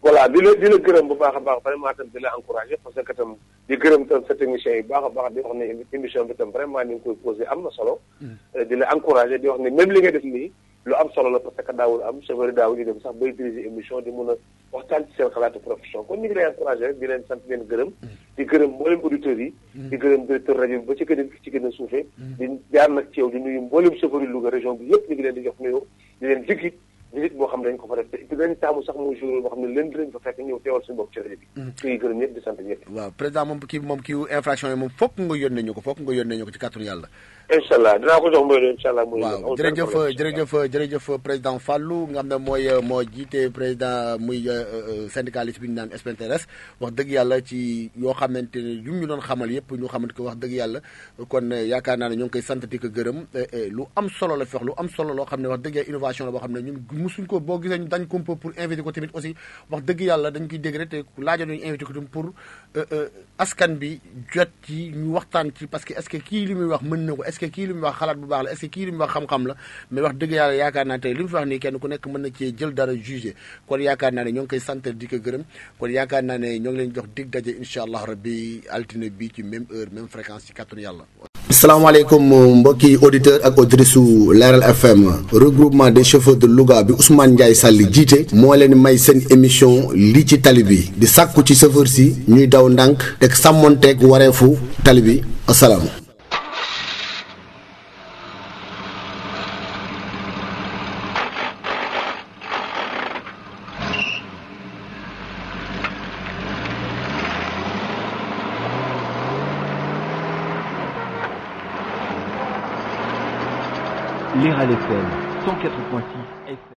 voilà di la gërëm bu baax a baax vraiment tam di la encouragé parce que tam di gërëm tam sa technicien yi baax a baax di wax ne émission bi tam vraiment ni nga koy posé am na solo. di la encouragé di wax ne même li nga def nii lu am solo la parce que daawul am chauffeur yi daawul ñu dem sax bay diriger émission di mun a waxtaan ci seen xalaatu profession kon ñu ngi lay encouragé rek di leen sant leen gërëm. di gërëm mboolem auditeurs yi. di gërëm directeur rajo bi ba ci gën a suufee. di jaar nag ci yow di nuyu mboolem chauffeur yi Louga région bi yëpp ñu ngi leen di jox nuyoo di leen jëkki visite boo xam ne dañ ko fa def te dañ taamu sax muy jour boo xam ne leen dinañ fa fekk ñëw teewal suñu bopp ci rajo bi. ñu gërëm ñëpp di sant ñëpp. waaw président moom kii infraction yi moom fokk nga yónnee ñu ko ci kàttanu yàlla. incha allah dinaa ko jox Mbaye incha allah. waaw jërëjëf président Fallou nga xam ne moo jiite président muy syndicaliste bi ñu naan SPNTRS wax dëgg yàlla ci yoo xamante ne yu ñu doon xamal yëpp ñu xamante ko wax dëgg yàlla kon yaakaar naa ne ñoo ngi koy sant di ko gërëm lu am solo la fex lu am solo loo xam ne wax dëgg yàlla innovation la boo xam ne ñun musuñ ko boo gisee ñu dañ ko pour invité ko tamit aussi wax dëgg yàlla dañ koy dégg rek te laajoon nañu invité ko tamit pour askan bi jot ci ñu waxtaan ci parce que est-ce que kii li muy wax mën na ko est-ce que kii li muy wax xalaat bu baax la est-ce que kii li muy wax xam-xam la mais wax dëgg yàlla yaakaar naa tey li mu fi wax nii kenn ku nekk mën na cee jël dara jugé kon yaakaar naa ne ñoo ngi koy sant di ko gërëm kon yaakaar naa ne ñoo ngi leen jox dig daje incha allah rabbi altine bi ci même heure même fréquence ci kàttanu yàlla. asalaamaaleykum mbokki auditeur ak auditrice su Leral FM regroupement des chauffeurs de Louga bi Ousmane Ndiaye Sall jiite moo leen may seen émission li ci tali bi di sàkku ci chauffeur si ñuy daw ndànk teg sàmmonteeg wareefu tali bi asalaam. Leral FM 104.6 FM.